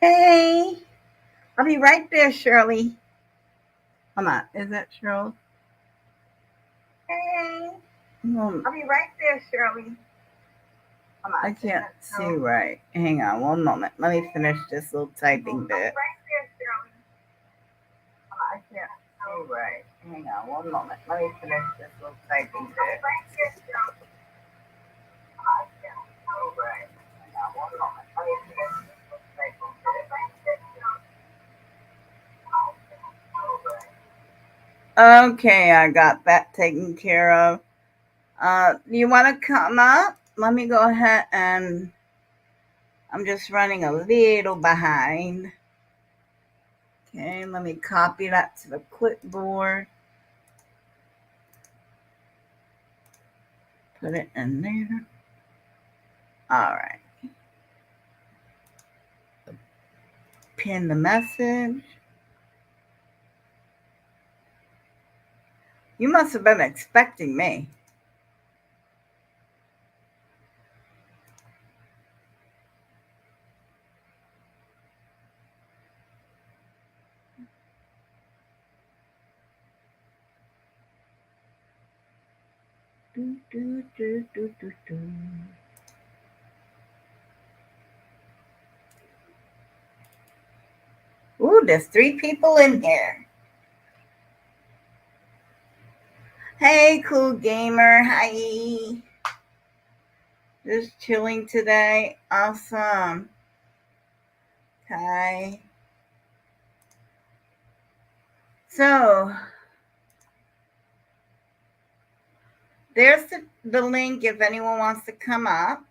Hey, I'll be right there, Shirley. Hold on, is that Shirley? Hey, I'll be right there, Shirley. Hold on, I can't see right. Hang on one moment. Let me finish this little typing bit. Right there, Shirley. Hold on, I can't see right. Hang on one moment. Let me finish this little typing bit. Right there, Shirley. Hold on, I can't see right. Hang on one moment. Let me finish this little typing bit. Right there, Shirley. Okay, I got that taken care of. You want to come up? Let me go ahead and I'm just running a little behind. Okay, let me copy that to the clipboard. Put it in there. All right. Pin the message. You must have been expecting me. Do, do, do, do, do, do. Ooh, there's 3 people in here. Hey, cool gamer. Hi. Just chilling today. Awesome. Hi. So, there's the link if anyone wants to come up.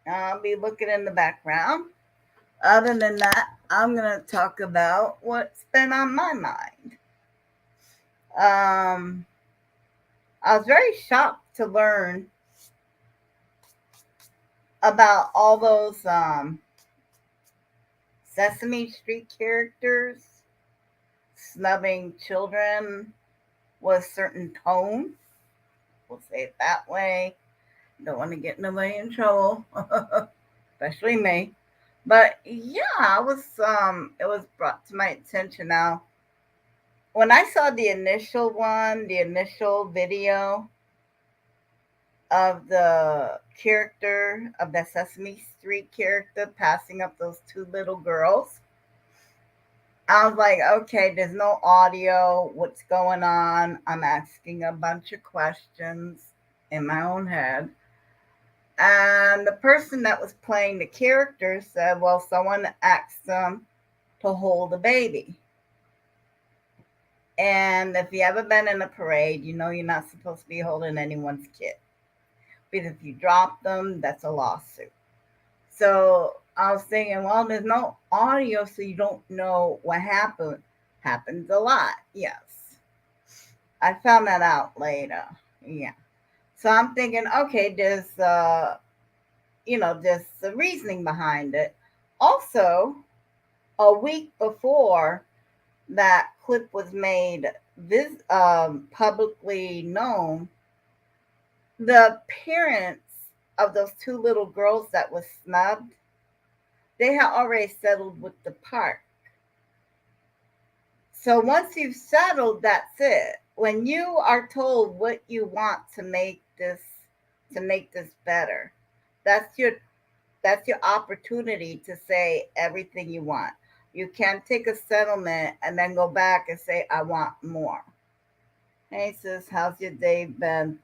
I'll be looking in the background. Other than that, I'm going to talk about what's been on my mind. I was very shocked to learn about all those Sesame Street characters snubbing children with certain tone. We'll say it that way. Don't want to get nobody in trouble, especially me. But yeah, I was it was brought to my attention now. When I saw the initial one, the initial video of the character of the Sesame Street character passing up those 2 little girls, I was like, okay, there's no audio. What's going on? I'm asking a bunch of questions in my own head. And the person that was playing the character said, well, someone asked them to hold a baby. And if you ever been in a parade, you know you're not supposed to be holding anyone's kid. Because if you drop them, that's a lawsuit. So I was thinking, well, there's no audio, so you don't know what happened. Happens a lot, yes. I found that out later. Yeah. So I'm thinking, okay, there's the reasoning behind it. Also, a week before that clip was made publicly known, the parents of those 2 little girls that was snubbed, they had already settled with the park. So once you've settled, that's it. When you are told what you want to make this better, that's your opportunity to say everything you want. You can't take a settlement and then go back and say I want more. Hey sis, how's your day been?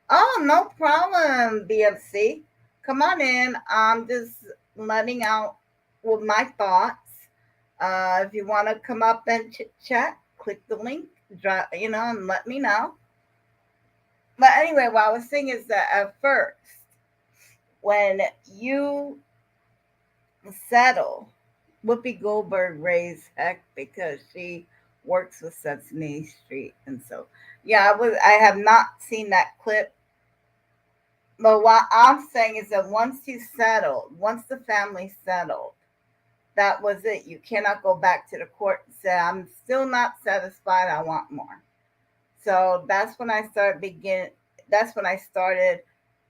Oh, no problem, BFC. Come on in. I'm just letting out with my thoughts. If you want to come up and chat, click the link, and let me know. But anyway, what I was saying is that at first, when you settle, Whoopi Goldberg raised heck because she works with Sesame Street, and so yeah, I have not seen that clip. But what I'm saying is that once the family settled, that was it. You cannot go back to the court and say, I'm still not satisfied, I want more. So that's when I started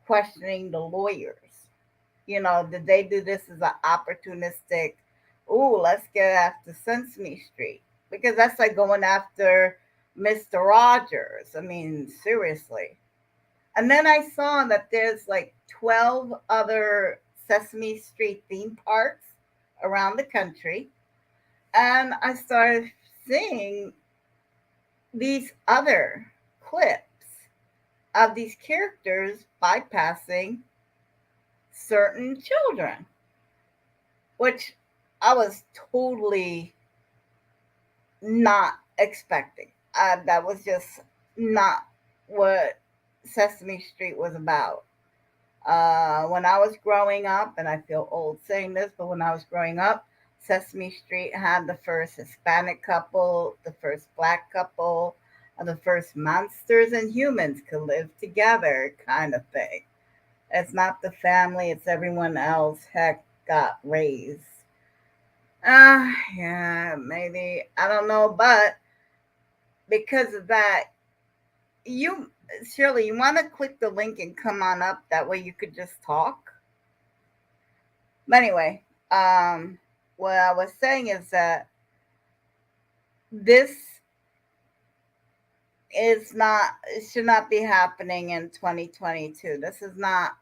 questioning the lawyers. Did they do this as an opportunistic, ooh, let's get after Sesame Street? Because that's like going after Mr. Rogers. I mean, seriously. And then I saw that there's like 12 other Sesame Street theme parks around the country. And I started seeing these other clips of these characters bypassing certain children, which I was totally not expecting. That was just not what Sesame Street was about. When I was growing up, and I feel old saying this, but when I was growing up, Sesame Street had the first Hispanic couple, the first black couple, and the first monsters and humans could live together kind of thing. It's not the family, it's everyone else. Heck, got raised. Yeah, maybe. I don't know, but because of that, you, Shirley, you want to click the link and come on up. That way you could just talk. But anyway, what I was saying is that this is not, it should not be happening in 2022. This is not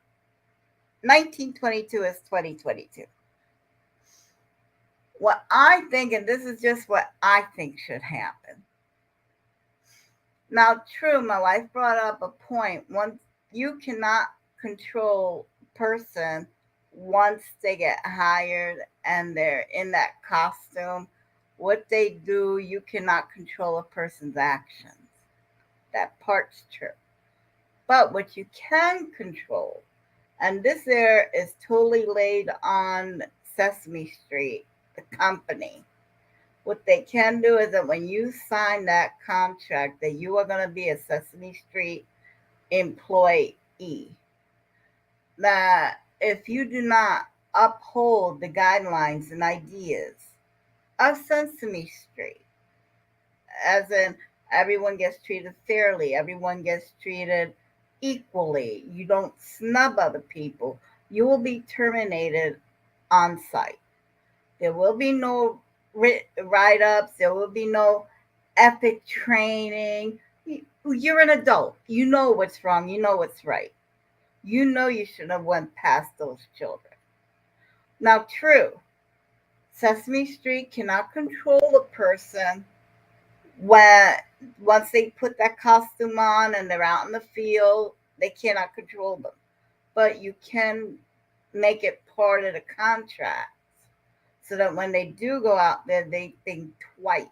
1922 is 2022. What I think, and this is just what I think should happen. Now, true, my wife brought up a point. Once you cannot control a person once they get hired and they're in that costume, what they do, you cannot control a person's actions. That part's true. But what you can control, and this there is totally laid on Sesame Street, the company. What they can do is that when you sign that contract that you are going to be a Sesame Street employee, that if you do not uphold the guidelines and ideas of Sesame Street, as in everyone gets treated fairly, everyone gets treated equally, you don't snub other people, you will be terminated on site. There will be no write ups, there will be no epic training. You're an adult. You know what's wrong, you know what's right. You know you should have went past those children. Now, true, Sesame Street cannot control a person when once they put that costume on and they're out in the field, they cannot control them. But you can make it part of the contract so that when they do go out there, they think twice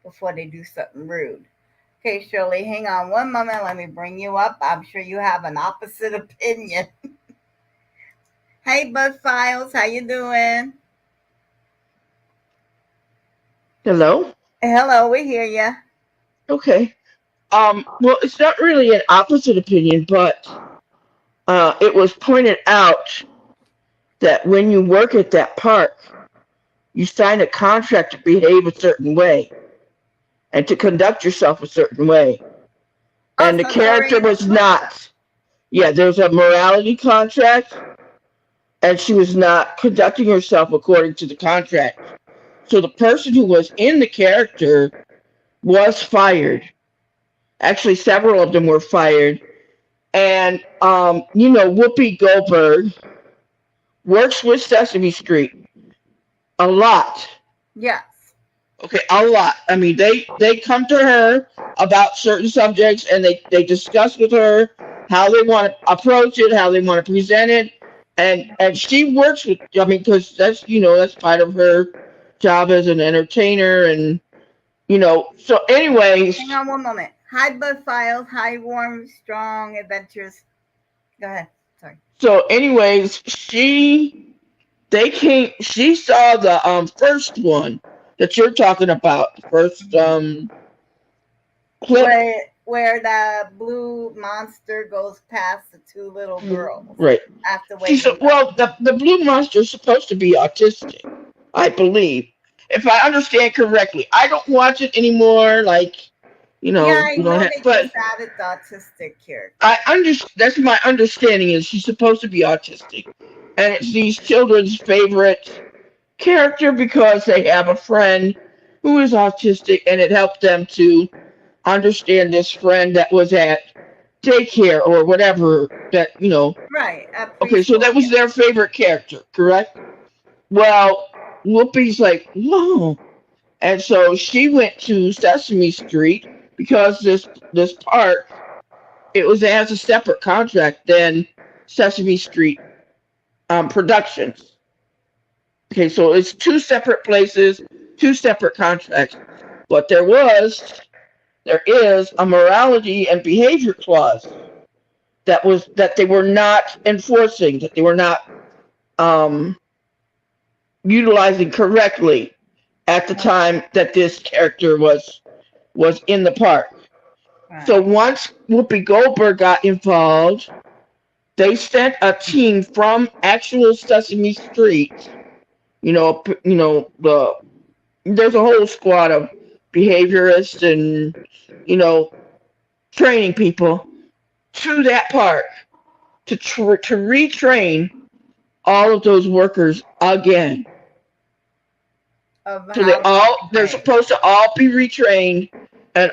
before they do something rude. Okay, Shirley, hang on one moment. Let me bring you up. I'm sure you have an opposite opinion. Hey, Bud Files, how you doing? Hello? Hello, we hear you. Okay. Well, it's not really an opposite opinion, but it was pointed out that when you work at that park, you sign a contract to behave a certain way and to conduct yourself a certain way. Oh, And the so they're character reading a was contract. not. Yeah, there's a morality contract, and she was not conducting herself according to the contract. So the person who was in the character was fired. Actually, several of them were fired. And Whoopi Goldberg works with Sesame Street a lot. Yes. Okay, a lot. I mean, they come to her about certain subjects, and they discuss with her how they want to approach it, how they want to present it, and she works with. I mean, because that's part of her job as an entertainer, and So, Hang anyways, on one moment. Hi, Bud Files. Hi, Warm, Strong Adventures. Go ahead. Sorry. she they came. She saw the first one that you're talking about, the first clip. Where the blue monster goes past the two little girls Right. after She's waving back. well, the blue monster is supposed to be autistic, I believe, if I understand correctly. I don't watch it anymore. Like, Yeah, I You don't know have, they but just added the autistic character. I understand. That's my understanding is she's supposed to be autistic, and it's these children's favorite character because they have a friend who is autistic, and it helped them to understand this friend that was at daycare or whatever that Right, at Okay, so preschool. that was their favorite character, correct? Well, Whoopi's like, whoa. And so she went to Sesame Street because this part it was as a separate contract than Sesame Street Productions. Okay, so it's two separate places, two separate contracts. But there is a morality and behavior clause that they were not enforcing, that they were not um, utilizing correctly at the time that this character was in the park. So Right. once Whoopi Goldberg got involved, they sent a team from actual Sesame Street. There's a whole squad of behaviorists and training people to that park to retrain all of those workers again. Of So they how to all they're behave. supposed to all be retrained and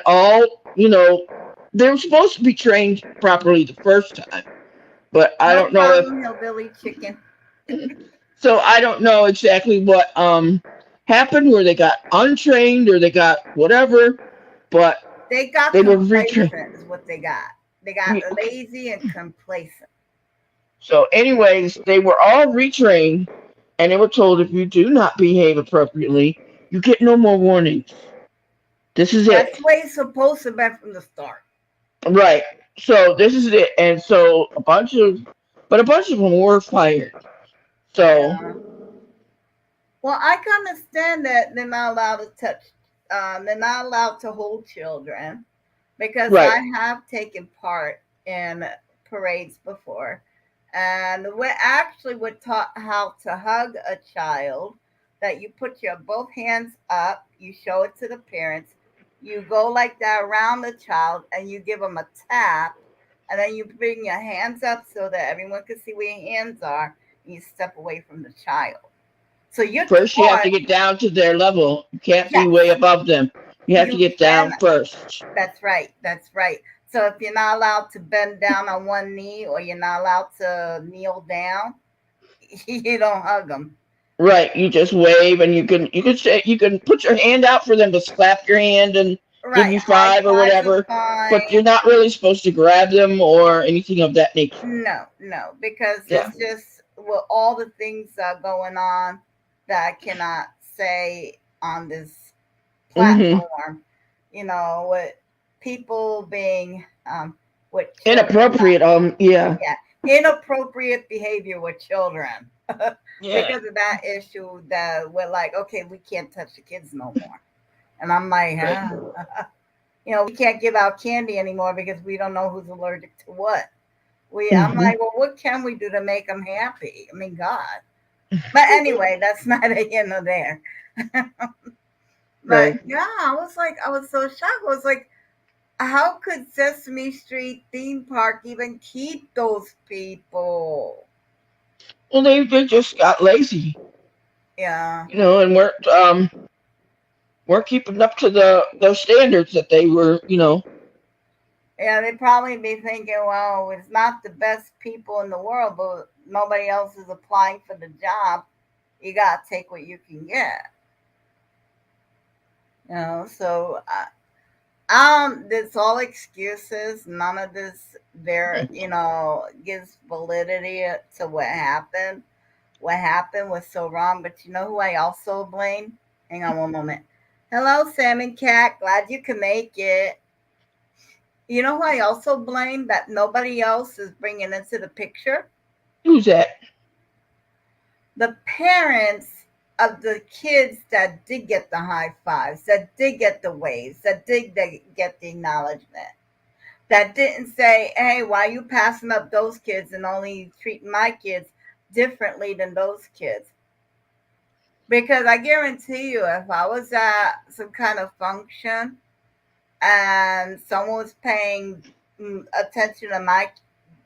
they were supposed to be trained properly the first time. But I No don't know if problem, hillbilly chicken. so I don't know exactly what happened where they got untrained or they got whatever, but They got they were retrained. complacent, is what they got. They got lazy and complacent. So anyways, they were all retrained and they were told if you do not behave appropriately, you get no more warnings. This is That's it. the way it's supposed to be from the start. Right. So this is it. And so a bunch of them were fired. So Yeah. Well, I can understand that they're not allowed to touch. They're not allowed to hold children because right. I have taken part in parades before, and we actually were taught how to hug a child. That you put your both hands up, you show it to the parents, you go like that around the child, and you give them a tap, and then you bring your hands up so that everyone can see where your hands are, and you step away from the child. So you're First you have taught, to get down to their level. You can't be way yes, above them. You have to you get can. down first. That's right. That's right. So if you're not allowed to bend down on one knee or you're not allowed to kneel down, you don't hug them. Right. You just wave and you can put your hand out for them to slap your hand and give Right. you High five or fives are whatever. But you're fine. not really supposed to grab them or anything of that nature. No, no, because Yeah. it's just well, all the things going on that I cannot say on this hmm platform. With people being with children, Inappropriate. Yeah. yeah, inappropriate behavior with children Yeah. because of that issue that we're like, okay, we can't touch the kids no more. And I'm like, Right. we can't give out candy anymore because we don't know who's allergic to what. I'm hmm like, well, what can we do to make them happy? I mean, God. But anyway, that's not a there. But Right. yeah, I was so shocked. I was like, how could Sesame Street theme park even keep those people? Well, they just got lazy, Yeah. and weren't keeping up to those standards that they were. Yeah, they probably be thinking, well, it's not the best people in the world, but nobody else is applying for the job. You gotta take what you can get. So it's all excuses. None of this there, gives validity to what happened. What happened was so wrong. But you know who I also blame? Hang on one moment. Hello, Salmon Cat. Glad you can make it. You know who I also blame that nobody else is bringing into the picture? Who's that? The parents of the kids that did get the high fives, that did get the waves, that did get the acknowledgement, that didn't say, hey, why are you passing up those kids and only treating my kids differently than those kids? Because I guarantee you, if I was at some kind of function and someone was paying attention to my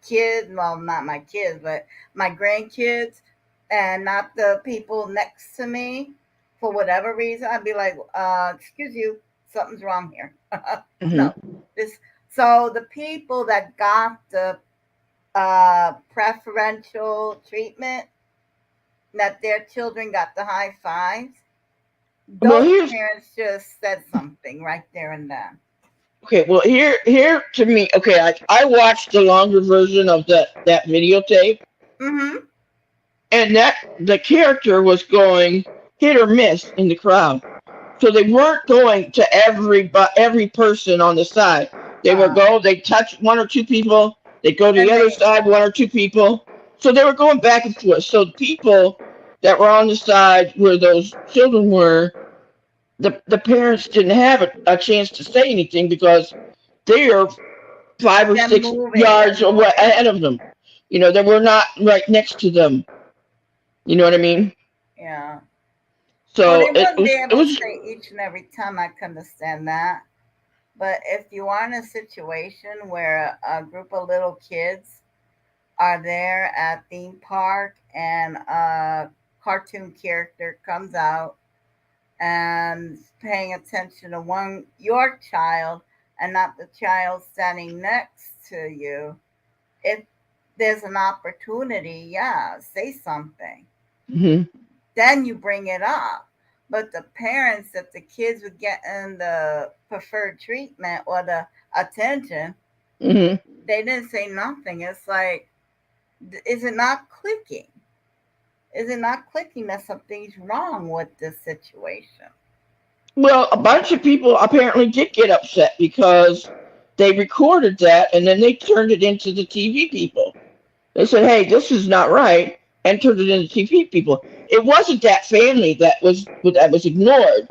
kids, well, not my kids, but my grandkids, and not the people next to me, for whatever reason, I'd be like, excuse you, something's wrong here. No, Mm-hmm. this. So the people that got the preferential treatment, that their children got the high fives, Well, those here's parents just said something right there and then. okay. Well, here to me. Okay, I watched the longer version of that videotape, Mm-hmm. and that the character was going hit or miss in the crowd. So they weren't going to every person on the side. They were Uh, go. They touch one or two people. They go to the and other they, side, one or two people. So they were going back and forth. So the people that were on the side where those children were, the parents didn't have a chance to say anything because they are 5 or they're 6 yards ahead of them. They were not right next to them. You know what I mean? yeah. Well, they So it wouldn't be was it able to was say each and every time. I can understand that. But if you are in a situation where a group of little kids are there at theme park and a cartoon character comes out and paying attention to one your child and not the child standing next to you, if there's an opportunity, yeah, say something. mhm, Then you bring it up. But the parents, that the kids were getting the preferred treatment or the attention, mhm. they didn't say nothing. It's like, is it not clicking? Is it not clicking that something's wrong with this situation? Well, a bunch of people apparently did get upset because they recorded that and then they turned it into the TV people. They said, "Hey, this is not right," and turned it into TV people. It wasn't that family that was ignored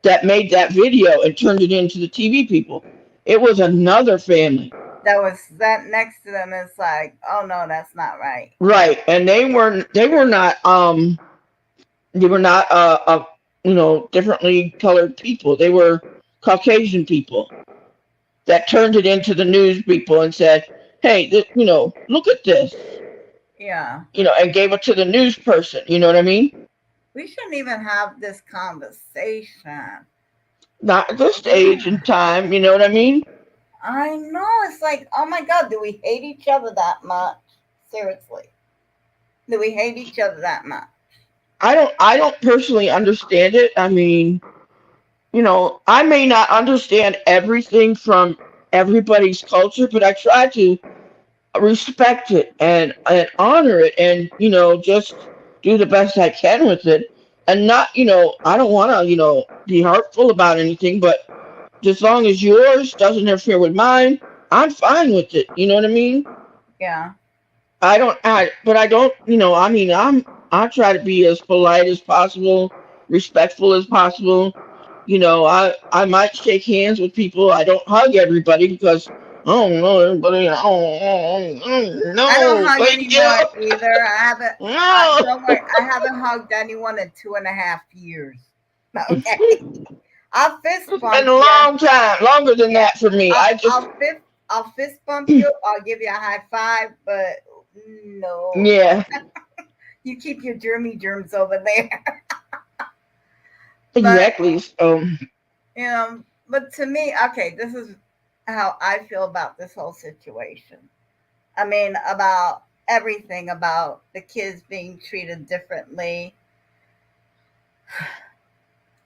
that made that video and turned it into the TV people. It was another family, That was that next to them is like, oh no, that's not right. right? And they were not differently colored people. They were Caucasian people that turned it into the news people and said, "Hey, look at this," Yeah. and gave it to the news person. You know what I mean? We shouldn't even have this conversation. Not at this stage in time. You know what I mean? I know. It's like, oh my God, do we hate each other that much? Seriously. Do we hate each other that much? I don't personally understand it. I mean, I may not understand everything from everybody's culture, but I try to respect it and honor it and just do the best I can with it and not I don't want to be hurtful about anything, but as long as yours doesn't interfere with mine, I'm fine with it. You know what I mean? Yeah. But I don't, I mean, I try to be as polite as possible, respectful as possible. I might shake hands with people. I don't hug everybody because I don't know everybody. I don't I don't know. hug Thank you. anymore either. I haven't, No. don't worry, I haven't hugged anyone in 2.5 years. Okay. I'll fist It's been bump a you. long time, longer than Yeah. that for me. I'll, I just, I'll fist, I'll fist bump you. I'll give you a high five, but no, yeah, you keep your germy germs over there. But exactly. but to me, okay, this is how I feel about this whole situation. I mean, about everything, about the kids being treated differently.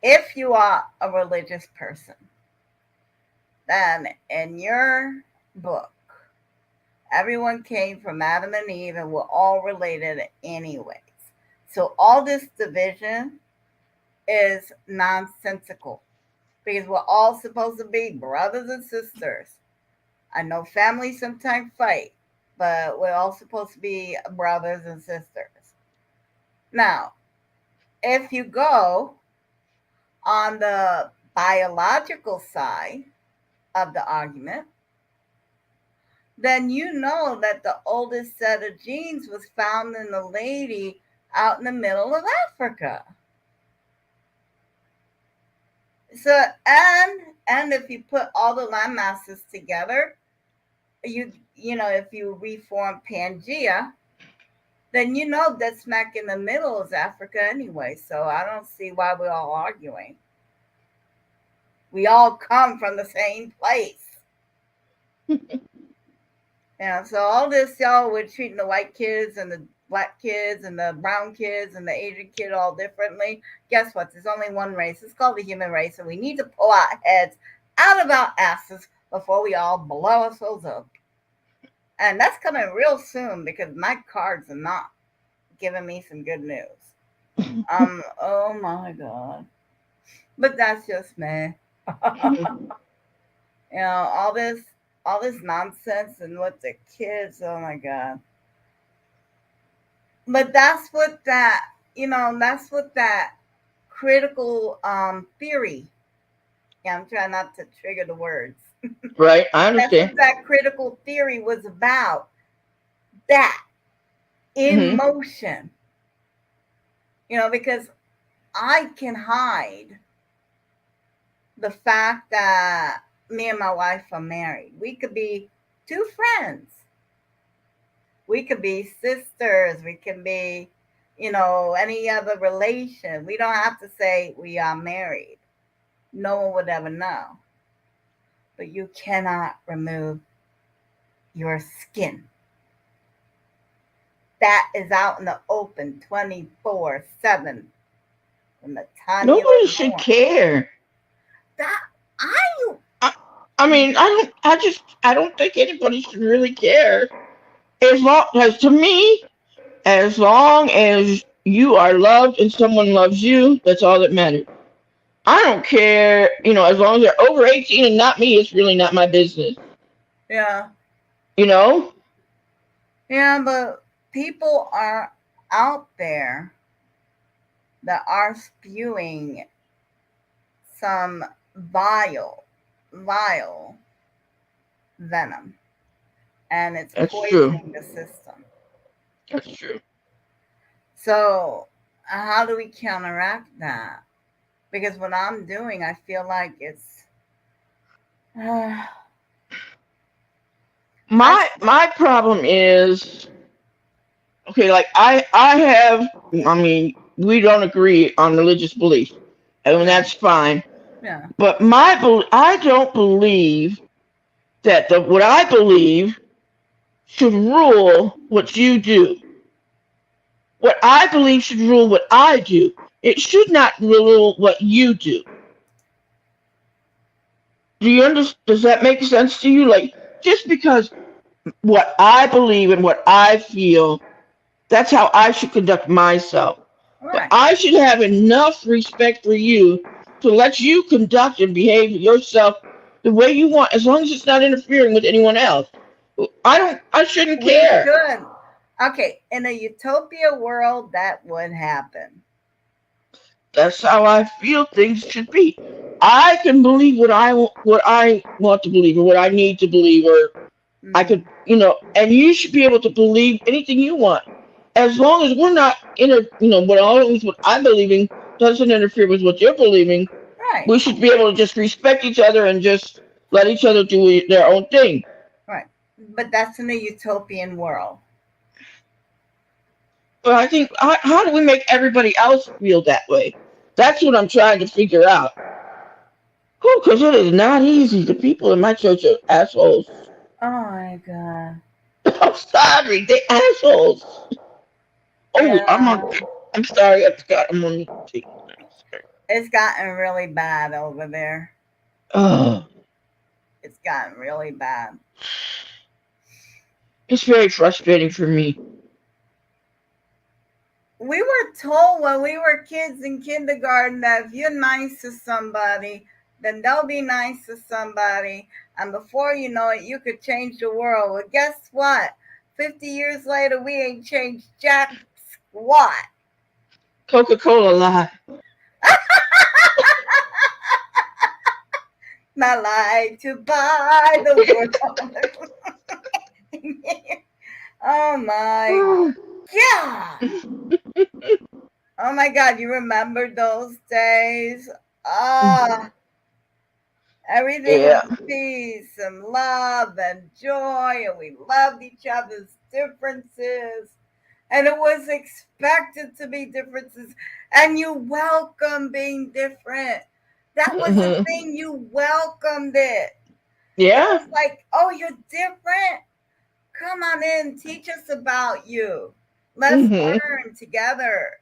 If you are a religious person, then in your book, everyone came from Adam and Eve and we're all related anyways. So all this division is nonsensical because we're all supposed to be brothers and sisters. I know families sometimes fight, but we're all supposed to be brothers and sisters. Now, if you go on the biological side of the argument, then you know that the oldest set of genes was found in the lady out in the middle of Africa. So and if you put all the land masses together, if you reform Pangea, then that smack in the middle is Africa anyway. So I don't see why we're all arguing. We all come from the same place. So all this, y'all, we're treating the white kids and the black kids and the brown kids and the Asian kid all differently. Guess what? There's only one race. It's called the human race, and we need to pull our heads out of our asses before we all blow ourselves up. And that's coming real soon because my cards are not giving me some good news. Oh my God. But that's just me. All this nonsense and what the kids, oh my God. But that's what that critical theory. Yeah, I'm trying not to trigger the words. Right, I understand. That's what that critical theory was about. That in motion. Because I can hide the fact that me and my wife are married. We could be two friends. We could be sisters. We can be, any other relation. We don't have to say we are married. No one would ever know. But you cannot remove your skin. That is out in the open 24/7. From the time nobody should care. That I mean, I don't think anybody should really care. As long as, to me, as long as you are loved and someone loves you, that's all that matters. I don't care, as long as they're over 18 and not me, it's really not my business. Yeah. Yeah, but people are out there that are spewing some vile venom, and it's poisoning the system. That's true. So how do we counteract that? Because what I'm doing, I feel like it's my problem is, okay, like we don't agree on religious beliefs, and that's fine. Yeah. But I don't believe that what I believe should rule what you do. What I believe should rule what I do. It should not rule what you do. Do you understand? Does that make sense to you? Like, just because what I believe and what I feel, that's how I should conduct myself. Right. But I should have enough respect for you to let you conduct and behave yourself the way you want, as long as it's not interfering with anyone else. I shouldn't care. Good. Okay, in a utopia world, that would happen. That's how I feel things should be. I can believe what I want to believe, or what I need to believe, or I could, and you should be able to believe anything you want, as long as we're not what I'm believing doesn't interfere with what you're believing. Right. We should be able to just respect each other and just let each other do their own thing. Right. But that's in a utopian world. But I think, how do we make everybody else feel that way? That's what I'm trying to figure out. Because it is not easy. The people in my church are assholes. Oh my God. I'm sorry, they assholes. Oh, yeah. I'm sorry, I forgot I'm on the. It's gotten really bad over there. It's gotten really bad. It's very frustrating for me. We were told when we were kids in kindergarten that if you're nice to somebody, then they'll be nice to somebody. And before you know it, you could change the world. Well, guess what? 50 years later, we ain't changed jack squat. Coca-Cola lie. Not like to buy the world. Oh my God. Oh my God, you remember those days? Everything Yeah. was peace and love and joy, and we loved each other's differences. And it was expected to be differences, and you welcome being different. That was the Hmm. thing, you welcomed it. It Yeah. was like, oh, you're different? Come on in, teach us about you. Let's Hmm. learn together.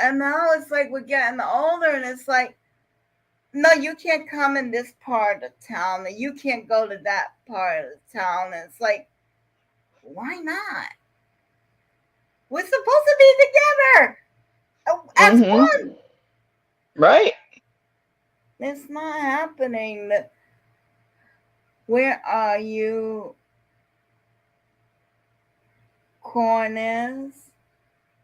And now it's like we're getting older, and it's like, no, you can't come in this part of town, and you can't go to that part of town. And it's like, why not? We're supposed to be together as Hmm. one. Right. It's not happening. Where are you, Corners?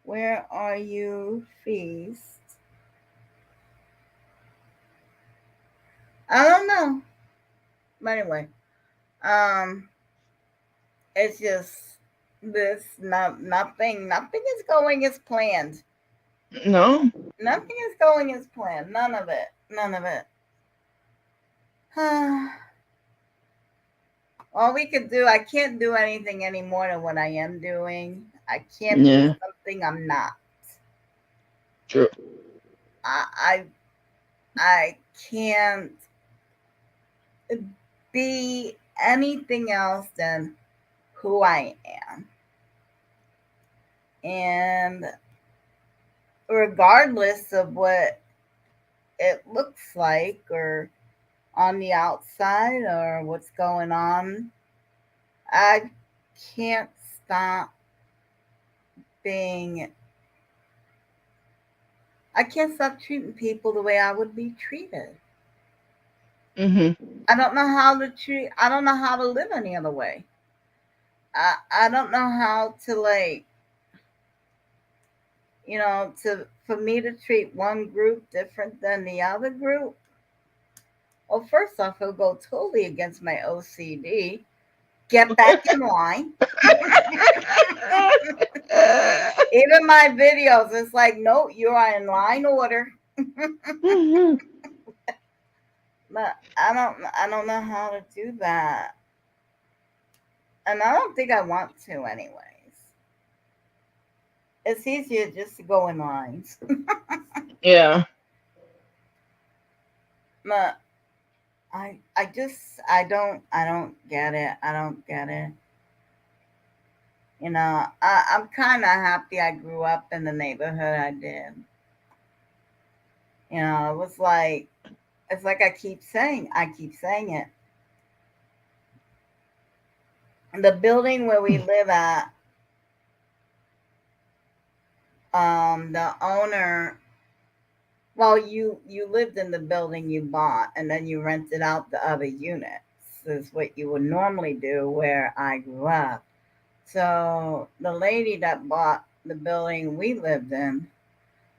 Where are you, Feast? I don't know. But anyway, um, it's just this nothing is going as planned. No. Nothing is going as planned. None of it. None of it. All we could do, I can't do anything any more than what I am doing. I can't be Yeah. something I'm not. True. I I can't be anything else than who I am. And regardless of what it looks like or on the outside or what's going on, I can't stop being I can't stop treating people the way I would be treated. Hmm. I don't know how to live any other way. I don't know how to, like, to for me to treat one group different than the other group. Well, first off, it'll go totally against my OCD. Get back in line. Even my videos, it's like, no, you are in line order. But I don't know how to do that. And I don't think I want to anyways. It's easier just to go in lines. Yeah. But I don't get it. I don't get it. I'm kind of happy I grew up in the neighborhood I did. It was like, it's like I keep saying it. The building where we live at, the owner, well, you lived in the building you bought, and then you rented out the other units. Is what you would normally do where I grew up. So the lady that bought the building we lived in,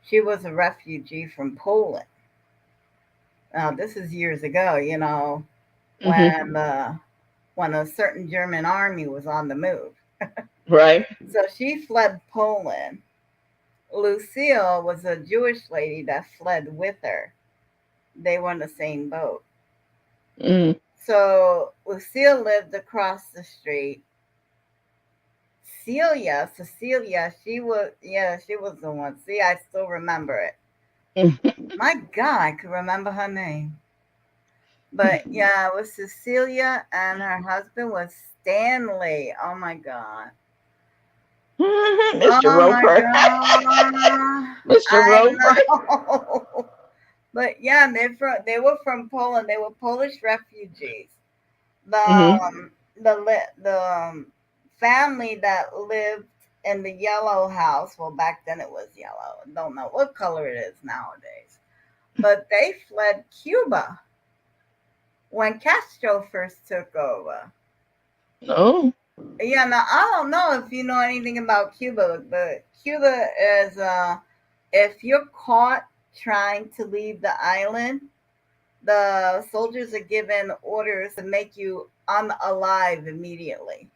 she was a refugee from Poland. Now this is years ago, Hmm. when when a certain German army was on the move. Right. So she fled Poland. Lucille was a Jewish lady that fled with her. They were in the same boat. Mm. So Lucille lived across the street. Cecilia, she was the one. See, I still remember it. My God, I could remember her name. But yeah, it was Cecilia, and her husband was Stanley. Oh my God. Mr. Oh my Roper. God. Mr. I Roper. know. But yeah, they were from Poland. They were Polish refugees. The Hmm. family that lived in the yellow house. Well, back then it was yellow. I don't know what color it is nowadays. But they fled Cuba when Castro first took over. No. Yeah, now I don't know if you know anything about Cuba, but Cuba is if you're caught trying to leave the island, the soldiers are given orders to make you unalive immediately.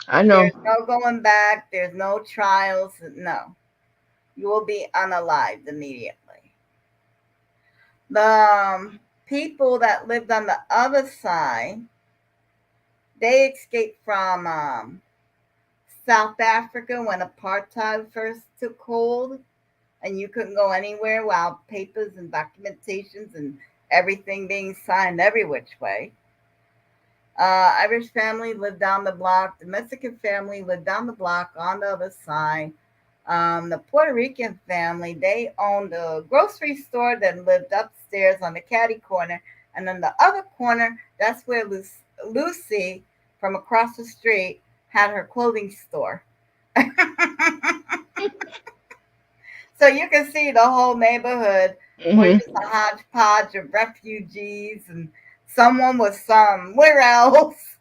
I know. There's no going back, there's no trials, no. You will be unalived immediately. The people that lived on the other side, they escaped from South Africa when apartheid first took hold, and you couldn't go anywhere without papers and documentations and everything being signed every which way. Irish family lived down the block. The Mexican family lived down the block on the other side. The Puerto Rican family, they owned a grocery store that lived upstairs on the caddy corner. And on the other corner, that's where Lucy from across the street had her clothing store. So you can see the whole neighborhood was Hmm. just a hodgepodge of refugees, and someone was somewhere else.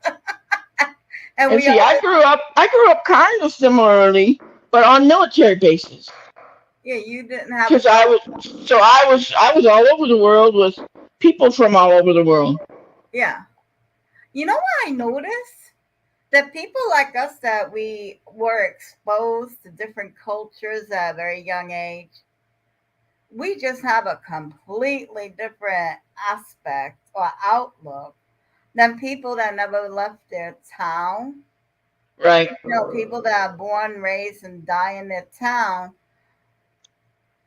And And we see, all, I grew up kind of similarly, but on military bases. yeah, you didn't have a Because choice. I was all over the world with people from all over the world. Yeah. You know what I noticed? That people like us that we were exposed to different cultures at a very young age, we just have a completely different aspect or outlook than people that never left their town. Right, People that are born, raised, and die in their town,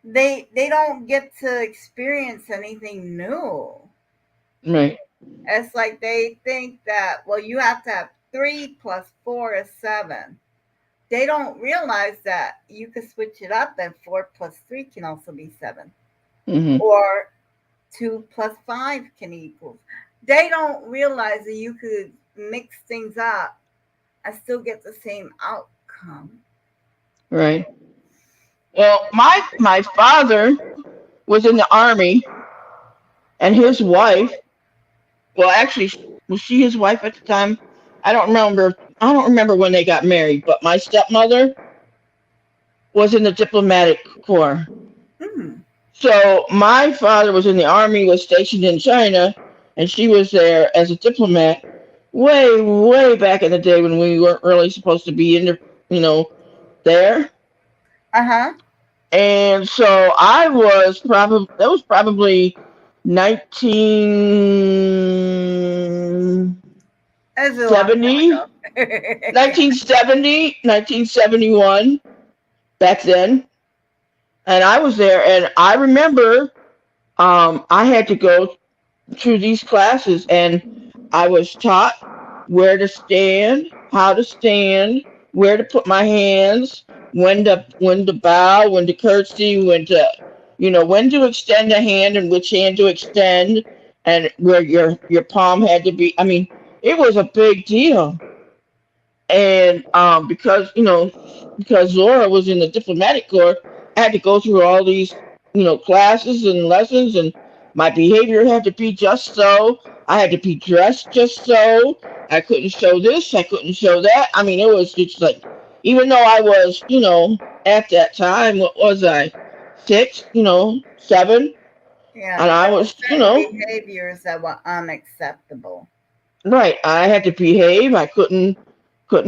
they don't get to experience anything new. right, It's like they think that, well, you have to have 3 plus 4 is 7. They don't realize that you could switch it up and 4 plus 3 can also be 7. hmm, Or 2 plus 5 can equal. They don't realize that you could mix things up and still get the same outcome. right. Well, my father was in the army, and his wife, well, actually, was she his wife at the time? I don't remember. I don't remember when they got married, but my stepmother was in the diplomatic corps. Hmm. So my father was in the army, was stationed in China, and she was there as a diplomat way, way back in the day when we weren't really supposed to be in the, you know, there. Uh huh. And so I was probably that was probably 1970, That's a long time ago. 1970, 1971 back then. And I was there, and I remember I had to go through these classes, and I was taught where to stand, how to stand, where to put my hands, when to bow, when to curtsy, when to when to extend a hand and which hand to extend, and where your palm had to be. I mean, it was a big deal. And because because Zora was in the diplomatic corps, I had to go through all these classes and lessons, and my behavior had to be just so. I had to be dressed just so. I couldn't show this. I couldn't show that. I mean, it was just like, even though I was, at that time, what was I, 6, 7, Yeah, and I there were was, certain behaviors that were unacceptable. right. I had to behave. I couldn't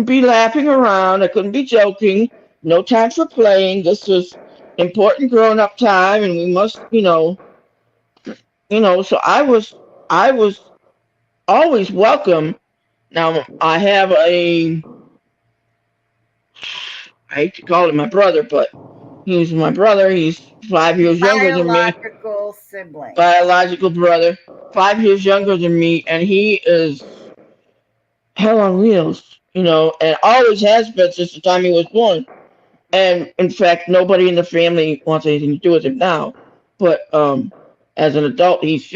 be laughing around. I couldn't be joking. No time for playing. This was important grown up time, and we must, So I was always welcome. Now I have I hate to call him my brother, but he's my brother. He's 5 years younger than me, Biological sibling. biological brother, 5 years younger than me, and he is hell on wheels, and always has been since the time he was born. And in fact, nobody in the family wants anything to do with him now. But as an adult, he's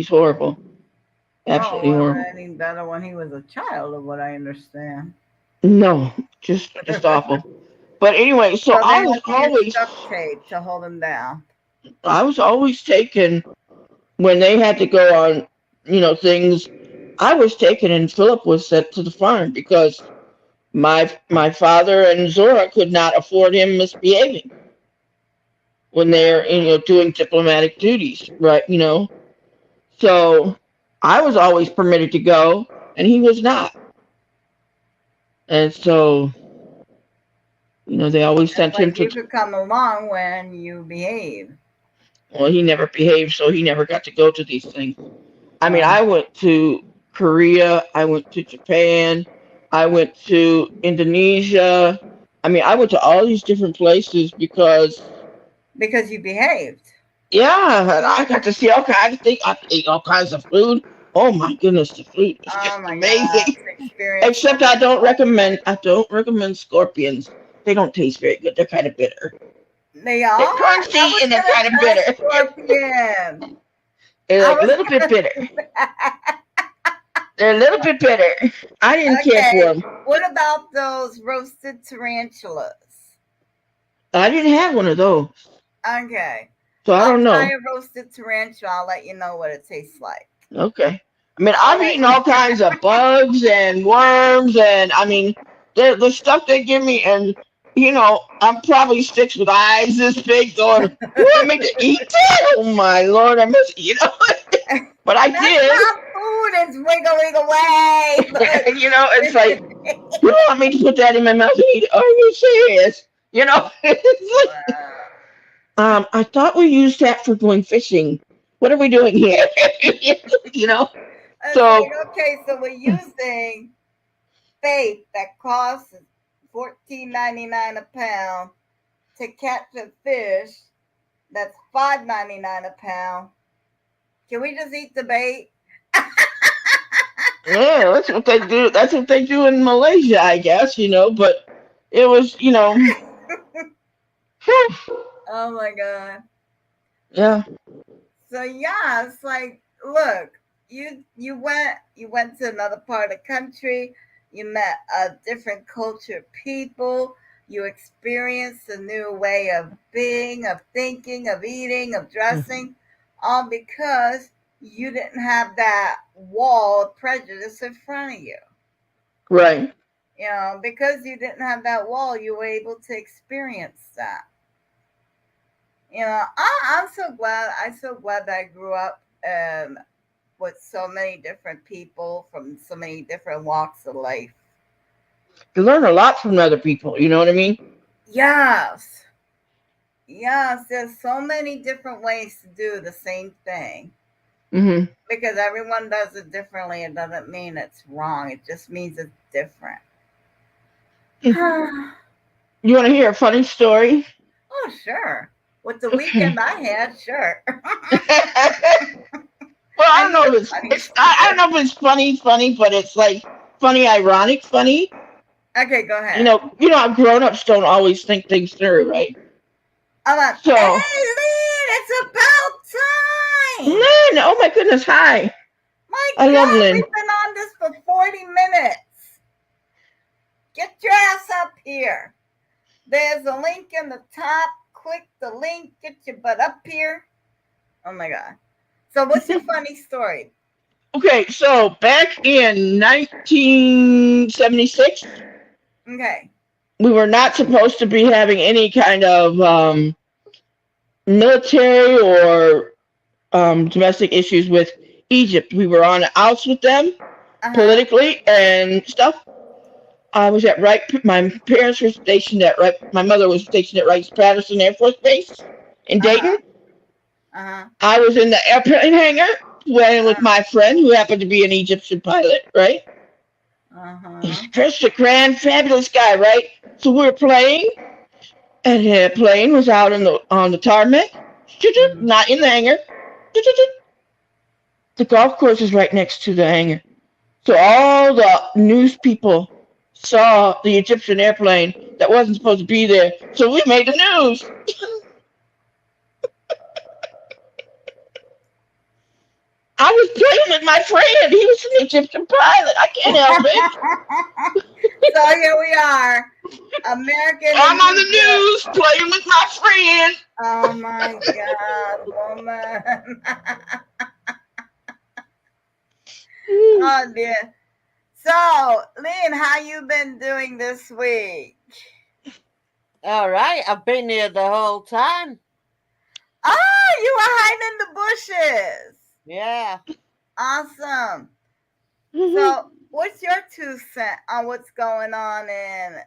horrible, Oh, absolutely wasn't horrible. any better when he was a child, of what I understand. No, just awful. But anyway, so So they had to use duct tape to hold him down. I was always taken when they had to go on, things. I was taken, and Philip was sent to the farm because my father and Zora could not afford him misbehaving when Yeah. they're doing diplomatic duties, right? So I was always permitted to go, and he was not. And so, they always It's sent him like to. you could come along when you behave. Well, he never behaved, so he never got to go to these things. I mean, Um, I went to Korea, I went to Japan, I went to Indonesia. I mean, I went to all these different places because, because you behaved. yeah, and I got to see all kinds of things. I ate all kinds of food. Oh my goodness, the food was Oh just my God, amazing. to experience so Except much life. I don't recommend scorpions. They don't taste very good. They're kind of bitter. They They're are. I crunchy was and they're gonna kind of try bitter. scorpion. They're I like a was little bit gonna. bitter. They're a little bit bitter. I didn't care for Okay. them. What about those roasted tarantulas? I didn't have one of those, Okay. so I I'll don't try know. a roasted tarantula. I'll let you know what it tastes like. Okay. I mean, I'll I've let eaten all you. kinds of bugs and worms, and I mean, the stuff they give me, and I'm probably six with eyes this big, going, "You want me to eat that? Oh my lord, I must eat it." But I That's did. not food. It's wiggling away. It's like, you don't want me to put that in my mouth and eat it? Are you serious? It's like, Wow. I thought we used that for going fishing. What are we doing here? you know. It's like, So okay, so we're using bait that costs $14.99 a pound to catch a fish that's $5.99 a pound. Can we just eat the bait? yeah, that's what they do. That's what they do in Malaysia, I guess. But it was, Oh my god. yeah. So yeah, it's like, look, you went to another part of the country, you met a different culture of people, you experienced a new way of being, of thinking, of eating, of dressing, all because you didn't have that wall of prejudice in front of you. Right. Because you didn't have that wall, you were able to experience that. I'm so glad. I'm so glad that I grew up with so many different people from so many different walks of life. You learn a lot from other people. You know what I mean? Yes, yes. There's so many different ways to do the same thing Hmm. because everyone does it differently. It doesn't mean it's wrong. It just means it's different. Oh, You want to hear a funny story? sure. With the Okay. weekend I had, sure. Well, I I don't need know a if it's funny it's I don't story. know if it's funny, but it's like funny, ironic, funny. Okay, go ahead. Grown-ups don't always think things through, right? I'm like, So, hey, Lynn, it's about man, time. oh my goodness, hi, My I love God, Lynn. we've been on this for 40 minutes. Get your ass up here. There's a link in the top. Click the link. Get your butt up here. Oh my God. So, what's your funny story? Okay, so back in 1976, Okay. we were not supposed to be having any kind of military or domestic issues with Egypt. We were on the outs with them Uh huh. politically and stuff. I was at Wright. My parents were stationed at Wright. My mother was stationed at Wright Patterson Air Force Base in Uh huh. Dayton. Uh huh. I was in the airplane hangar with my friend who happened to be an Egyptian pilot, right? Uh He's huh. just a grand, fabulous guy, right? So we were playing, and the plane was out on the tarmac, Mm-hmm. not in the hangar. The golf course is right next to the hangar. So all the news people saw the Egyptian airplane that wasn't supposed to be there. So we made the news. I was playing with my friend. He was an Egyptian pilot. I can't help it. So here we are, American I'm in on the Egypt. news playing with my friend. Oh my God, woman. Oh dear. So, Lynn, how you been doing this week? All right, I've been here the whole time. Oh, you were hiding in the bushes. Yeah. Awesome. So, what's your 2 cents on what's going on in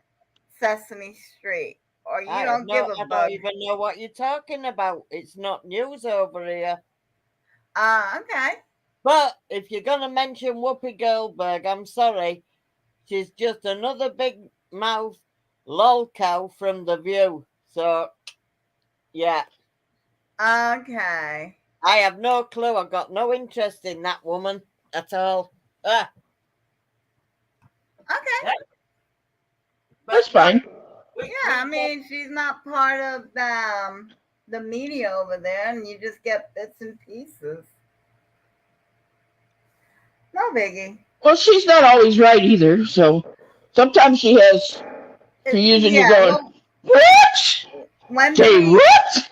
Sesame Street? or you don't give a I bug. don't even know what you're talking about. It's not news over here. Okay. But if you're going to mention Whoopi Goldberg, I'm sorry. She's just another big mouth lol cow from The View. So, yeah. Okay. I have no clue. I've got no interest in that woman at all. Okay. Yeah. That's But fine. Yeah, I mean, she's not part of the media over there, and you just get bits and pieces. No biggie. Well, she's not always right either. So sometimes she has views, and you're Yeah, going, well, "What? when Say she what?"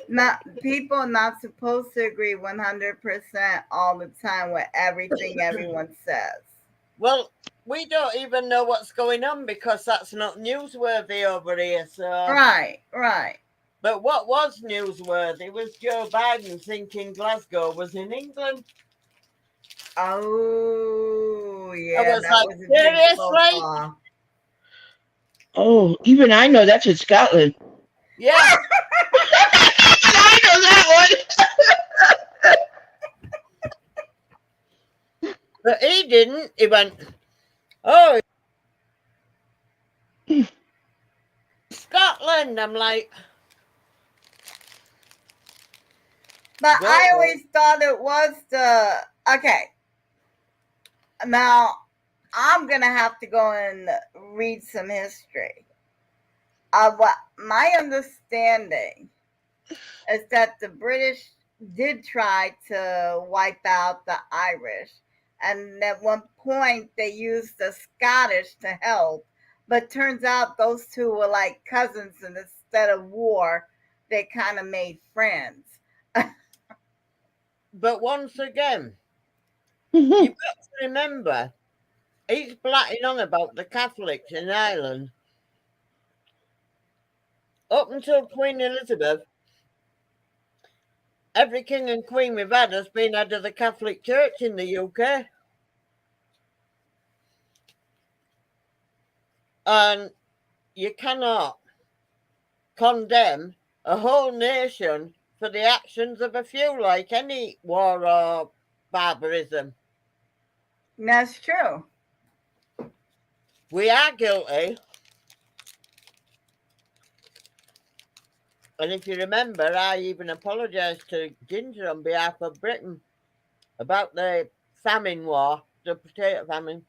not people are not supposed to agree 100% all the time with everything everyone says. well, we don't even know what's going on because that's not newsworthy over here. So, Right. but what was newsworthy was Joe Biden thinking Glasgow was in England. Oh, I yeah, was that like, was a big faux seriously? pas. Oh, even I know that's in Scotland. Yeah. I know that But he didn't. He went, oh, Scotland. I'm like, But go I away. always thought it was the okay. Now I'm gonna have to go and read some history. What my understanding is that the British did try to wipe out the Irish, and at one point they used the Scottish to help. But turns out those two were like cousins, and instead of war, they kind of made friends. But once again, one. you've got to remember, he's blatting on about the Catholics in Ireland. Up until Queen Elizabeth, every king and queen we've had has been out of the Catholic Church in the UK. And you cannot condemn a whole nation for the actions of a few, like any war or barbarism. That's true. We are guilty. And if you remember, I even apologised to Ginger on behalf of Britain about the famine war, the potato famine.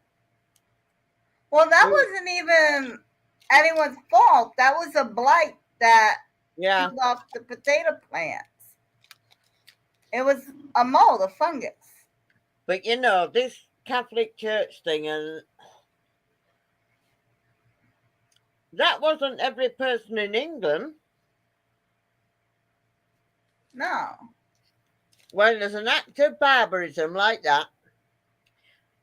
Well, that wasn't even anyone's fault. That was a blight that Yeah. killed off the potato plants. It was a mold, a fungus. But you know, this Catholic Church thing, and that wasn't every person in England. No. When there's an act of barbarism like that,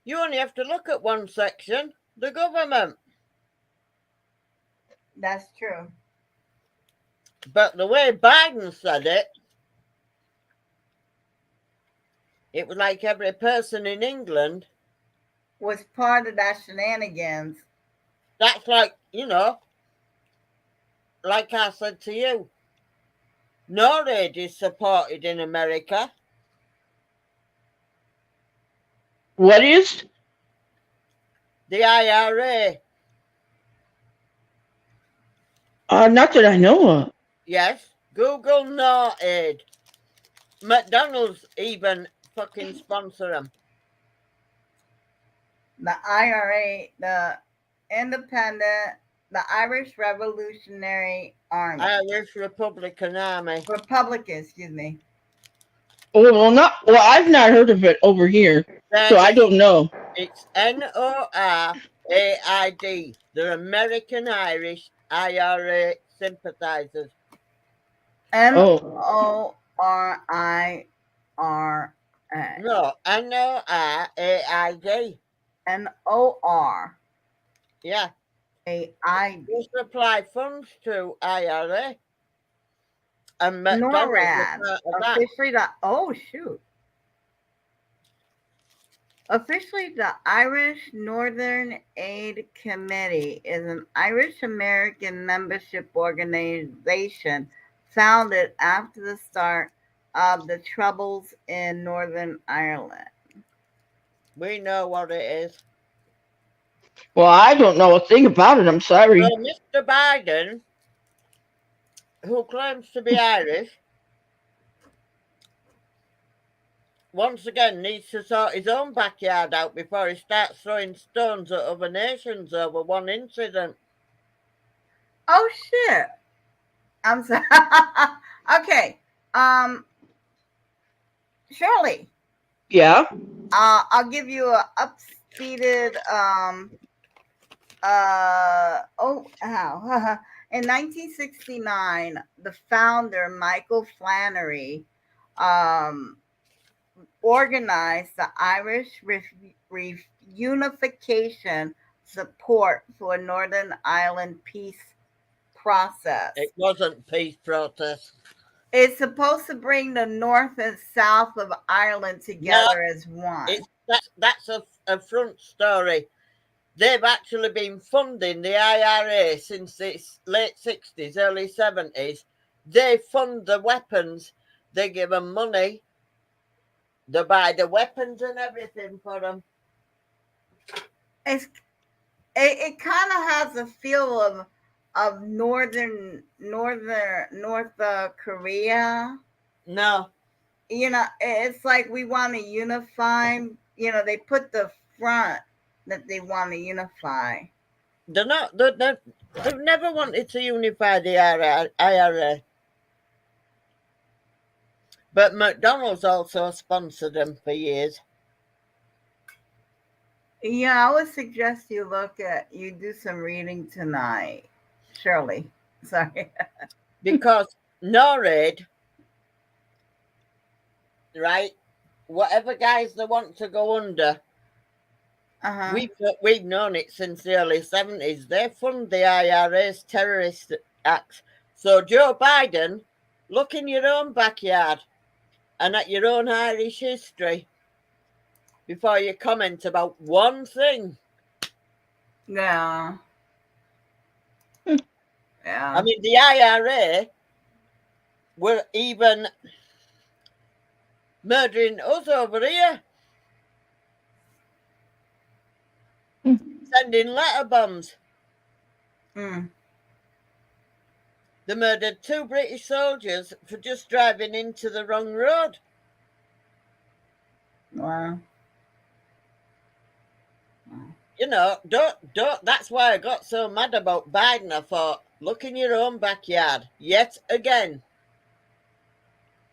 you only have to look at one section, the government. That's true. But the way Biden said it was like every person in England. Was part of that shenanigans. That's like, you know, like I said to you, NORAD is supported in America. What is? The IRA. Not that I know of. Yes. Google NORAD. McDonald's even fucking sponsor them. The IRA, the Independent, the Irish Revolutionary Army. Irish Republican Army. Republican, excuse me. Oh, well, I've not heard of it over here, so I don't know. It's NORAID. They're American Irish IRA sympathizers. NORIRA. No, NORAID. NOR. Yeah. AID. They supply funds to IRA. And McDonald's NORAD. Officially, oh shoot. Officially, the Irish Northern Aid Committee is an Irish American membership organization founded after the start of the Troubles in Northern Ireland. We know what it is. Well, I don't know a thing about it. I'm sorry. So Mr. Biden, who claims to be Irish, once again needs to sort his own backyard out before he starts throwing stones at other nations over one incident. Oh shit! I'm sorry. Okay. Shirley, Yeah. I'll give you a upspeeded in 1969, the founder Michael Flannery organized the Irish Reunification Support for Northern Ireland Peace Process. It wasn't peace protest. It's supposed to bring the North and South of Ireland together as one. That's a front story. They've actually been funding the IRA since the late 60s, early 70s. They fund the weapons. They give them money. They buy the weapons and everything for them. It kind of has a feel of North Korea. No. You know, it's like we want to unify. You know, they put the front that they want to unify. They've never wanted to unify the IRA. But McDonald's also sponsored them for years. Yeah, I would suggest you do some reading tonight. Shirley, sorry. Because NORAD, right, whatever guys they want to go under, we've known it since the early 70s. They fund the IRA's terrorist acts. So Joe Biden, look in your own backyard and at your own Irish history before you comment about one thing. Yeah. Yeah. I mean, the IRA were even murdering us over here. Sending letter bombs. Mm. They murdered 2 British soldiers for just driving into the wrong road. Wow. You know, don't. That's why I got so mad about Biden. I thought, look in your own backyard. Yet again,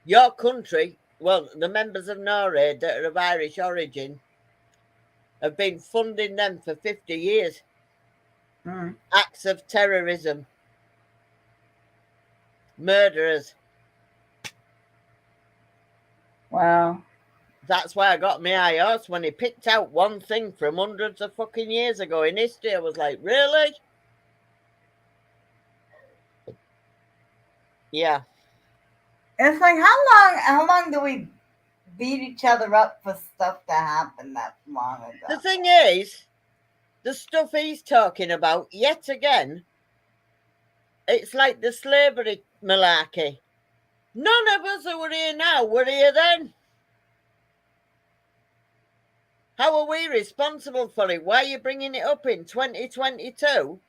your country, well, the members of NORAD that are of Irish origin, have been funding them for 50 years. Acts of terrorism. Murderers. Wow. That's why I got my eye horse when he picked out one thing from hundreds of fucking years ago in history. I was like, really? Yeah. It's like how long do we beat each other up for stuff that happened that long ago? The thing is, the stuff he's talking about, yet again, it's like the slavery malarkey. None of us who are here now were here then. How are we responsible for it? Why are you bringing it up in 2022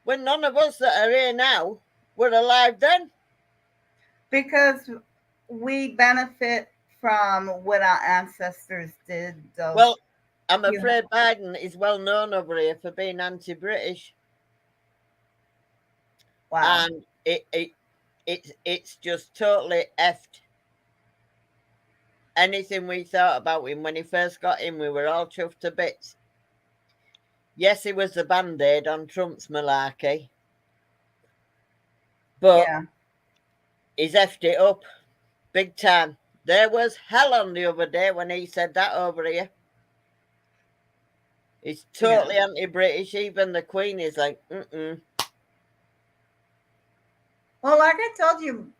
when none of us that are here now were alive then? Because we benefit from what our ancestors did. Well, I'm afraid Biden is well known over here for being anti-British. Wow. And it's just totally effed. Anything we thought about him when he first got in, we were all chuffed to bits. Yes, he was the band-aid on Trump's malarkey. But he's effed it up big time. There was hell on the other day when he said that over here. He's totally anti-British. Even the Queen is like, Well, like I told you,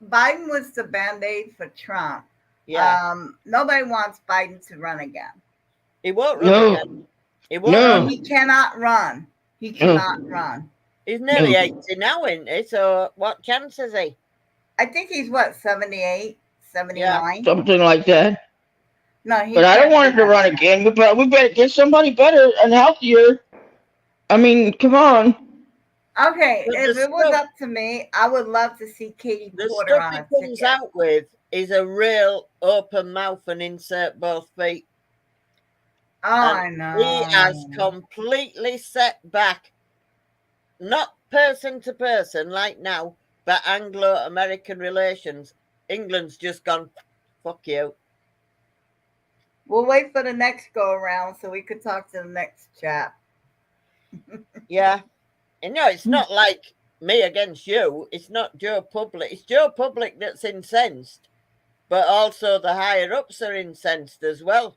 Biden was the band-aid for Trump. Yeah. Nobody wants Biden to run again. He won't run No, again. He won't No. No, run. he cannot run. He cannot run. He's nearly No. 80 now, isn't he? So what chance is he? I think he's what, 78, 79? something like that. No, he But I don't can't want do him to that. run again. We better get somebody better and healthier. I mean, come on. Okay, But if the it was stuff- up to me, I would love to see Katie The Porter stuff on he a comes ticket. out with is a real open mouth and insert both feet. Oh, I know. He has completely set back, not person to person like now, but Anglo-American relations. England's just gone, fuck you. We'll wait for the next go around so we could talk to the next chap. Yeah. And no, it's not like me against you. It's not Joe Public. It's Joe Public that's incensed, but also the higher ups are incensed as well.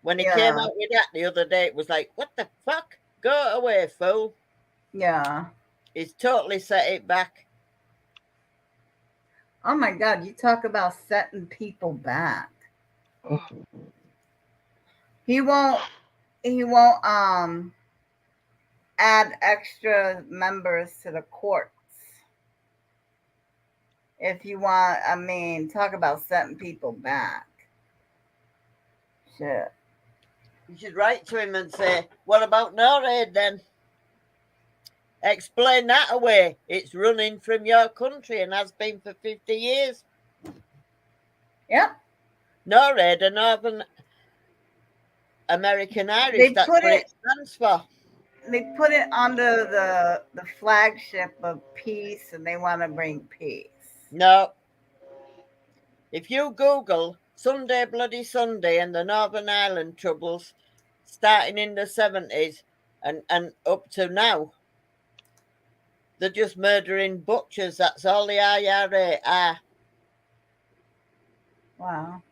When he came Yeah. out with that the other day, it was like, what the fuck? Go away, fool. Yeah. He's totally set it back. Oh my God, you talk about setting people back. He won't add extra members to the courts. If you want, I mean, talk about setting people back. Shit. You should write to him and say, what about NORAD then? Explain that away. It's running from your country and has been for 50 years. Yep. NORAD, a Northern American Irish, They that's put what it- it stands for. They put it under the flagship of peace, and they want to bring peace. No. If you Google Sunday Bloody Sunday and the Northern Ireland troubles starting in the 70s and up to now, they're just murdering butchers. That's all the IRA are. Wow.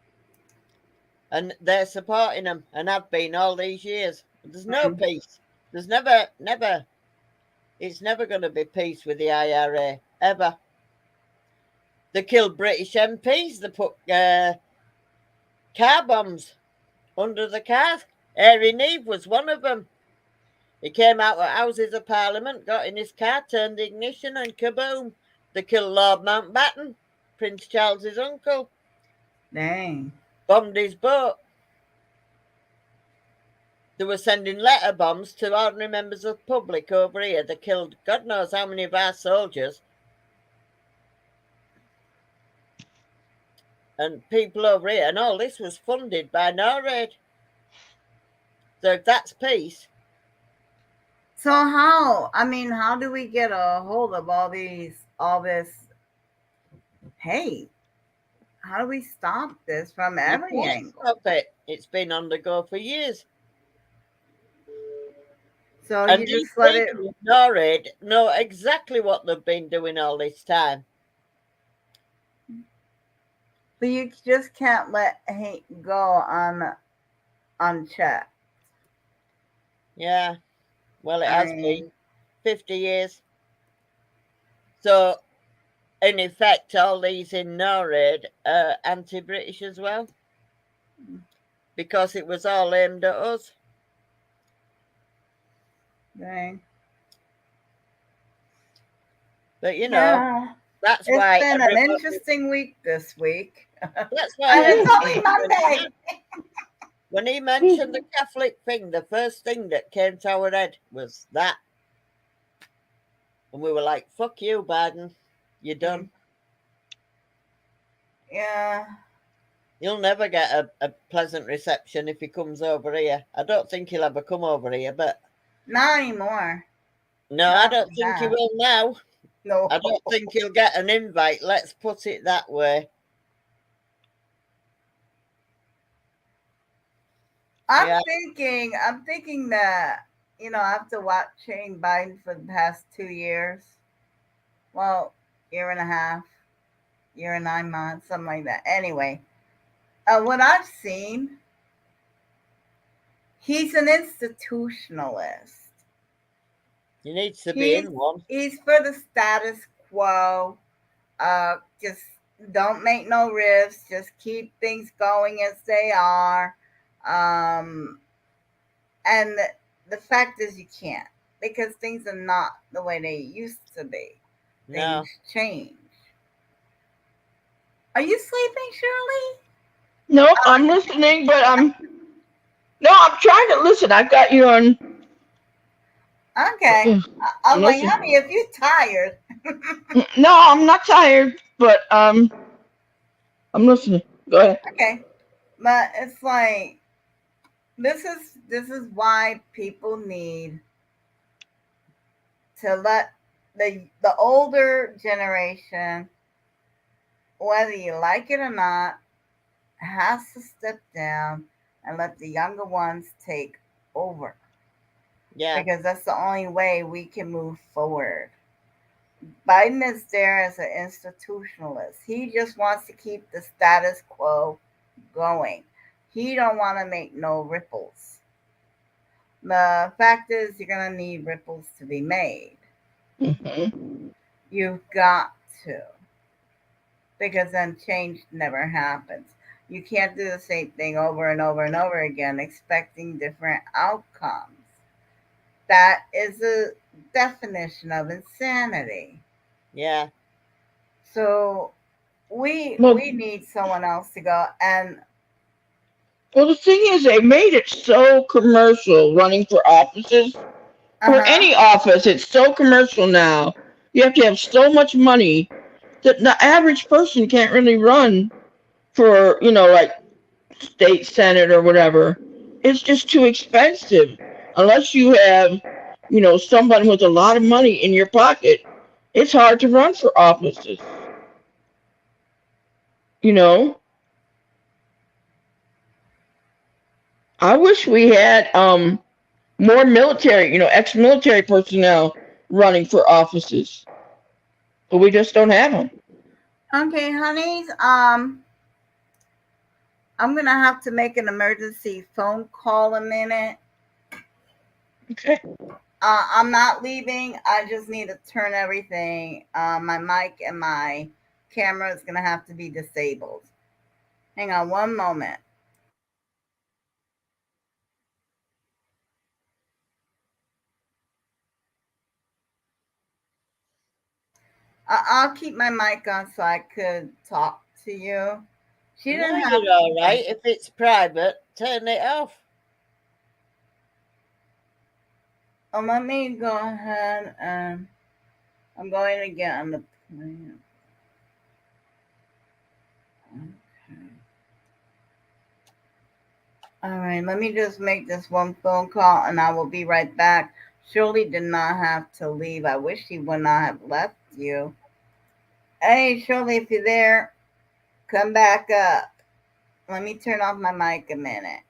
And they're supporting them and have been all these years. There's no peace. There's never, it's never going to be peace with the IRA, ever. They killed British MPs. They put car bombs under the cars. Harry Neve was one of them. He came out of Houses of Parliament, got in his car, turned the ignition, and kaboom. They killed Lord Mountbatten, Prince Charles's uncle. Dang. Bombed his boat. They were sending letter bombs to ordinary members of the public over here. They killed God knows how many of our soldiers. And people over here. And all this was funded by NORAD. So if that's peace. So how? I mean, how do we get a hold of all this hate? How do we stop this from every You can't angle? stop it. It's been on the go for years. So And you these just let it. people in NORAD know exactly what they've been doing all this time. But you just can't let hate go unchecked. Yeah. Well, it I has mean- been 50 years. So, in effect, all these in NORAD are anti-British as well. Because it was all aimed at us. Dang. But, you know, Yeah. that's It's why... been an everybody- interesting week this week. That's why... And it's only everybody- Monday. When he mentioned the Catholic thing, the first thing that came to our head was that. And we were like, fuck you, Biden. You're done. Yeah. He'll never get a pleasant reception if he comes over here. I don't think he'll ever come over here, but... Not anymore. No, I Not don't think he now. will now. No. I don't think he'll get an invite. Let's put it that way. I'm Yeah. thinking that, after watching Biden for the past 2 years, well, year and a half, year and 9 months, something like that. Anyway, what I've seen, he's an institutionalist. He needs to be in one. He's for the status quo. Just don't make no rifts. Just keep things going as they are. And the fact is, you can't, because things are not the way they used to be. No. Things change. Are you sleeping, Shirley? No, I'm listening, but I'm trying to listen. I've got you on. Okay. I I'm was like, listening. honey, if you're tired. No, I'm not tired, but I'm listening. Go ahead. Okay. But it's like, this is why people need to let the older generation, whether you like it or not, has to step down and let the younger ones take over, Yeah. because that's the only way we can move forward. Biden is there as an institutionalist. He just wants to keep the status quo going. He don't want to make no ripples. The fact is, you're gonna need ripples to be made. Hmm. You've got to, because then change never happens. You can't do the same thing over and over and over again, expecting different outcomes. That is a definition of insanity. Yeah. So we Well, need someone else to go. And well, the thing is, they made it so commercial running for offices. For uh-huh. any office, it's so commercial now. You have to have so much money that the average person can't really run for, like state senate or whatever. It's just too expensive. Unless you have, someone with a lot of money in your pocket, it's hard to run for offices. You know, I wish we had more military, ex-military personnel running for offices, but we just don't have them. Okay, honeys. I'm gonna have to make an emergency phone call a minute. Okay. I'm not leaving. I just need to turn everything. My mic and my camera is gonna have to be disabled. Hang on one moment. I'll keep my mic on so I could talk to you. She No, didn't have you're all to. right. If it's private, turn it off. Let me go ahead and I'm going to get on the plan. Okay. All right, let me just make this one phone call and I will be right back. Shirley did not have to leave. I wish she would not have left you. Hey, Shirley, if you're there, come back up. Let me turn off my mic a minute.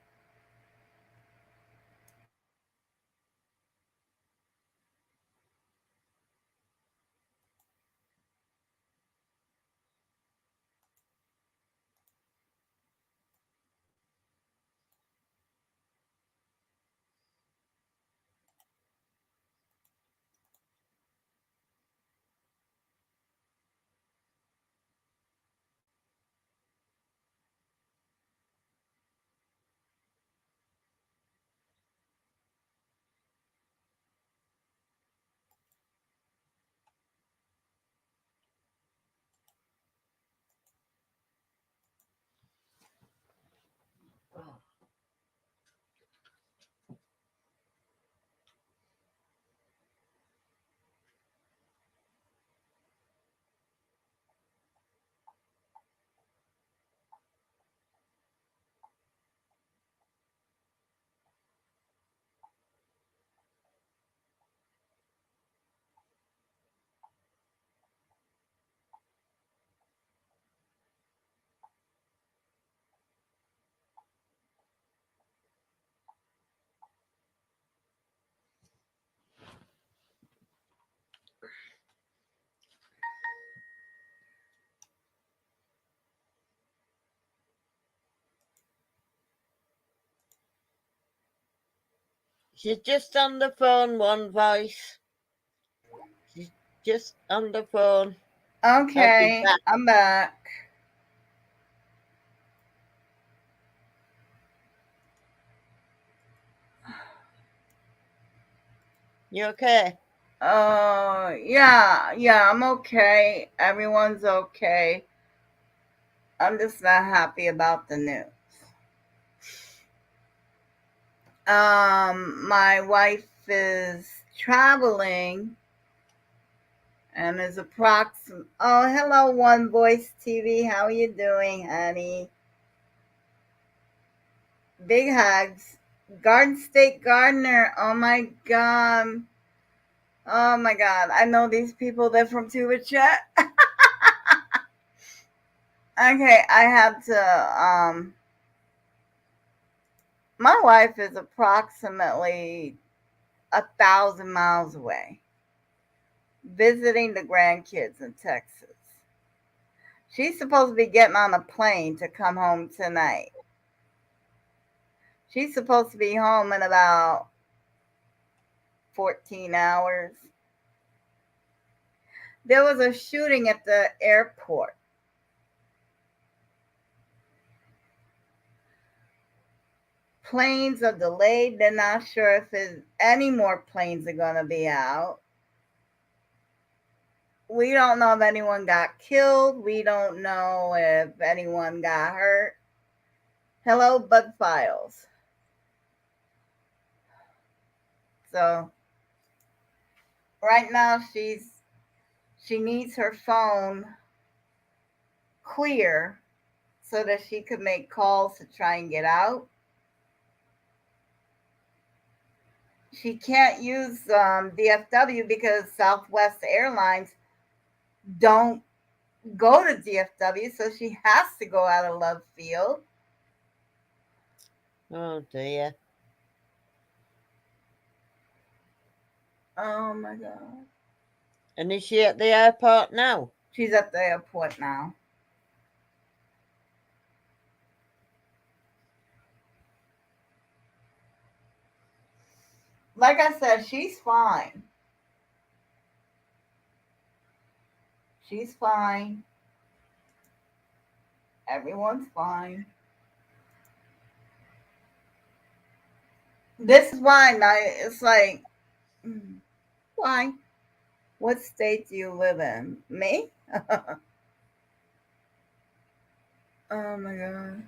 She's just on the phone, one voice. She's just on the phone. I'll be Okay, back. I'm back. You okay? Yeah, I'm okay. Everyone's okay. I'm just not happy about the news. My wife is traveling and is approximate. Oh, hello, One Voice TV. How are you doing, honey? Big hugs. Garden State Gardener. Oh my god. Oh my god. I know these people. They're from Tuba Chat. Okay, I have to. My wife is approximately 1,000 miles away, visiting the grandkids in Texas. She's supposed to be getting on a plane to come home tonight. She's supposed to be home in about 14 hours. There was a shooting at the airport. Planes are delayed. They're not sure if any more planes are going to be out. We don't know if anyone got killed. We don't know if anyone got hurt. Hello, Bug Files. So right now she needs her phone clear so that she could make calls to try and get out. She can't use DFW because Southwest Airlines don't go to DFW, so she has to go out of Love Field. Oh dear. Oh my god. And is she at the airport now? She's at the airport now. Like I said, she's fine. She's fine. Everyone's fine. This is why it's like, why? What state do you live in? Me? Oh my god.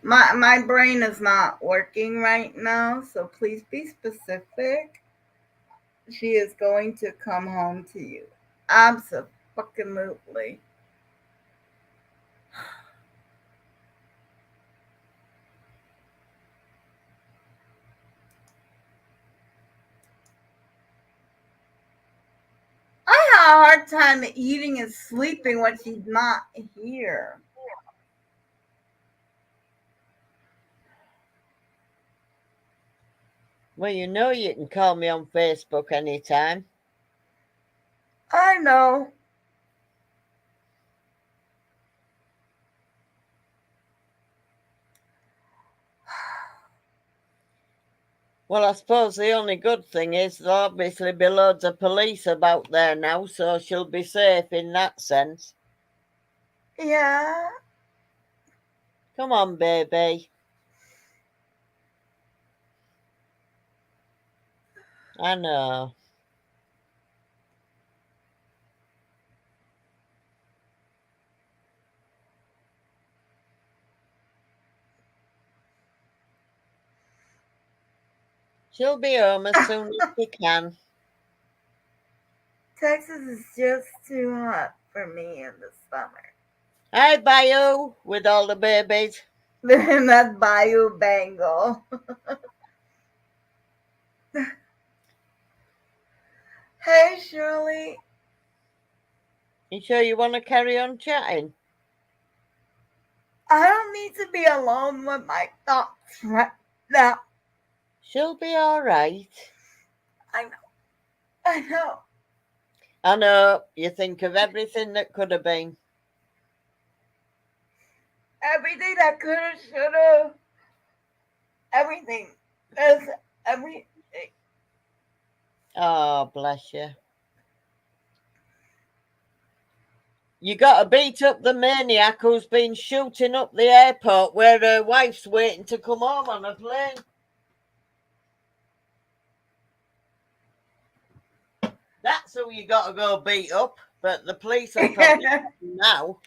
My brain is not working right now, so please be specific. She is going to come home to you. Absolutely. I have a hard time eating and sleeping when she's not here. Well, you know you can call me on Facebook anytime. I know. Well, I suppose the only good thing is there'll obviously be loads of police about there now, so she'll be safe in that sense. Yeah. Come on, baby. I know. She'll be home as soon as she can. Texas is just too hot for me in the summer. Hi, Bayou, with all the babies. In that Bayou Bengal. Hey, Shirley. You sure you want to carry on chatting? I don't need to be alone with my thoughts right now. She'll be all right. I know. I know. I know. You think of everything that could have been. Everything that could have, should have. Everything. There's everything. Oh, bless you. You got to beat up the maniac who's been shooting up the airport where her wife's waiting to come home on a plane. That's who you got to go beat up. But the police are probably now.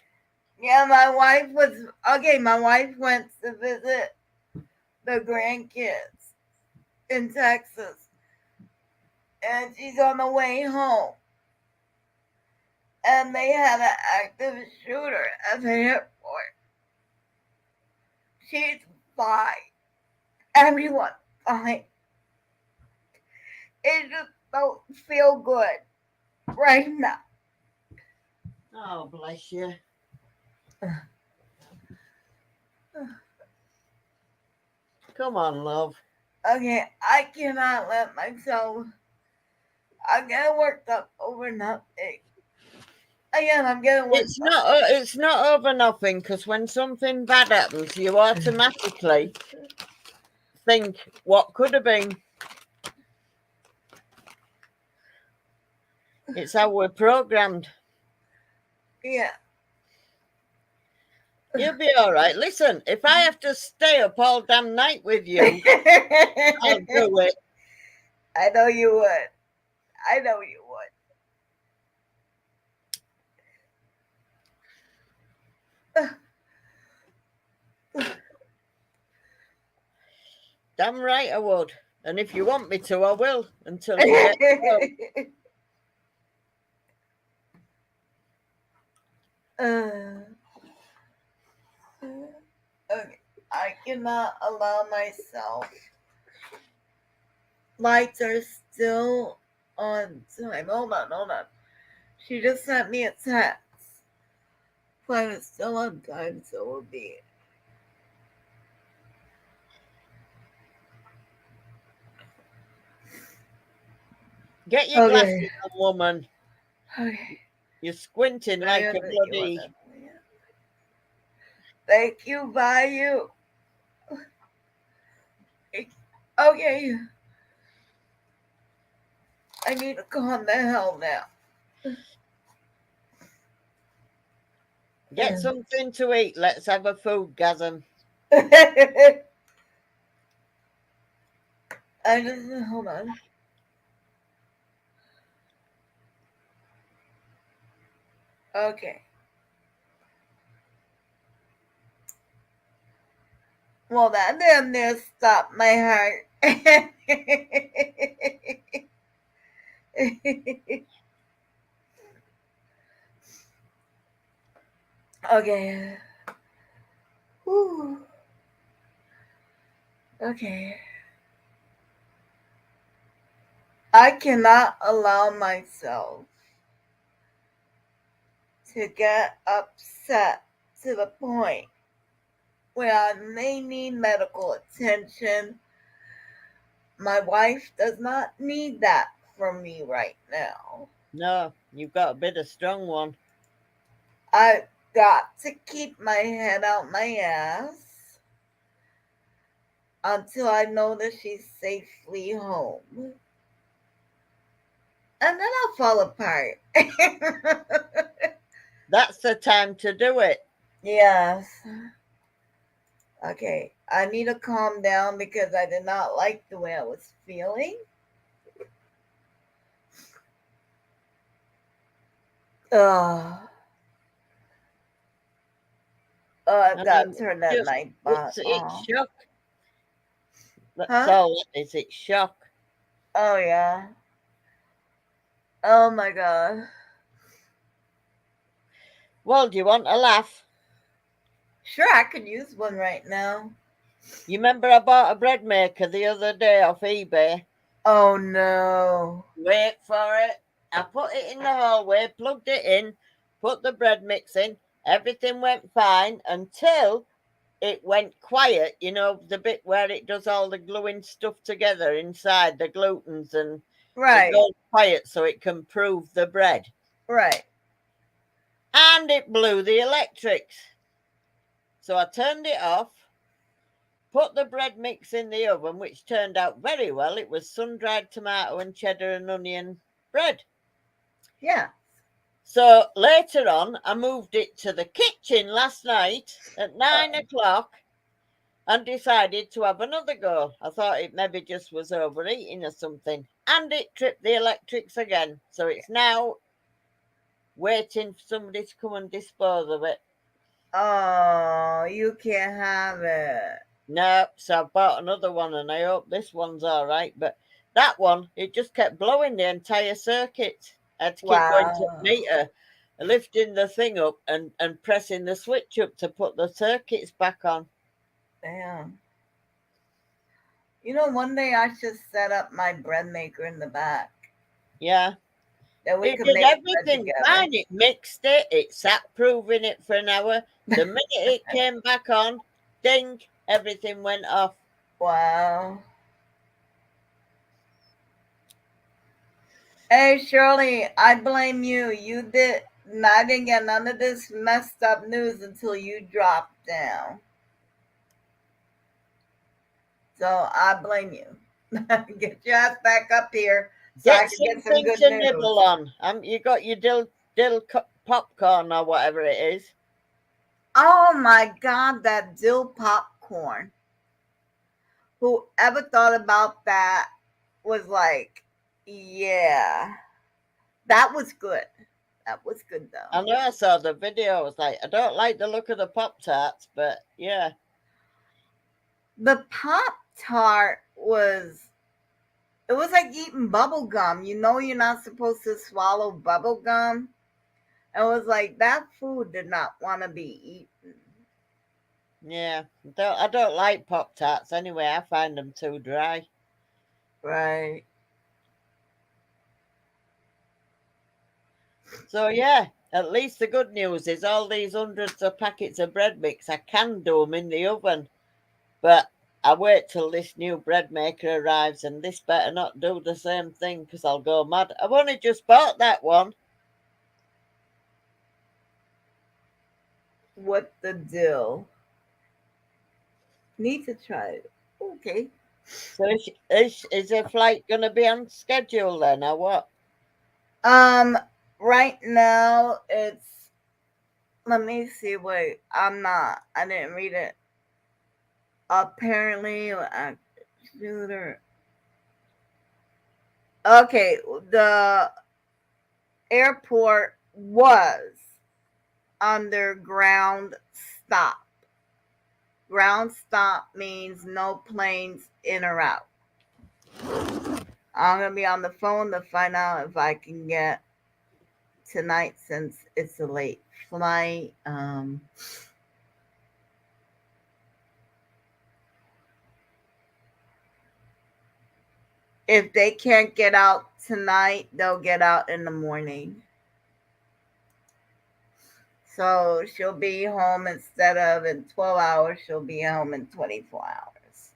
Yeah, my wife was okay. My wife went to visit the grandkids in Texas, and she's on the way home. And they had an active shooter at the airport. She's fine. Everyone's fine. It just don't feel good right now. Oh, bless you. Come on, love. Okay, I cannot let myself. I'm getting worked up over nothing. Again, I'm getting worked up. It's not over nothing, because when something bad happens, you automatically think what could have been. It's how we're programmed. Yeah. You'll be all right. Listen, if I have to stay up all damn night with you, I'll do it. I know you would. I know you would. Damn right I would. And if you want me to, I will until you get to Okay. I cannot allow myself. Lights are still on time. Hold on. She just sent me a text. Flight is still on time, so we'll be. Get your Okay. glasses on, woman. Okay. You're squinting like a bloody. Thank you, Bayou. Okay. I need to calm the hell down. Get something to eat. Let's have a foodgasm. Hold on. Okay. Well, that damn near stopped my heart. Okay. Whew. Okay. I cannot allow myself to get upset to the point where I may need medical attention. My wife does not need that from me right now. No, you've got a bit of strong one. I've got to keep my head out my ass until I know that she's safely home. And then I'll fall apart. That's the time to do it. Yes. Okay. I need to calm down because I did not like the way I was feeling. I've got to turn that night box off. It's shock. That's all it is. It's shock. Oh, yeah. Oh, my God. Well, do you want a laugh? Sure, I could use one right now. You remember I bought a bread maker the other day off eBay? Oh, no. Wait for it. I put it in the hallway, plugged it in, put the bread mix in. Everything went fine until it went quiet. You know, the bit where it does all the gluing stuff together inside, the glutens, and Right. it goes quiet so it can prove the bread. Right. And it blew the electrics. So I turned it off, put the bread mix in the oven, which turned out very well. It was sun-dried tomato and cheddar and onion bread. Yeah. So later on, I moved it to the kitchen last night at 9 o'clock. and decided to have another go. I thought it maybe just was overeating or something. And it tripped the electrics again. So it's now waiting for somebody to come and dispose of it. Oh, you can't have it. No, so I bought another one and I hope this one's all right. But that one, it just kept blowing the entire circuit. I had to keep going to the Wow. meter, lifting the thing up and pressing the switch up to put the circuits back on. Damn. You know, one day I should set up my bread maker in the back. Yeah. That we It could did make bread everything together. fine. It mixed it. It sat proving it for an hour. The minute it came back on, ding, everything went off. Wow. Hey Shirley, I blame you. You did. I didn't get none of this messed up news until you dropped down. So I blame you. Get your ass back up here so I Get can get some something good to news. nibble on. You got your dill popcorn or whatever it is. Oh my God, that dill popcorn. Whoever thought about that was like, yeah, that was good. That was good though. I know I saw the video. I was like, I don't like the look of the Pop Tarts, but yeah. The Pop-Tart was, it was like eating bubble gum. You know you're not supposed to swallow bubble gum. It was like that food did not want to be eaten. Yeah. I don't like Pop Tarts anyway. I find them too dry. Right. So yeah, at least the good news is all these hundreds of packets of bread mix, I can do them in the oven. But I wait till this new bread maker arrives, and this better not do the same thing because I'll go mad. I've only just bought that one. What the dill? Need to try it. Okay. So is a flight going to be on schedule then, or what? Right now it's, let me see, wait, I didn't read it. Apparently, shooter. Okay, the airport was under ground stop. Ground stop means no planes in or out. I'm gonna be on the phone to find out if I can get tonight since it's a late flight. If they can't get out tonight, they'll get out in the morning. So she'll be home instead of in 12 hours, she'll be home in 24 hours.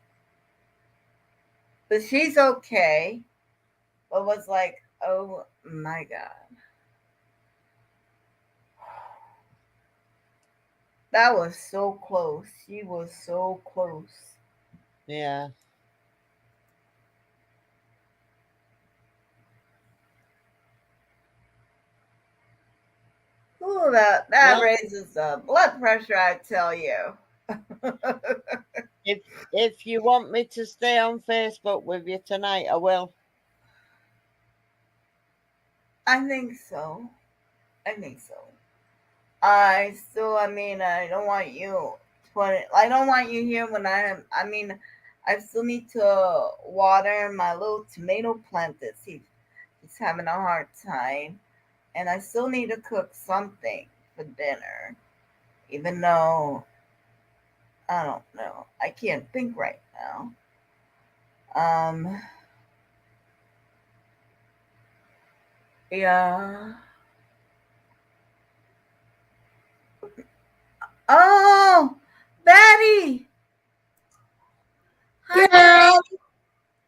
But she's okay. But was like, oh my God. That was so close. She was so close. Yeah. Ooh, that Well, raises the blood pressure, I tell you. if you want me to stay on Facebook with you tonight, I will. I think so. I don't want you I don't want you here when I still need to water my little tomato plant that he's having a hard time. And I still need to cook something for dinner. Even though I don't know. I can't think right now. Yeah. Oh, Betty. Hi. Girl,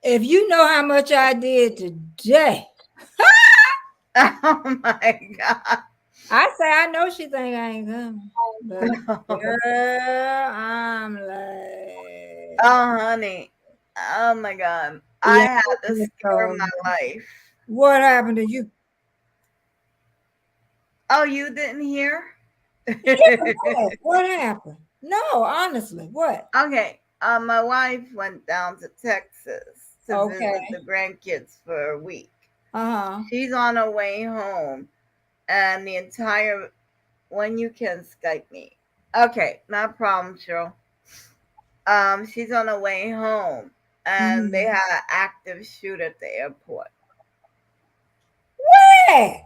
if you know how much I did today. Oh my God. I say I know she think I ain't coming. But girl, I'm like, Oh, honey. Oh my God. I yeah, had to scare my life. what happened to you? Oh, you didn't hear? Yeah, what happened? No, honestly, what? Okay. My wife went down to Texas to Okay. visit the grandkids for a week. Uh-huh. She's on her way home, and the entire when you can Skype me. Okay, no problem, Cheryl. She's on her way home, and they had an active shooter at the airport. Where?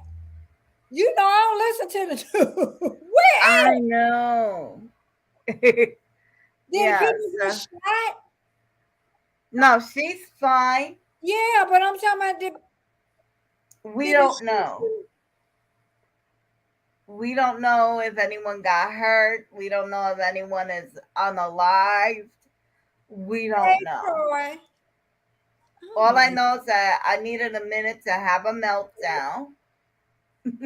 You know, I don't listen to the news. Where? I know. Did Yeah, people get so- shot? No, she's fine. Yeah, but I'm talking about We did don't she- know. We don't know if anyone got hurt. We don't know if anyone is unalived. We don't Hey, know. Troy. All I know is that I needed a minute to have a meltdown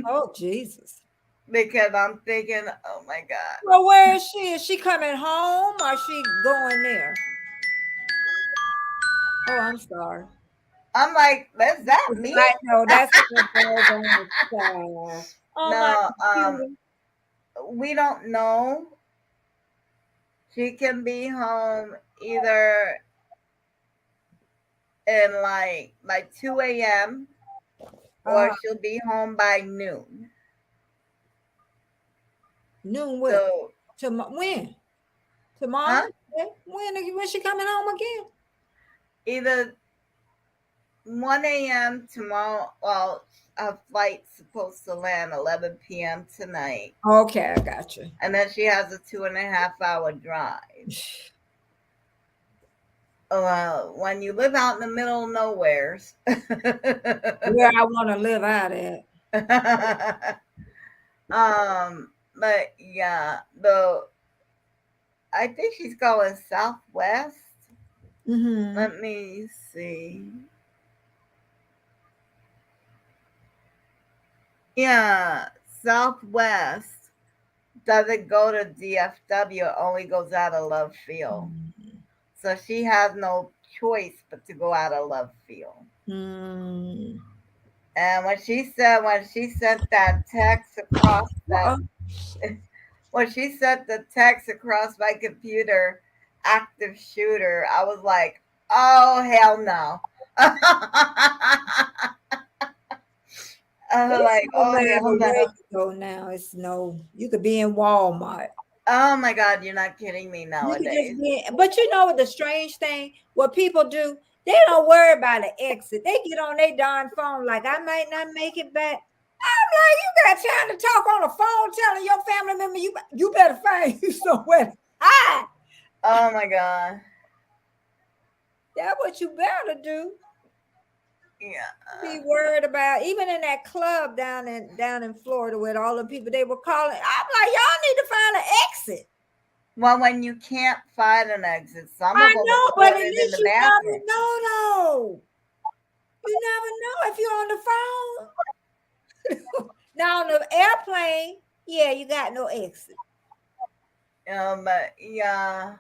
Oh, Jesus. because I'm thinking, oh my God. Well, where is she? Is she coming home or is she going there? Oh, I'm sorry. I'm like, is that me? I know that's the dog on the side. Oh, No, my computer. we don't know. She can be home either in like 2 a.m. or she'll be home by noon. Noon what? So When? Tomorrow? Huh? When she coming home again? either 1 a.m. tomorrow. Well, her flight's supposed to land 11 p.m. tonight, Okay, I got you. and then she has a 2.5-hour drive. When you live out in the middle of nowheres, Where I want to live out at. but yeah, I think she's going southwest. Mm-hmm. Let me see. Yeah, southwest doesn't go to DFW, it only goes out of Love Field. So she has no choice but to go out of Love Field. Mm. And when she sent that text across when she sent the text across my computer, active shooter, I was like, oh hell no. I was like, oh hell no. Where you go now? It's you could be in Walmart. Oh my God, you're not kidding me You nowadays. could just but you know what the strange thing? What people do, they don't worry about an exit. They get on their darn phone like, I might not make it back. I'm like, you got time to talk on the phone telling your family member you better find you somewhere to hide. Oh my God. That's what you better do. Yeah. Be worried about, even in that club down in Florida with all the people they were calling. I'm like, y'all need to find an exit. Well, when you can't find an exit, some I of them know, will but put at it in least the you never bathroom. know, though. You never know if you're on the phone. Now on the airplane, yeah, you got no exit. But yeah.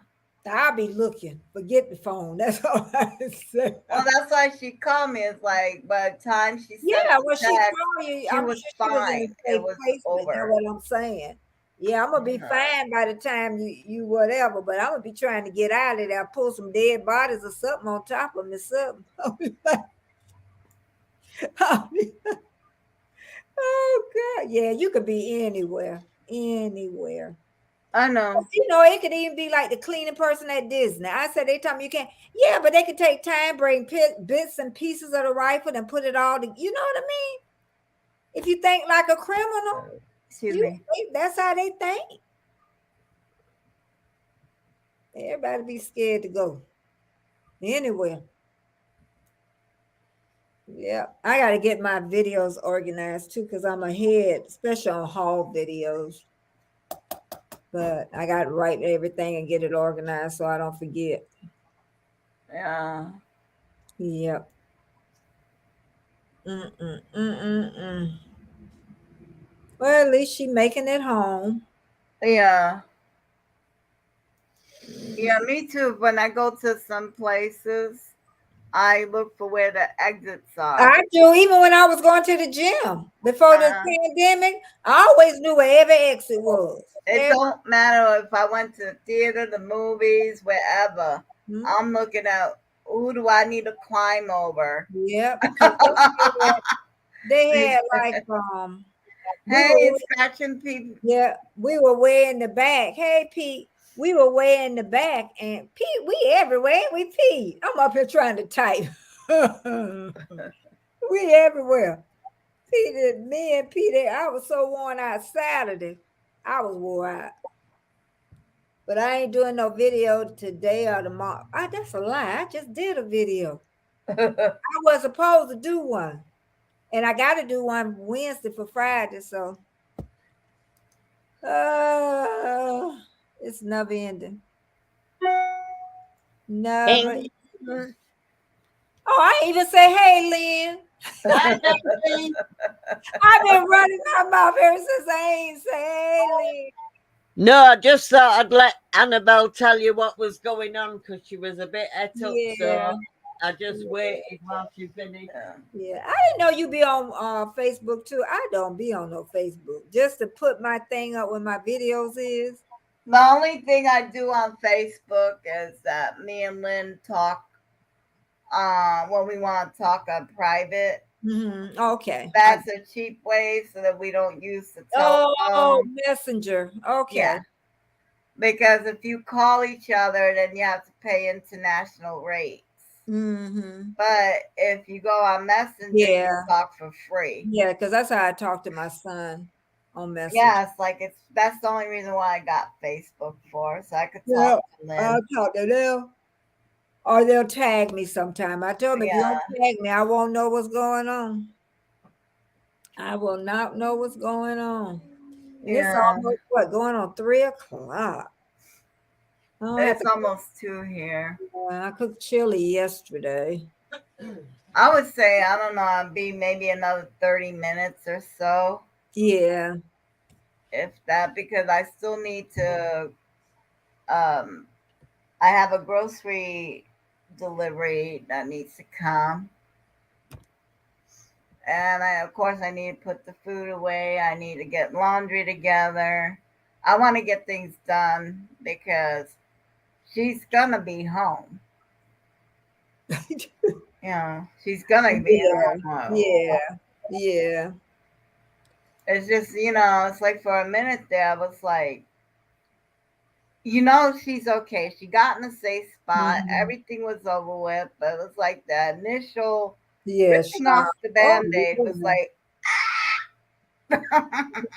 I'll be looking. Forget the phone. That's all I can say. Well, that's why she called me. It's like by the time she sent When she text, called you, she I'm was sure she was in fine. a It safe was place. over. That's what I'm saying. Yeah, I'm gonna be fine by the time you whatever, but I'm gonna be trying to get out of there, pull some dead bodies or something on top of me, something. Oh God, yeah, you could be anywhere. I know. You know, it could even be like the cleaning person at Disney. I said they tell me you can't. Yeah, but they could take time, bring bits and pieces of the rifle and put it all together. You know what I mean? If you think like a criminal, Excuse me. That's how they think. Everybody be scared to go anywhere. Yeah, I got to get my videos organized too because I'm ahead, especially on haul videos. But I got to write everything and get it organized so I don't forget. Yeah. Yep. Well, at least she making it home. Yeah. Yeah, me too. When I go to some places, I look for where the exits are. I do. Even when I was going to the gym before the pandemic, I always knew where every exit was. It don't matter if I went to the theater, the movies, wherever. Mhm. I'm looking at who do I need to climb over. Yep. 'Cause they had like Hey, scratching people. yeah, we were way in the back. Hey Pete, we were way in the back, and Pete, we everywhere. Ain't we Pete? I'm up here trying to type. We everywhere. Pete, me and Pete, I was so worn out Saturday. I was wore out. But I ain't doing no video today or tomorrow. That's a lie. I just did a video. I was supposed to do one. And I got to do one Wednesday for Friday. So it's never ending. Never. Oh, I ain't even say, hey, Lynn. I've been running my mouth ever since I ain't say, hey, Lynn. No, I just thought I'd let Annabelle tell you what was going on because she was a bit et up. So I just waited while she finished. Yeah, I didn't know you be on Facebook too. I don't be on no Facebook. Just to put my thing up when my videos is. The only thing I do on Facebook is that me and Lynn talk when we want to talk on private. Mm-hmm. Okay. That's a cheap way so that we don't use the telephone. Oh, Messenger. Okay. Yeah. Because if you call each other, then you have to pay international rates. Mm-hmm. But if you go on Messenger, you talk for free. Yeah, because that's how I talk to my son on Messenger. Yeah, that's the only reason why I got Facebook for, so I could talk to Lynn. I'll talk to them. Or they'll tag me sometime. I told them, if you don't tag me, I won't know what's going on. I will not know what's going on. And it's almost going on 3:00. It's almost 2 here. I cooked chili yesterday. I would say, I don't know, it'd be maybe another 30 minutes or so. Yeah. If that, because I still need to, I have a grocery delivery that needs to come. And of course, I need to put the food away. I need to get laundry together. I want to get things done because she's going to be home. She's going to be home. Yeah. It's just, it's like for a minute there, I was like, she's okay. She got in a safe spot. Mm-hmm. Everything was over with. But it was like the initial ripping off the Band-Aid was like,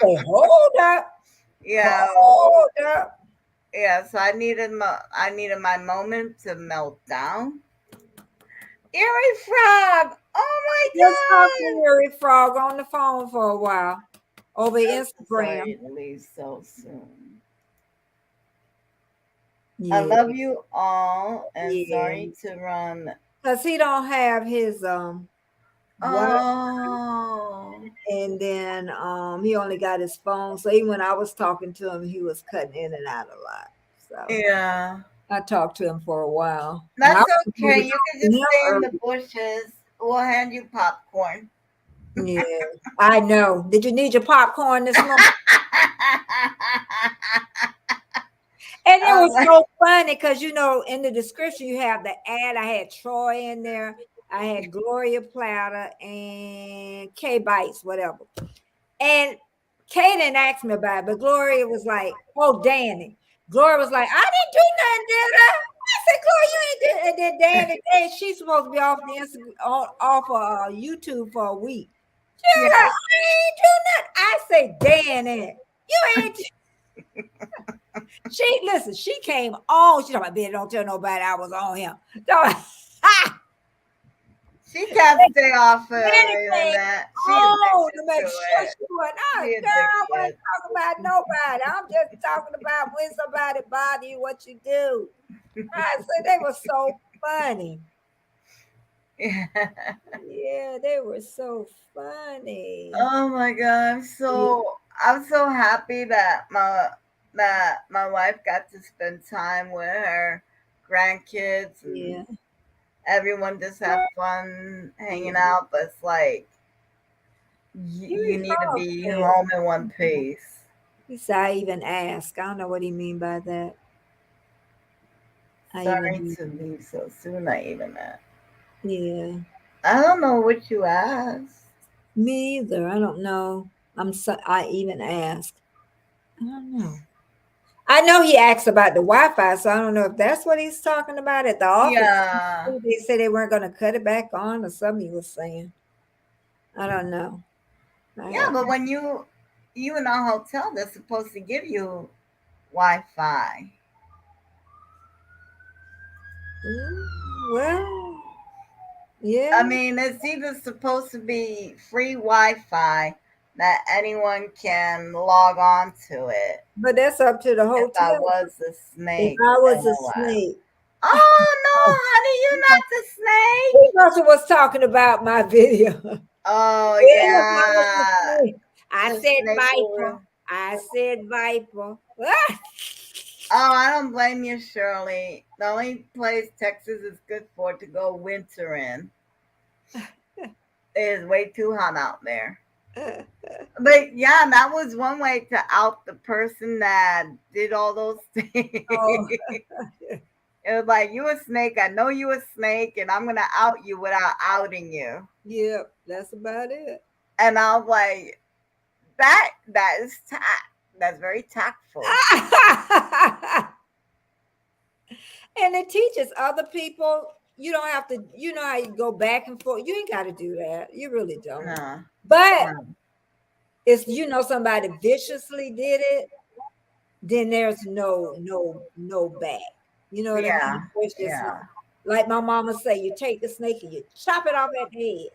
hold up. Yeah. Hold up. Yeah, so I needed my moment to melt down. Eerie Frog. Oh my God. Talked to Eerie Frog on the phone for a while over Instagram. Sorry to leave so soon. Yeah. I love you all, and sorry to run. Because he don't have his Oh. And then he only got his phone. So even when I was talking to him, he was cutting in and out a lot. So yeah. I talked to him for a while. That's okay. You can just stay in the bushes. We'll hand you popcorn. Yeah, I know. Did you need your popcorn this morning? And it was so funny because, in the description, you have the ad. I had Troy in there. I had Gloria Platter and Kay Bites, whatever. And Kay didn't ask me about it, but Gloria was like, oh, Danny. Gloria was like, I didn't do nothing, did I? I said, Gloria, you ain't did. And then Danny, she's supposed to be off the Instagram, off of YouTube for a week. She was like, I ain't do nothing. I say, Danny, you ain't. She came on. She talking about, don't tell nobody I was on him. She can't stay off of that. Oh, to make sure she went out. Girl, I wasn't talking about nobody. I'm just talking about when somebody bother you, what you do. I said they were so funny. Yeah, they were so funny. Oh my God. I'm so happy that my wife got to spend time with her grandkids. And everyone just have fun hanging out, but it's like you need to recalls be that. home in one piece. He said, I even ask. I don't know what he mean by that. I Sorry even, to leave so soon. I even yeah. I don't know what you asked. Me either. I don't know. I even ask. I don't know. I know he asked about the Wi-Fi, so I don't know if that's what he's talking about at the office. Yeah. They said they weren't going to cut it back on, or something he was saying. I don't know. I Yeah, have, but when you in a hotel, they're supposed to give you Wi-Fi. well, I yeah, mean, it's either supposed to be free Wi-Fi that anyone can log on to it. but that's up to the If I hotel. was a If snake I in was a a while. snake, Oh no, honey, you're not the he snake. also was talking about my video. Oh If I was a yeah, snake, I the said snake viper. over. I said viper. Oh, I don't blame you, Shirley. The only place Texas is good for to go winter in. It is way too hot out there. But yeah, that was one way to out the person that did all those things. Oh, It was like, you a snake. I know you a snake, and I'm gonna out you without outing you. yeah, that's about it. And I was like, that is tact. That's very tactful. And it teaches other people. You don't have to, you know how you go back and forth. You ain't got to do that. You really don't. No, But no. if you know somebody viciously did it, then there's no back. You know what I Yeah, mean? It's just yeah, like my mama say, you take the snake and you chop it off at the head,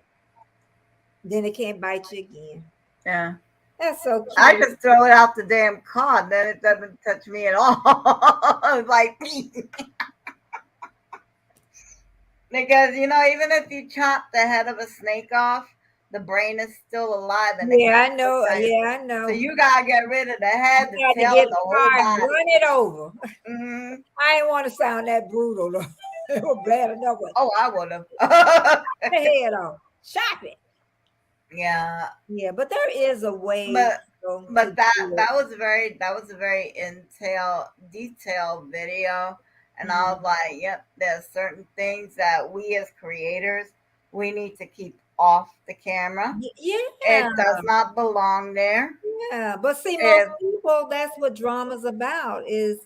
then it can't bite you again. yeah. That's so I cute. just throw it out the damn car, then it doesn't touch me at all. It's like because even if you chop the head of a snake off, the brain is still alive and it Yeah, can I still know. tell you. Yeah, I So know. you gotta get rid of the head, You the had to tail, get and the the whole car and body. run it over. Hmm. I didn't want to sound that brutal though. It was bad enough with Oh, I would have. the head off. Chop it. Yeah, Yeah, but there is a way but to but that do it. that was a very detailed video, and I was Mhm. like, yep, there's certain things that we as creators we need to keep off the camera. Yeah, It does not belong there. yeah. But see, most If people, that's what drama's about, is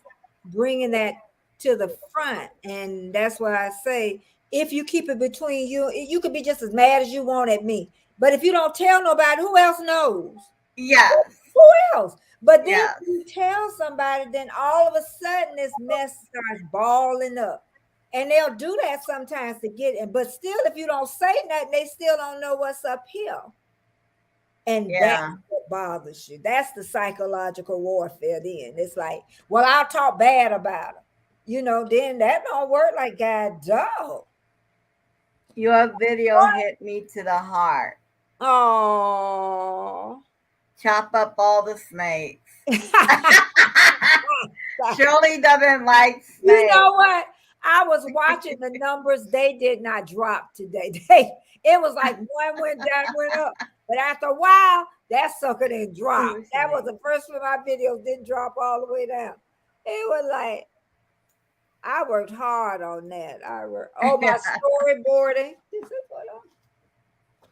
bringing that to the front. And that's why I say, if you keep it between you, you could be just as mad as you want at me. But if you don't tell nobody, who else knows? yes, Who else? But then yes, you tell somebody, then all of a sudden this mess starts balling up. And they'll do that sometimes to get it. But still, if you don't say nothing, they still don't know what's up here. And that's yeah, what bothers you. That's the psychological warfare then. It's like, well, I'll talk bad about her. Then that don't work like God dog. your video hit me to the heart. Oh. Chop up all the snakes. Shirley doesn't like You snakes. know what? I was watching the numbers. They did not drop today. It was like one went down, went up. But after a while, that sucker didn't drop. That was the first one of my videos didn't drop all the way down. It was like, I worked hard on that. My storyboarding. This is what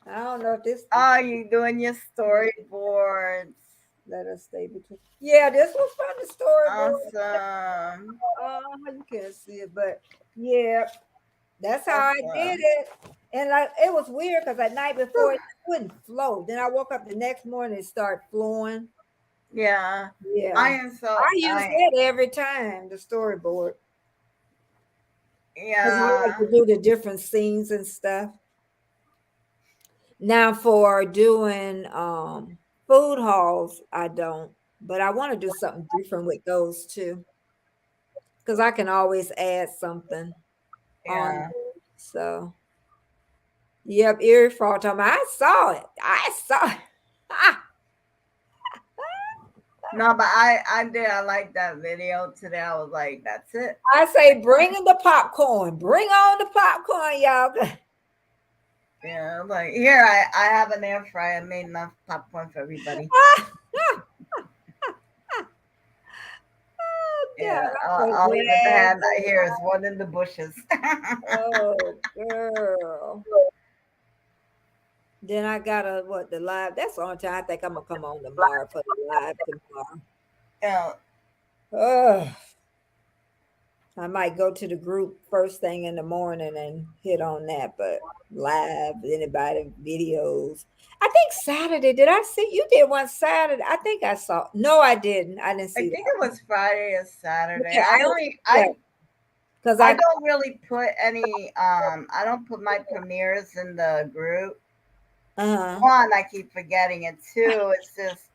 I don't know if this Oh, you doing your storyboards. let us stay between. Yeah, this was from the storyboard. Awesome. You can't see it, but yeah, that's how I did Awesome. it. And like it was weird because at night before it wouldn't flow. Then I woke up the next morning and started flowing. Yeah. Yeah. I am so I use it every time, the storyboard. Because I like yeah. to do the different scenes and stuff. Now for doing food hauls, I don't, but I want to do something different with those too. Because I can always add something on. Yeah. So yep, Erie Fall time. I saw it. I saw it. No, but I did. I liked that video today. I was like, that's it. I say, bring in the popcorn. Bring on the popcorn, y'all. Yeah, like here I have an air fryer. I made enough popcorn for everybody. Yeah, I'll leave it there. Here is one in the bushes. Oh, girl. Then I gotta the live. That's the only time I think I'm gonna come on tomorrow for the live tomorrow. Yeah. I might go to the group first thing in the morning and hit on that, but live, anybody videos. I think Saturday. Did I see you did one Saturday? I think I saw. No, I didn't. I didn't see. I think it was Friday or Saturday. Yeah, I don't really put any. I don't put my premieres in the group. One, I keep forgetting it. Two, it's just.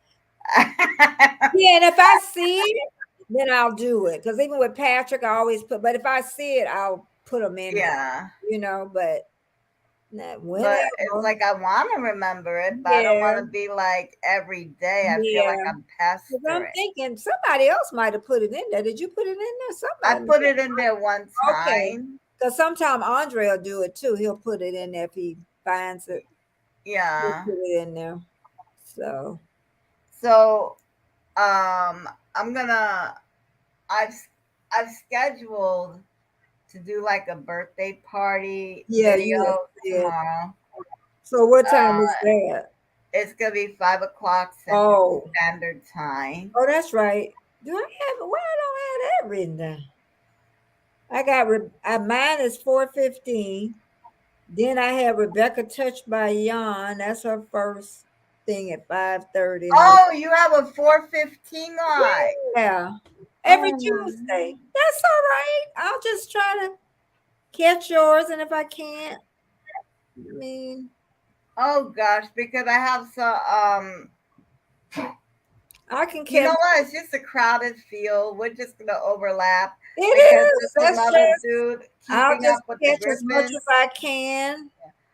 Yeah, and if I see it, then I'll do it. Because even with Patrick, I always put. But if I see it, I'll put them in. Yeah. There, but. But it's like I want to remember it, but I don't want to be like every day. I feel like I'm past it. I'm thinking somebody else might have put it in there. Did you put it in there? Somebody. I put it in there one time. Okay. Because sometimes Andre will do it too. He'll put it in there if he finds it. Yeah. He'll put it in there. So I'm gonna I've scheduled to do like a birthday party video tomorrow. So what time is that? It's gonna be 5 o'clock Central Standard Time. Oh, that's right. Why I don't have that written down? I got mine is 4:15. Then I have Rebecca Touched by Jan. That's her first thing at 5:30. Oh, you have a 4:15 live. Yeah. Every Tuesday. That's all right. I'll just try to catch yours, and if I can't, oh gosh, because I have some I can catch. You know what? It's just a crowded field. We're just gonna overlap. It is. That's another dude I'll just catch as much as I can.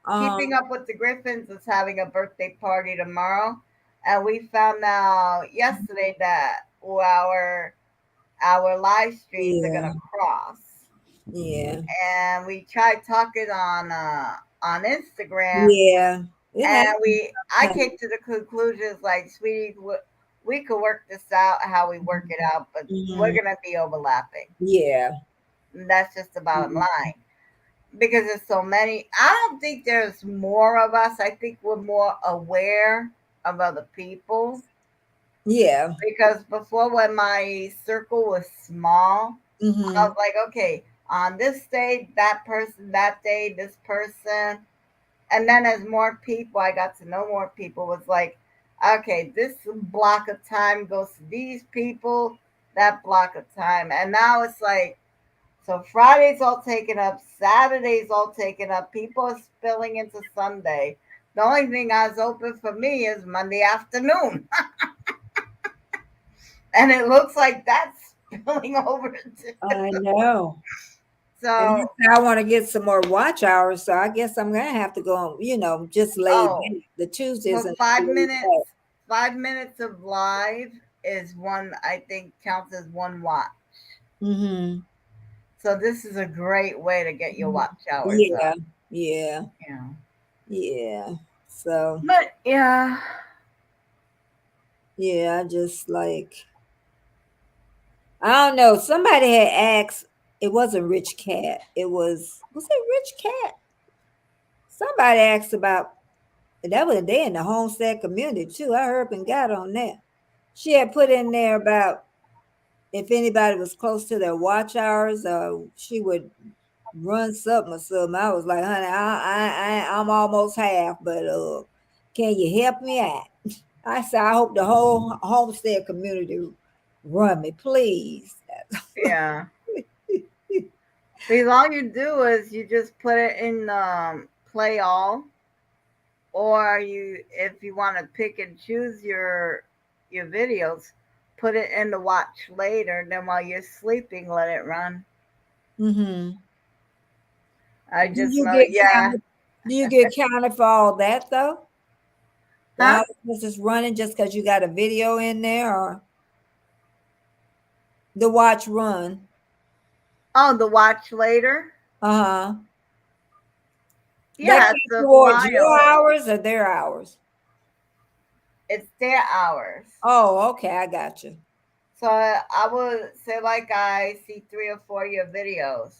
Keeping Up with the Griffins is having a birthday party tomorrow, and we found out yesterday that our live streams are gonna cross. Yeah. And we tried talking on Instagram. Yeah. And I came to the conclusions like, sweetie, we could work this out how we work it out, but we're gonna be overlapping. Yeah. And that's just the bottom line. Because there's so many. I don't think there's more of us. I think we're more aware of other people. Yeah. Because before, when my circle was small, I was like, okay, on this day, that person, that day, this person. And then as more people, I got to know more people, was like, okay, this block of time goes to these people, that block of time. And now it's like, so Friday's all taken up, Saturday's all taken up, people are spilling into Sunday. The only thing that's open for me is Monday afternoon. And it looks like that's spilling over too. I know. So I want to get some more watch hours, so I guess I'm gonna have to go on, just late the Tuesdays. So 5 minutes of live is one, I think, counts as one watch. So this is a great way to get your watch hours up. Yeah. So, but yeah, I just like, I don't know. Somebody had asked. It wasn't Rich Cat. Was it Rich Cat? Somebody asked about that. Was they in the homestead community too? I heard and got on that. She had put in there about if anybody was close to their watch hours, she would run something or something. I was like, honey, I'm almost half, but can you help me out? I said, I hope the whole homestead community run me, please. Yeah. Because all you do is you just put it in play all, or if you want to pick and choose your videos, put it in the watch later. Then while you're sleeping, let it run. I just know, Do you get counted for all that though? Huh? Was just running just because you got a video in there, or The watch run. Oh, the watch later. Uh-huh. That Yeah, came it's a towards your mile. hours or their hours? It's their hours. Oh, okay, I got you. So I would say, like, I see 3 or 4 of your videos.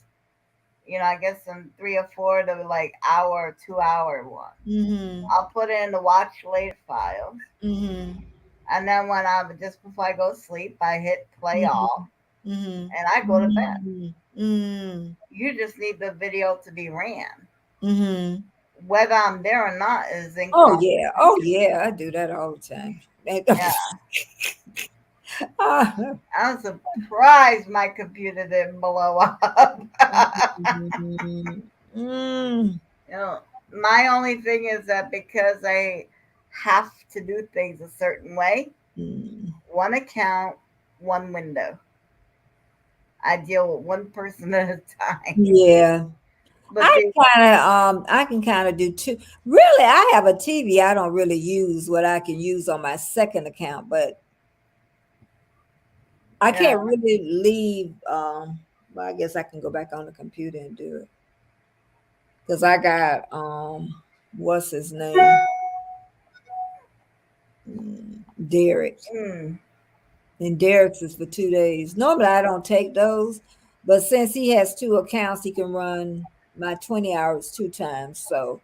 I guess some 3 or 4 of the like hour, 2 hour ones. Mm-hmm. I'll put it in the watch later files. Mm-hmm. And then when just before I go to sleep, I hit play all Mm-hmm. and I go to bed. Mm-hmm. You just need the video to be ran. Mm-hmm. Whether I'm there or not is Oh yeah. inconsequential. Oh yeah. I do that all the time. Yeah. Ah. I'm surprised my computer didn't blow up. Mm. My only thing is that because I have to do things a certain way, Mm. one account, one window. I deal with one person at a time. Yeah. But I can kind of do two. Really, I have a TV I don't really use what I can use on my second account, but I yeah, can't really leave. Well, I guess I can go back on the computer and do it because I got what's his name? Derek, mm, and Derek's is for 2 days. Normally, I don't take those, but since he has two accounts, he can run my 20 hours 2 times, so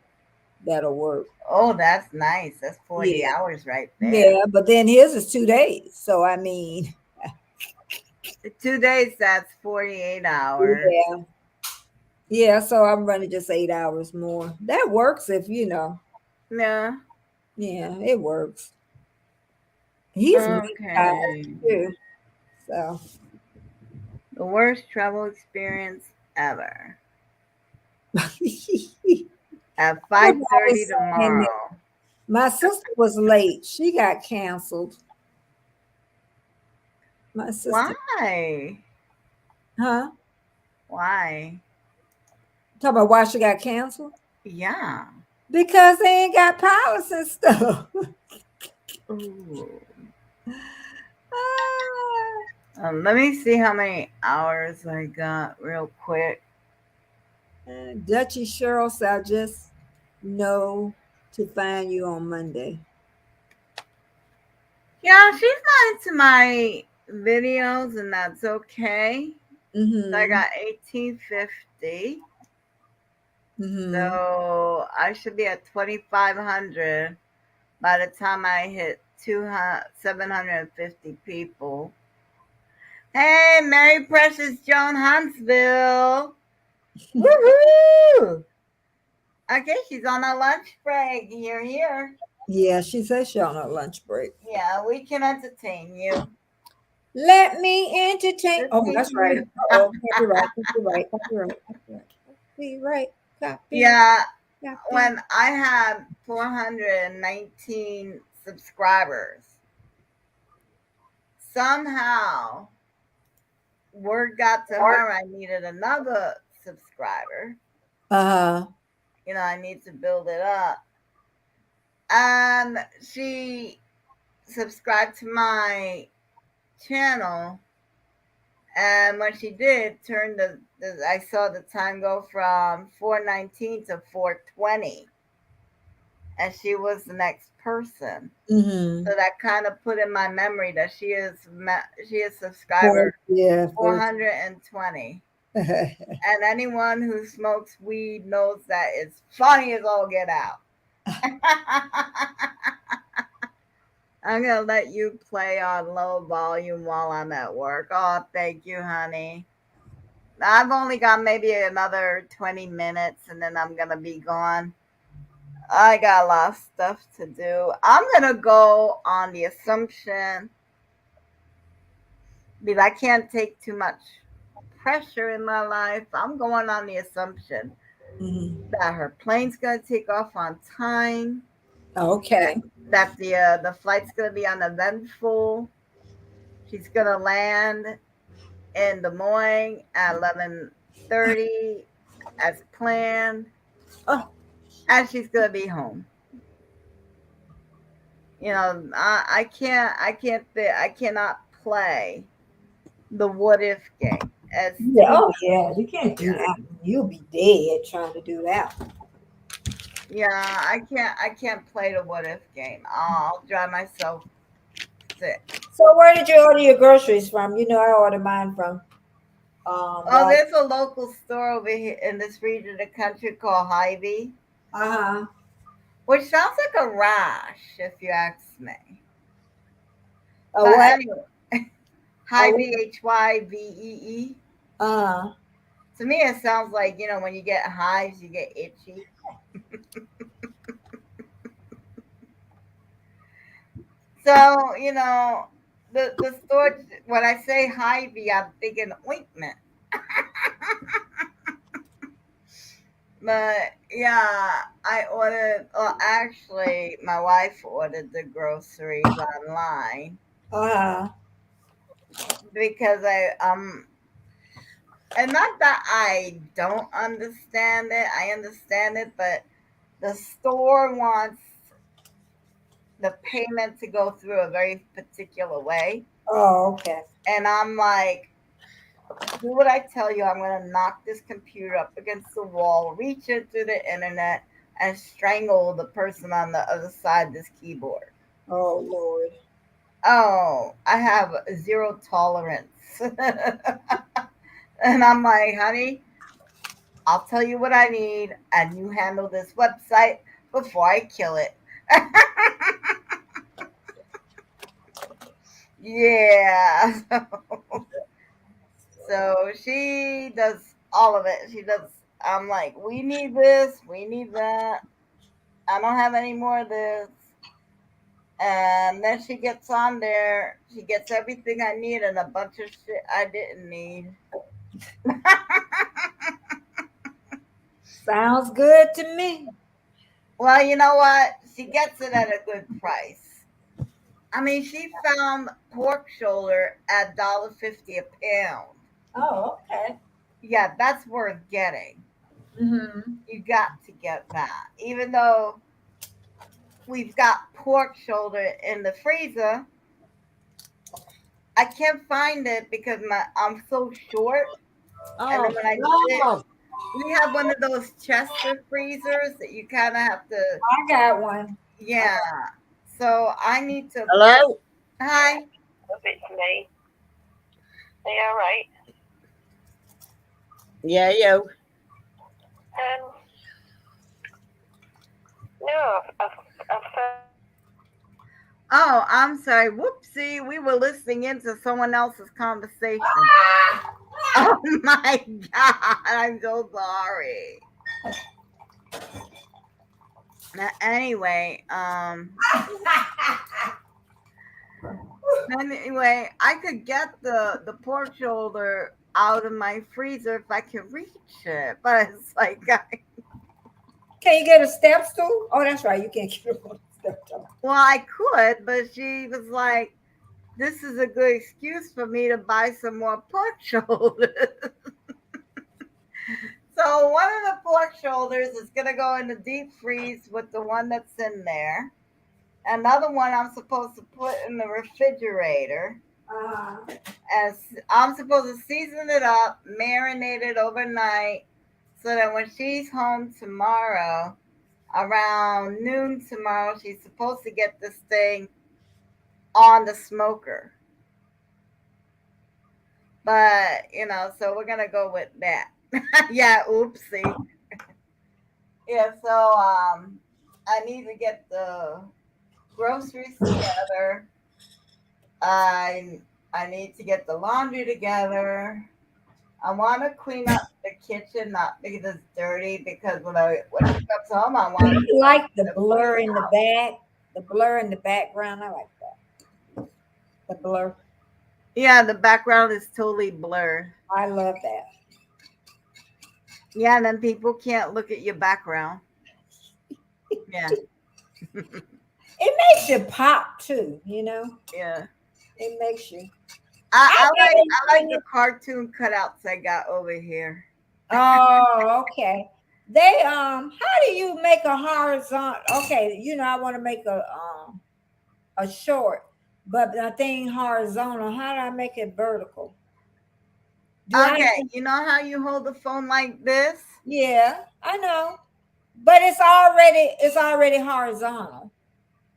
that'll work. oh, that's nice. That's 40 Yeah, hours right there. yeah, but then his is 2 days, so I mean, 2 days, that's 48 hours. yeah, yeah. So I'm running just 8 hours more. That works if you know. Yeah. Yeah, it works. He's Okay. monetized too. So The worst travel experience ever. At everybody's 5:30 saying that. tomorrow. My sister was late. She got canceled. My sister, Why? huh? Why? Talk about why she got canceled? Yeah. Because they ain't got pilots and stuff. Ooh. Ah, Let me see how many hours I got real quick. Dutchy Cheryl said, I just know to find you on Monday. Yeah, she's not into my videos, and that's okay. Mm-hmm. I got 1850. Mm-hmm. So I should be at 2,500 by the time I hit 750 people. Hey, Mary Precious Joan Huntsville. Woohoo! Okay, she's on a lunch break. Here. Yeah, she says she's on her lunch break. Yeah, we can entertain you. Let me entertain. Oh, that's right. Oh, copyright. Yeah, Copy. when I had 419 subscribers, somehow word got to her I needed another subscriber. Uh-huh. I need to build it up. And she subscribed to my channel. And when she did, I saw the time go from 419 to 420. And she was the next person. Mm-hmm. So that kind of put in my memory that she is subscriber 420. And anyone who smokes weed knows that it's funny as all get out. I'm going to let you play on low volume while I'm at work. Oh, thank you, honey. I've only got maybe another 20 minutes and then I'm going to be gone. I got a lot of stuff to do. I'm going to go on the assumption because I can't take too much pressure in my life. I'm going on the assumption that her plane's going to take off on time. Okay. That the flight's going to be uneventful. She's going to land in Des Moines at 11:30 as planned. Oh. And she's going to be home. I cannot play the what if game. As Yeah, oh yeah, you can't do that. You'll be dead trying to do that. yeah, I can't play the what if game. I'll drive myself sick. So where did you order your groceries from? You know, I order mine from Oh, Walmart. there's a local store over here in this region of the country called Hy-Vee, Uh-huh. which sounds like a rash, if you ask me. A But what? anyway, A what? Hy-Vee, Hyvee. Uh-huh. To me, it sounds like, when you get hives, you get itchy. So, the store, when I say Hy-Vee, I'm thinking ointment. But yeah, I ordered, well, actually, my wife ordered the groceries online Uh-huh. because and not that I don't understand it, I understand it, but the store wants the payment to go through a very particular way. Oh, okay. And I'm like, do what I tell you. I'm going to knock this computer up against the wall, reach into the internet, and strangle the person on the other side of this keyboard. Oh Lord. Oh, I have zero tolerance. And I'm like, honey, I'll tell you what I need, and you handle this website before I kill it. Yeah. So she does all of it. She does. I'm like, we need this, we need that. I don't have any more of this. And then she gets on there. She gets everything I need and a bunch of shit I didn't need. Sounds good to me. Well, you know what? She gets it at a good price. I mean, she found pork shoulder at $1.50 a pound. Oh, okay. Yeah, that's worth getting. Mm-hmm. You got to get that. Even though we've got pork shoulder in the freezer, I can't find it because I'm so short. And then Oh, when I need it, no. we have one of those Chester freezers that you kind of have to, I got one. yeah. So I need to. Hello? Hi. It's me. Are you all right? Yeah, you. No, I've Oh, I'm sorry. Whoopsie. We were listening into someone else's conversation. Oh my God. I'm so sorry. Anyway, I could get the pork shoulder out of my freezer if I can reach it, but it's like, Can you get a step stool? Oh, that's right. You can't get a step stool. well, I could, but she was like, "This is a good excuse for me to buy some more pork shoulders." So one of the pork shoulders is gonna go in the deep freeze with the one that's in there. Another one I'm supposed to put in the refrigerator. And I'm supposed to season it up, marinate it overnight, so that when she's home tomorrow, around noon tomorrow, she's supposed to get this thing on the smoker. But, so we're going to go with that. Yeah, oopsie. Yeah, so I need to get the groceries together. I need to get the laundry together. I want to clean up the kitchen, not because it's dirty. Because when she comes home, I want I to like the blur in the back, the blur in the background. I like that. The blur. Yeah, the background is totally blurred. I love that. Yeah, and then people can't look at your background. Yeah, It makes you pop too, yeah. It makes you. I I like the cartoon cutouts I got over here. Oh, okay. They how do you make a horizontal? Okay, I want to make a short, but the thing horizontal. How do I make it vertical? Do I? Okay, you know how you hold the phone like this? Yeah, I know. But it's already horizontal.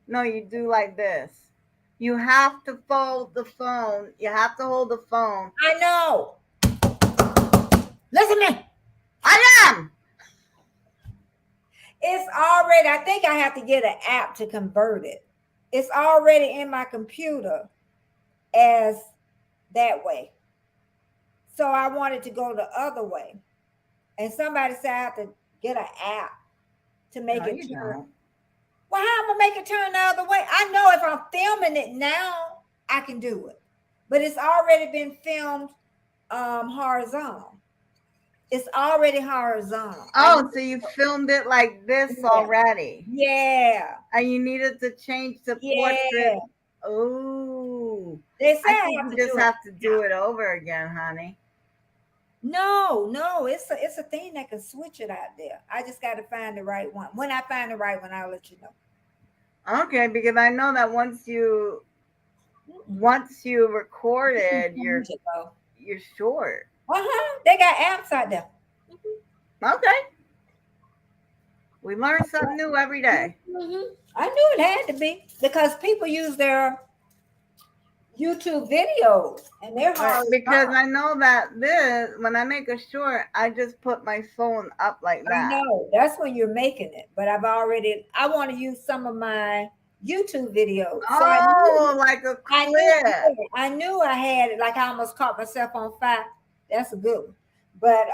No, you do like this. You have to fold the phone. You have to hold the phone. I know. Listen to me. I am. It's already, I think I have to get an app to convert it. It's already in my computer as that way. So I wanted to go the other way. And somebody said I have to get an app to make No, it you turn. don't. Well, how am I gonna make it turn the other way? I know if I'm filming it now, I can do it. But it's already been filmed horizontal. It's already horizontal. Oh, so you filmed it like this Yeah. already. Yeah. And you needed to change the Yeah. portrait. Oh. They say I I think have you to just do have it. to do it over again, honey. No, it's a thing that can switch it out there. I just got to find the right one. When I find the right one, I'll let you know. Okay, because I know that once you recorded your short. They got apps out there. Okay. We learn something new every day. I knew it had to be because people use their YouTube videos and they're hard. Because I know that this, when I make a short, I just put my phone up like I that. know that's when you're making it, but I want to use some of my YouTube videos. So Like a clip. I knew I had it. Like I almost caught myself on fire. That's a good one. But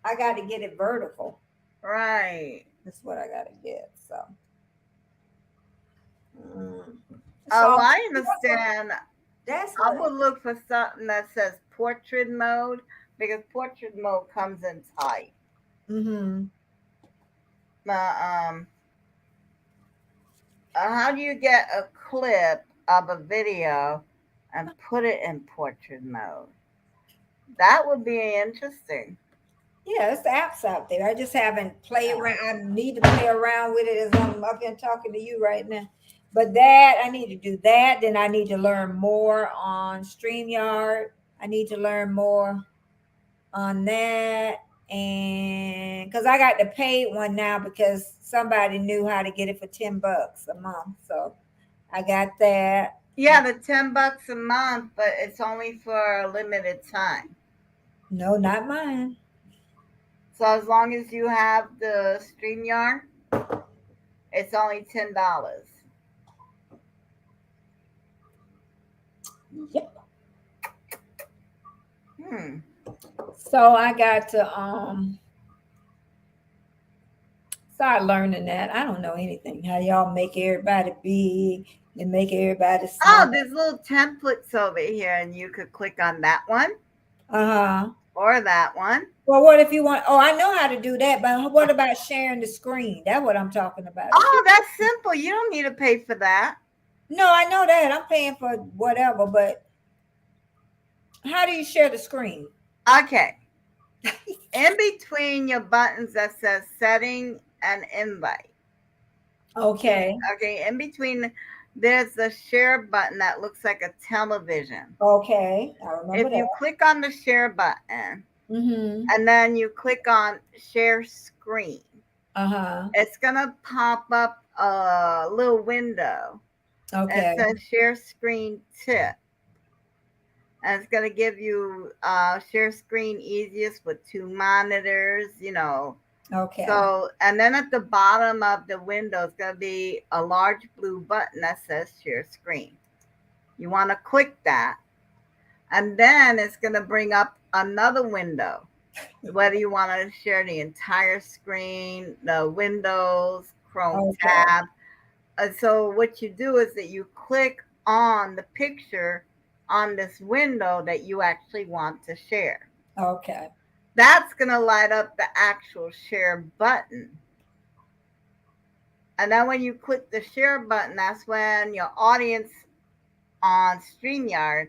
I got to get it vertical. Right. That's what I got to get. So. Oh, I understand. That's I would look for something that says portrait mode because portrait mode comes in tight. How do you get a clip of a video and put it in portrait mode? That would be interesting. Yeah, it's the apps out there. I just haven't played around. I need to play around with it as I'm up here talking to you right now. But that I need to do that. Then I need to learn more on StreamYard. I need to learn more on that. And because I got the paid one now because somebody knew how to get it for $10 a month. So I got that. Yeah, the $10 a month, but it's only for a limited time. No, not mine. So as long as you have the StreamYard, it's only $10. Yep. So I got to start learning that. I don't know anything. How y'all make everybody big and make everybody small. Oh, there's little templates over here, and you could click on that one. Or that one. Well, what if you want? Oh, I know how to do that, but what about sharing the screen? That's what I'm talking about. Oh, that's simple. You don't need to pay for that. No, I know that. I'm paying for whatever, but how do you share the screen? Okay. In between your buttons that says setting and invite. Okay. Okay. In between, there's a share button that looks like a television. Okay. I remember if you click on the share button and then you click on share screen, it's going to pop up a little window. Okay. It says share screen tip. And it's going to give you share screen easiest with 2 monitors, Okay. So, and then at the bottom of the window is going to be a large blue button that says share screen. You want to click that. And then it's going to bring up another window, whether you want to share the entire screen, the Windows, Chrome tab. So what you do is that you click on the picture on this window that you actually want to share. Okay. That's going to light up the actual share button. And then when you click the share button, that's when your audience on StreamYard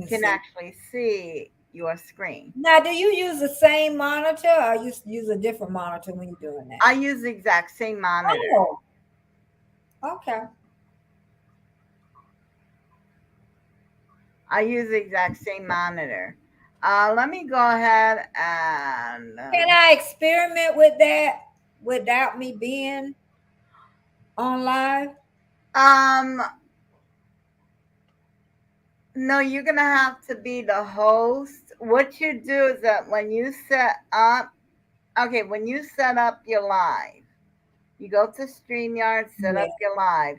can actually see your screen. Now, do you use the same monitor or you use a different monitor when you're doing that? I use the exact same monitor. Oh. Okay. I use the exact same monitor. Let me go ahead and Can I experiment with that without me being on live? um no, you're gonna have to be the host. What you do is that when you set up your live, you go to StreamYard, set Yeah. up your live.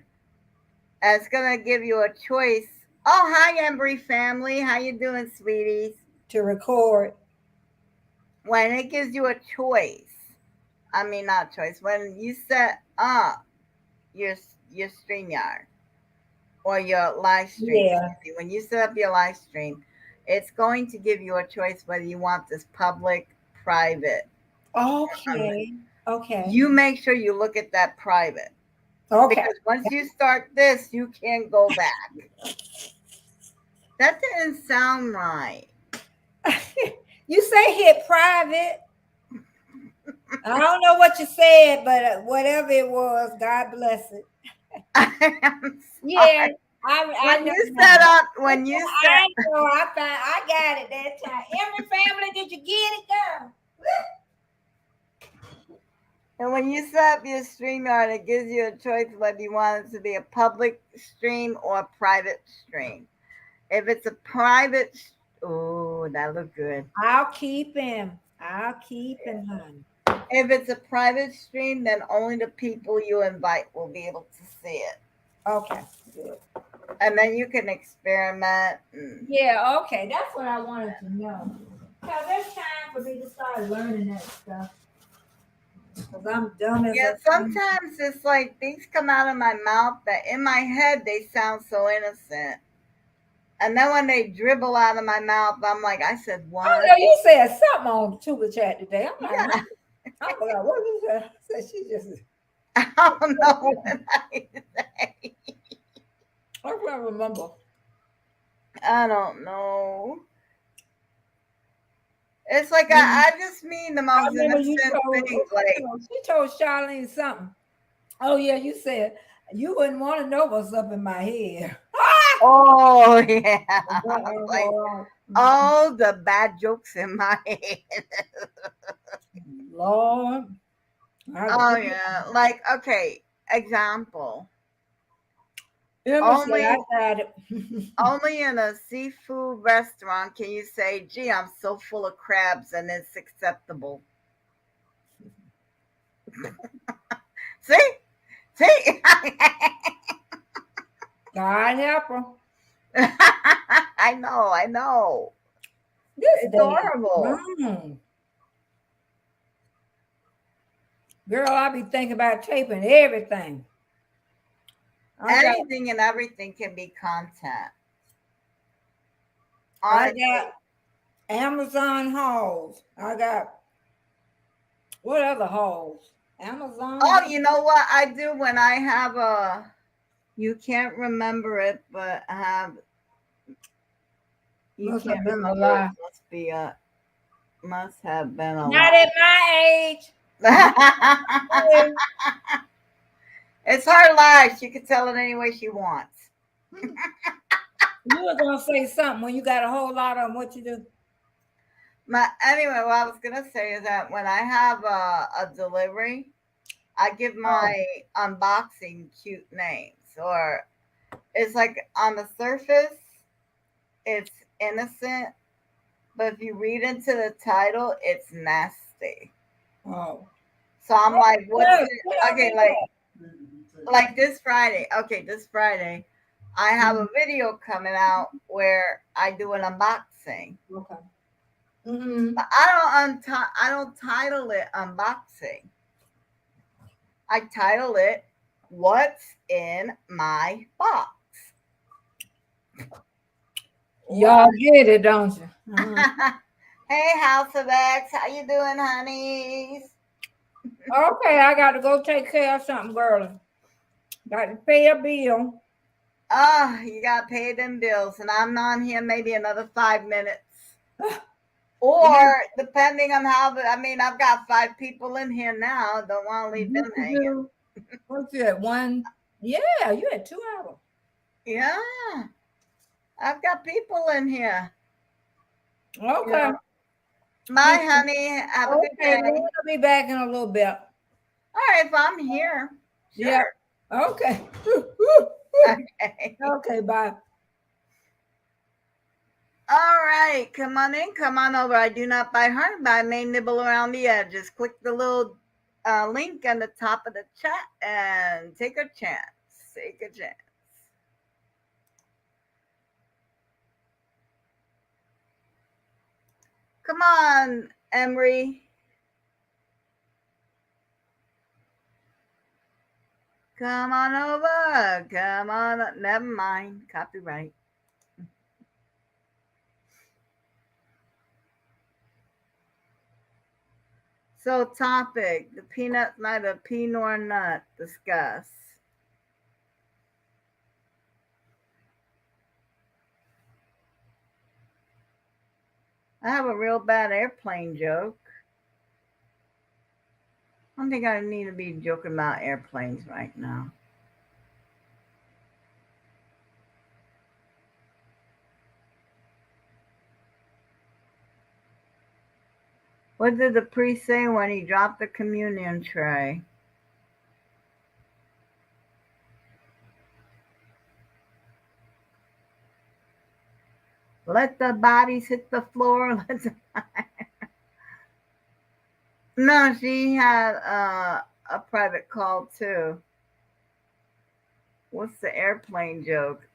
And it's gonna give you a choice. Oh, hi Embry family. How you doing, sweeties? To record. When it gives you a choice, I mean not choice, when you set up your StreamYard or your live stream, Yeah. excuse me, when you set up your live stream, it's going to give you a choice whether you want this public, private. Okay. Okay. You make sure you look at that private. Okay. Because once you start this, you can't go back. That didn't sound right. You say hit private. I don't know what you said, but whatever it was, God bless it. I'm Yeah, sorry. I know. When you set I know. I got it that time. Every family, did you get it, girl? And when you set up your StreamYard, it gives you a choice whether you want it to be a public stream or a private stream. If it's a private, oh, that look good. I'll keep him. I'll keep him, honey. If it's a private stream, then only the people you invite will be able to see it. Okay, good. And then you can experiment. Yeah, okay. That's what I wanted to know. Because there's time for me to start learning that stuff. Because I'm dumb as Yeah, a sometimes it's like things come out of my mouth that in my head they sound so innocent. And then when they dribble out of my mouth, I'm like, I said what? I know you said something on Tuba Chat today. I'm like, Yeah. I forgot what you said. I said she just. I don't know what I say. I can't remember. I don't know. It's like I just mean the most remember you innocent told, things. Like, she told Charlene something. Oh yeah, you said you wouldn't want to know what's up in my head. oh yeah, like all the bad jokes in my head. Lord. Oh yeah, like okay. Example. Only Only in a seafood restaurant can you say, "Gee, I'm so full of crabs," and it's acceptable. See. God help her. I know. This It's day. horrible. Girl, I be thinking about taping everything. Anything and everything can be content. Honestly. I got Amazon hauls. I got what other hauls? Amazon. Oh, you know what I do when I have a, you can't remember it, but I have, you must can't have been remember a lie. it, must have been a Not lie. at my age. It's her life. She can tell it any way she wants. You were gonna say something when you got a whole lot of them. What you do? Anyway, what I was gonna say is that when I have a delivery, I give my unboxing cute names, or it's like on the surface, it's innocent, but if you read into the title, it's nasty. Oh. So I'm like, what's it? Okay, like this Friday. Okay, this Friday, I have a video coming out where I do an unboxing. Okay. But I don't title it unboxing. I title it "What's in My Box." Y'all get it, don't you? Hey, House of X, how you doing, honeys? Okay, I got to go take care of something, girl. Got to pay a bill. Oh, you got to pay them bills, and I'm on here maybe another 5 minutes. Or depending on I've got 5 people in here now. Don't want to leave them hanging. What's you at 1? Yeah, you had 2 hours. Yeah, I've got people in here. Okay. Bye, honey. Have a good Okay, day. we'll be back in a little bit. All right, if I'm here. Sure. Yeah. Okay. Okay. Okay, bye. All right, come on in, come on over. I do not bite hard, but I may nibble around the edges. Click the little link on the top of the chat and take a chance. Take a chance. Come on, Emery. Come on over. Come on. Never mind. Copyright. So, topic: the peanut, neither pea nor nut. Discuss. I have a real bad airplane joke. I don't think I need to be joking about airplanes right now. What did the priest say when he dropped the communion tray? Let the bodies hit the floor. No, she had a private call too. What's the airplane joke?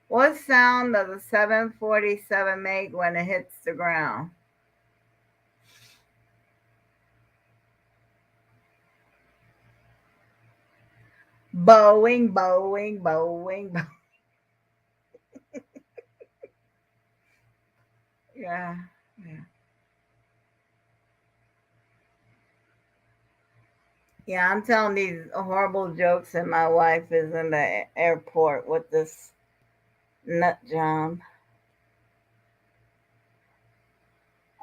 What sound does a 747 make when it hits the ground? Boeing, Boeing, Boeing, Boeing. Yeah, yeah. Yeah, I'm telling these horrible jokes, and my wife is in the airport with this nut job.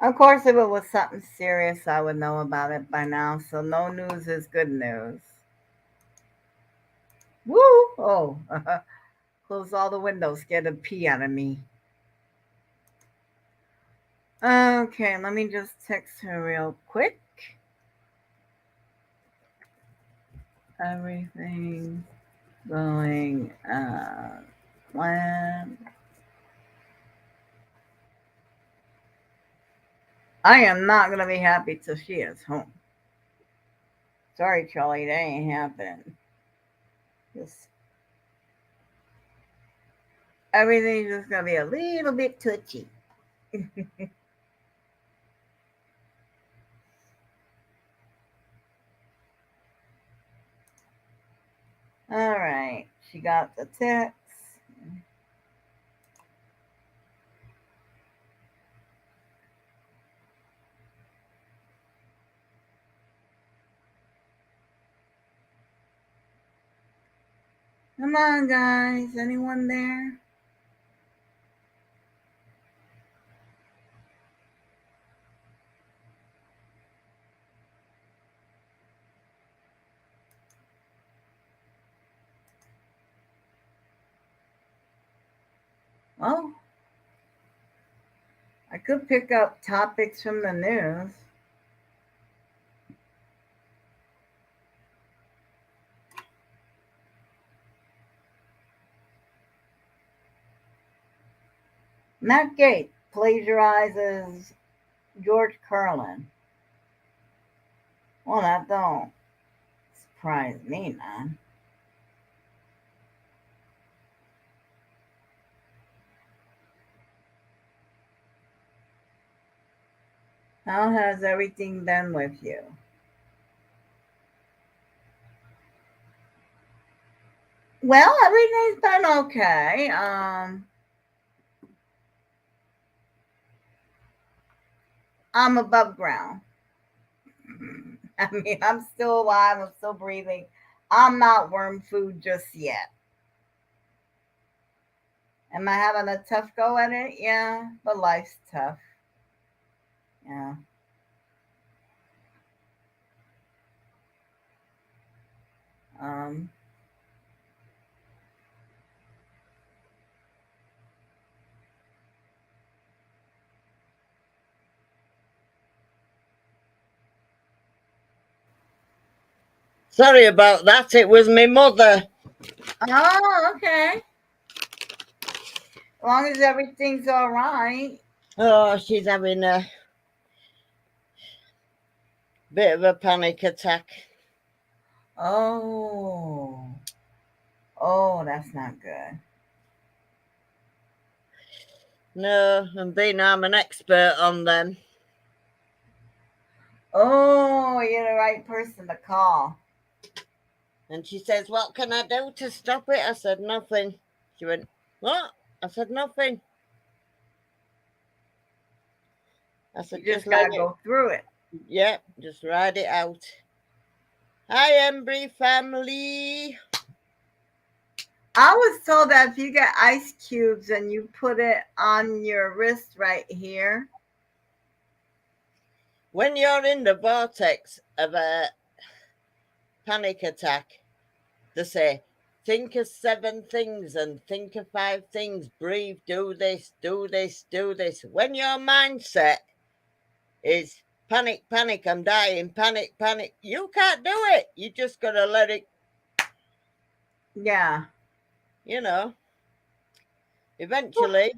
Of course, if it was something serious, I would know about it by now. So no news is good news. Woo! Oh, close all the windows, get a pee out of me. Okay, let me just text her real quick. Everything going plan. I am not gonna be happy till she is home. Sorry, Charlie, that ain't happening. Just everything's just gonna be a little bit touchy. All right, she got the text. Come on, guys. Anyone there? Oh, I could pick up topics from the news. Matt Gaetz plagiarizes George Carlin. Well, that don't surprise me none. How has everything been with you? Well, everything's been okay. I'm above ground. I mean, I'm still alive. I'm still breathing. I'm not worm food just yet. Am I having a tough go at it? Yeah, but life's tough. Yeah. Um, Sorry about that. It was my mother. Oh, okay. As long as everything's all right. Oh, she's having a bit of a panic attack. Oh. Oh, that's not good. No, and being I'm an expert on them. Oh, you're the right person to call. And she says, "What can I do to stop it?" I said, "Nothing." She went, "What?" I said, "Nothing." I said, You just "Just let gotta it." go through it. Yeah, just ride it out. Hi, Embry family. I was told that if you get ice cubes and you put it on your wrist right here. When you're in the vortex of a panic attack, they say, think of 7 things and think of 5 things. Breathe, do this, do this, do this. When your mindset is panic, panic, I'm dying, panic, panic, you can't do it. You just got to let it, Yeah. you know, eventually.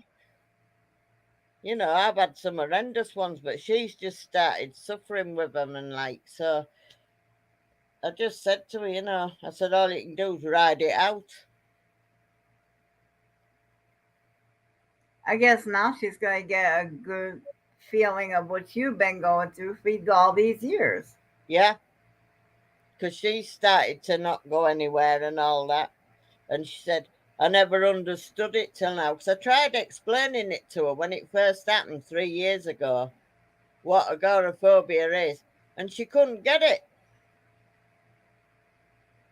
You know, I've had some horrendous ones, but she's just started suffering with them. And like, so I just said to her, you know, I said, all you can do is ride it out. I guess now she's gonna get a good feeling of what you've been going through for all these years. Yeah. Because she started to not go anywhere and all that. And she said, I never understood it till now. Because I tried explaining it to her when it first happened 3 years ago, what agoraphobia is. And she couldn't get it.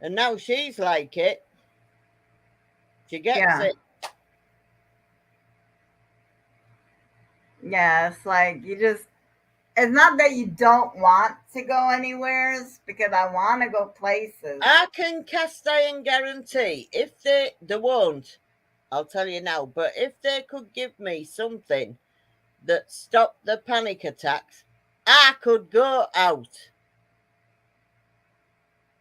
And now she's like it. She gets Yeah. it. Yeah, it's like it's not that you don't want to go anywheres because I want to go places. I can cast iron guarantee if they won't, I'll tell you now, but if they could give me something that stopped the panic attacks, I could go out.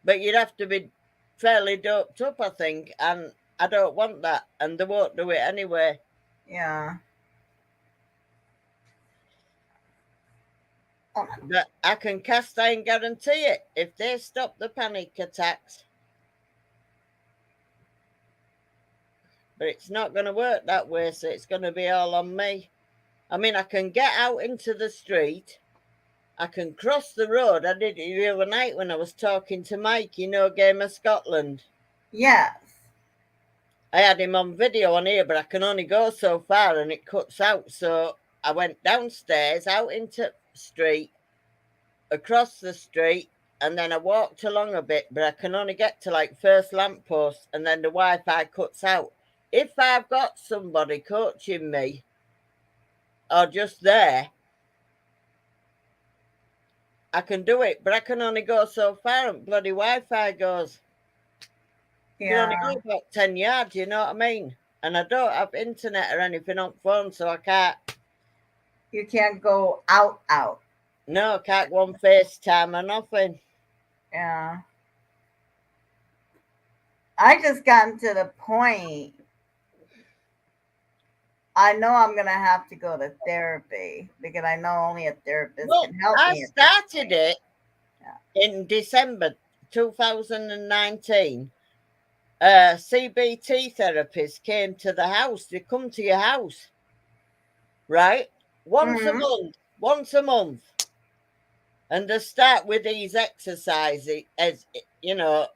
But you'd have to be fairly doped up, I think, and I don't want that, and they won't do it anyway. Yeah. Oh, But I can cast iron guarantee it if they stop the panic attacks. But it's not going to work that way, so it's going to be all on me. I mean, I can get out into the street. I can cross the road. I did it the other night when I was talking to Mike, you know, Game of Scotland. yes. I had him on video on here, but I can only go so far and it cuts out. So I went downstairs, out into the street, across the street, and then I walked along a bit, but I can only get to like first lamppost, and then the Wi-Fi cuts out. If I've got somebody coaching me or just there, I can do it, but I can only go so far and bloody Wi-Fi goes. You can Yeah. only go about 10 yards, you know what I mean? And I don't have internet or anything on phone, so I can't. You can't go out. No, I can't go on FaceTime or nothing. Yeah. I just gotten to the point. I know I'm gonna have to go to therapy because I know only a therapist Well, can help I me. started it Yeah. in December 2019. CBT therapists came to the house. They come to your house, right? Once Mhm. a month. And they start with these exercises, as you know,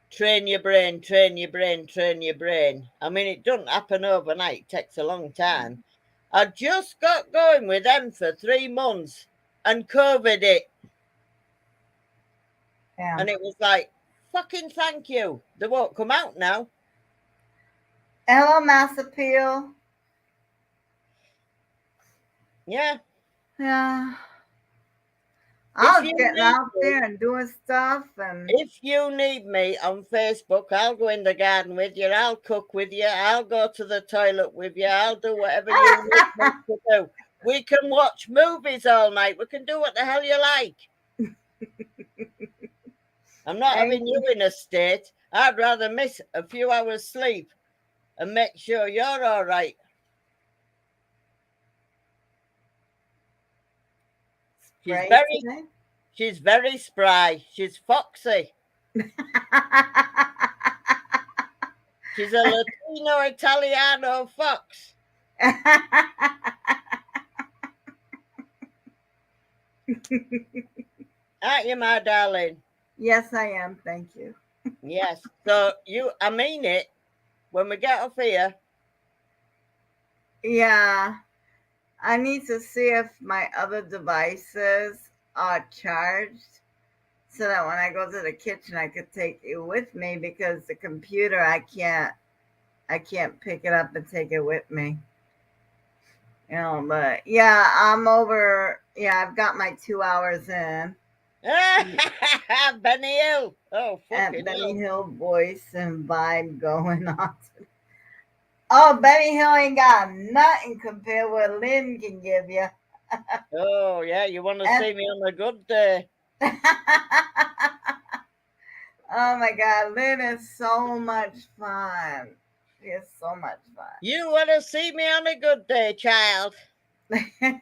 train your brain, train your brain, train your brain. I mean, it doesn't happen overnight, it takes a long time. I just got going with them for 3 months and COVID it. Yeah. And it was like, fucking thank you. They won't come out now. Hello, Mass Appeal. Yeah. Yeah. I was you getting need out me- there and doing stuff and If you need me on Facebook, I'll go in the garden with you. I'll cook with you. I'll go to the toilet with you. I'll do whatever you need me to do. We can watch movies all night. We can do what the hell you like. I'm not Thank having you in a state. I'd rather miss a few hours sleep and make sure you're all right. She's Spray very, today? she's very spry. She's foxy. She's a Latino Italiano fox. Aren't you, my darling? Yes, I am. Thank you. Yes. So I mean it. When we get off here, Yeah, I need to see if my other devices are charged so that when I go to the kitchen, I could take it with me because the computer, I can't pick it up and take it with me. But yeah, I'm over. Yeah, I've got my 2 hours in Benny Hill. Oh, at fucking Benny hell. Hill voice and vibe going on. Oh, Benny Hill ain't got nothing compared to what Lynn can give you. Oh, yeah. You want to And see me on a good day? oh my God, Lynn is so much fun. She is so much You want to see me on a good day, child? fun.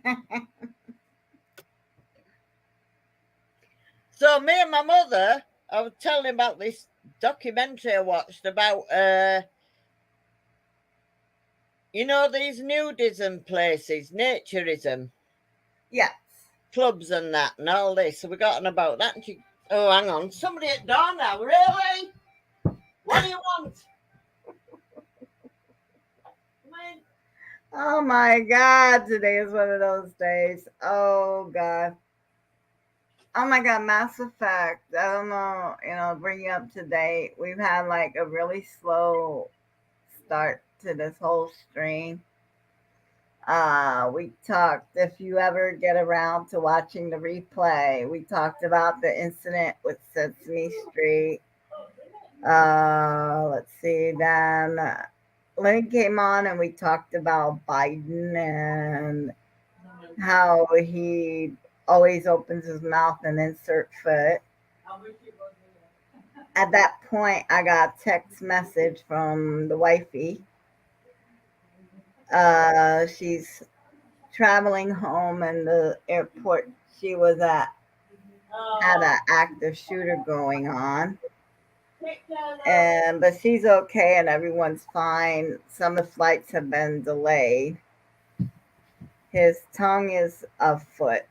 So me and my mother, I was telling about this documentary I watched about, these nudism places, naturism, Yes. clubs and that and all this. So we got on about that. And oh, hang on. Somebody at door now. Really? What do you want? Come in. Oh my God, today is one of those days. Oh God. Oh my God, Mass Effect. I don't know, bring you up to date. We've had like a really slow start to this whole stream. We talked, if you ever get around to watching the replay, we talked about the incident with Sesame Street. Let's see, then Lynn came on and we talked about Biden and how he always opens his mouth and insert foot. At that point, I got a text message from the wifey. She's traveling home, and the airport she was at had an active shooter going on. But she's okay and everyone's fine. Some of the flights have been delayed. His tongue is a foot.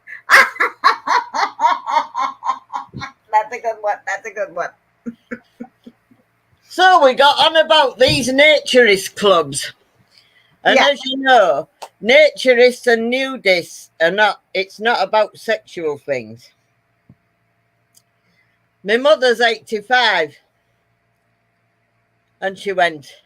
That's a good one. That's a good one. So we got on about these naturist clubs. And Yeah. as you know, naturists and nudists it's not about sexual things. My mother's 85. And she went,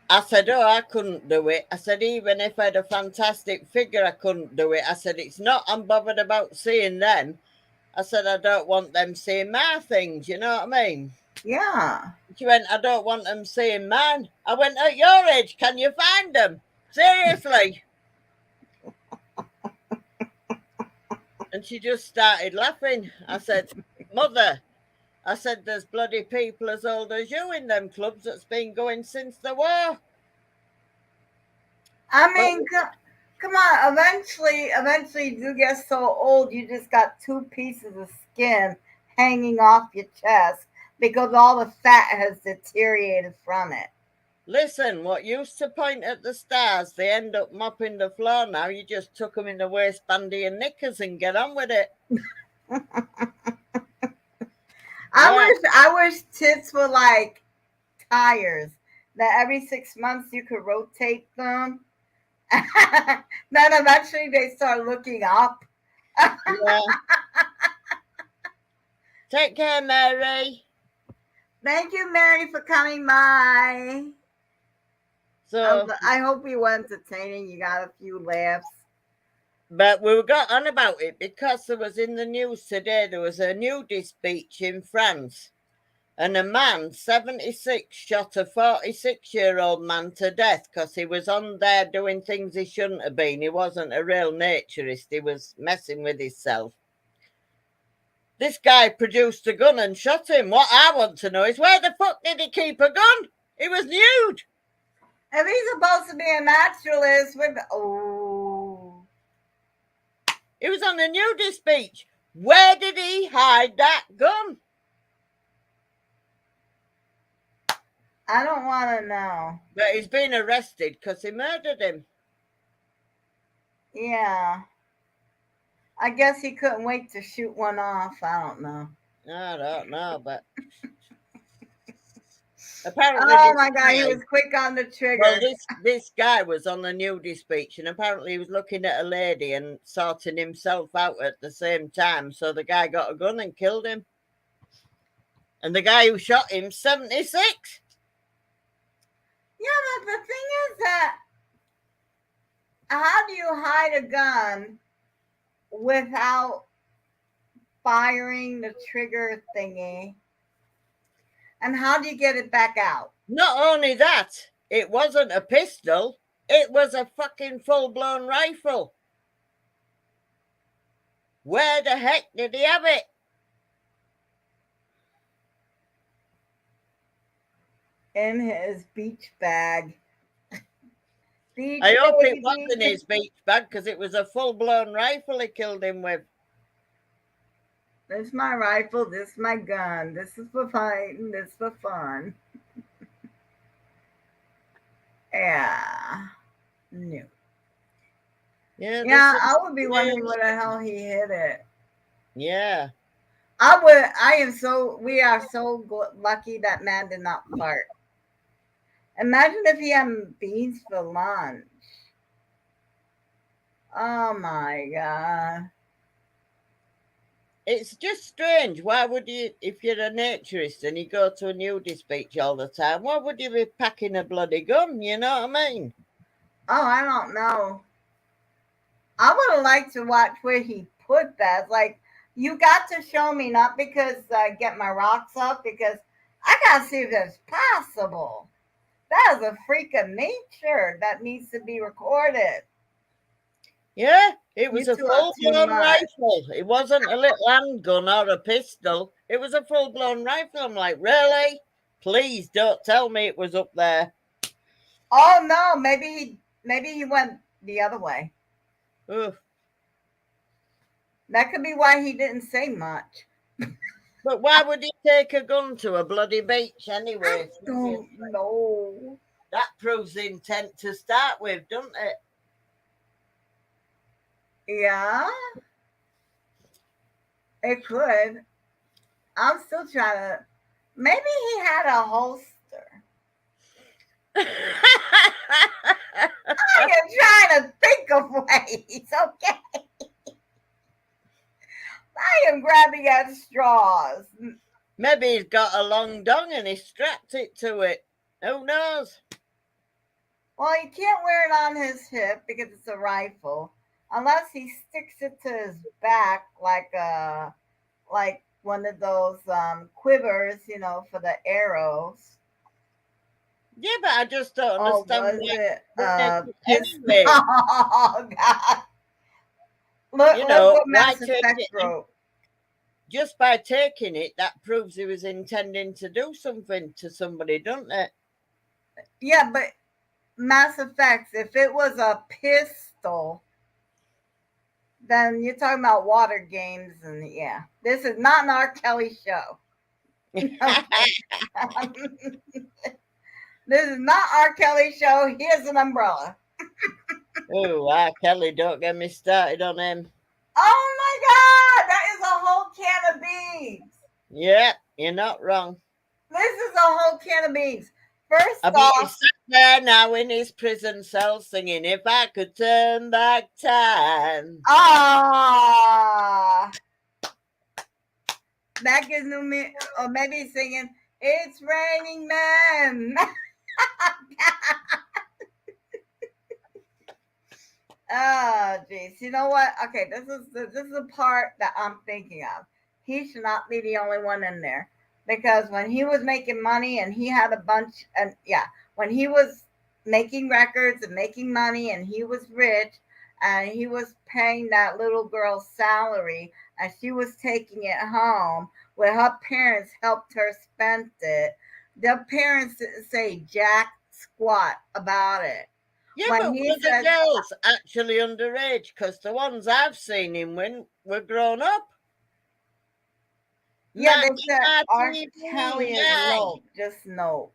I said, oh, I couldn't do it. I said, even if I had a fantastic figure, I couldn't do it. I said, it's not I'm bothered about seeing them. I said, I don't want them seeing my things. You know what I mean? Yeah. She went, I don't want them seeing mine. I went, at your age, can you find them? Seriously. And she just started laughing. I said, Mother, I said, there's bloody people as old as you in them clubs that's been going since the war. I mean, come on. Eventually, you get so old, you just got two pieces of skin hanging off your chest because all the fat has deteriorated from it. Listen, what used to point at the stars, they end up mopping the floor now. You just tuck them in the waistband of your knickers and get on with it. I wish tits were like tires, that every 6 months you could rotate them. Then eventually they start looking up. Yeah. Take care, Mary. Thank you, Mary, for coming by. So I hope you were entertaining. You got a few laughs. But we got on about it because there was in the news today, there was a nudist beach in France. And a man, 76, shot a 46-year-old man to death because he was on there doing things he shouldn't have been. He wasn't a real naturist. He was messing with himself. This guy produced a gun and shot him. What I want to know is where the fuck did he keep a gun? He was nude. If he's supposed to be a naturalist with oh, He was on a nudist beach. Where did he hide that gun? I don't want to know. But he's been arrested because he murdered him. Yeah. I guess he couldn't wait to shoot one off. I don't know. I don't know, but apparently. Oh my God, he was quick on the trigger. Well, this guy was on the nudist beach, and apparently he was looking at a lady and sorting himself out at the same time. So the guy got a gun and killed him. And the guy who shot him, 76. Yeah, but the thing is that how do you hide a gun without firing the trigger thingy? And how do you get it back out? Not only that, it wasn't a pistol. It was a fucking full-blown rifle. Where the heck did he have it? In his beach bag. Beach I hope it baby. wasn't his beach bag because it was a full-blown rifle he killed him with. This is my rifle. This is my gun. This is for fighting. This is for fun. Yeah. No. Yeah, Yeah, I would be wondering where the hell he hit it. Yeah. We are so lucky that man did not fart. Imagine if he had beans for lunch. Oh my God. It's just strange. Why would you, if you're a naturist and you go to a nudist beach all the time, why would you be packing a bloody gun? You know what I mean? Oh, I don't know. I would have liked to watch where he put that. Like, you got to show me, not because I get my rocks up, because I got to see if that's possible. That is a freak of nature that needs to be recorded. Yeah, it was You a two are too full-blown much. rifle. It wasn't a little handgun or a pistol. It was a full-blown rifle. I'm like, really? Please don't tell me it was up there. Oh no, maybe he went the other way. Ugh. That could be why he didn't say much. But why would he take a gun to a bloody beach anyway? I don't know. That proves the intent to start with, doesn't it? Yeah, it could. I'm still trying to. Maybe he had a holster. I am trying to think of ways, okay? I am grabbing at straws. Maybe he's got a long dong and he strapped it to it. Who knows? Well, he can't wear it on his hip because it's a rifle, unless he sticks it to his back like one of those quivers, for the arrows. Yeah, but I just don't Oh, understand. was it? Anyway, Oh God! Look, You know, look what why Mass take Effect it- wrote. just by taking it, that proves he was intending to do something to somebody, doesn't it? Yeah, but Mass Effect, if it was a pistol, then you're talking about water games, and yeah, this is not an R. Kelly show. This is not R. Kelly show. Here's an umbrella. Oh, R. Kelly, don't get me started on him. Oh my God, that is a whole can of beans. Yeah, you're not wrong. This is a whole can of beans. First I bet he's off, sat there now in his prison cell singing, "If I could turn back time." that gives me, or maybe he's singing, "It's Raining Men." Oh, geez. You know what? Okay, this is the part that I'm thinking of. He should not be the only one in there, because when he was making money and he had a bunch, and yeah, when he was making records and making money and he was rich and he was paying that little girl's salary, and she was taking it home where her parents helped her spend it. Their parents didn't say jack squat about it. Yeah, When but he were the said, girls actually underage? Because the ones I've seen him with were grown up. yeah, they In said my R. TV, Kelly is yeah. nope, just nope.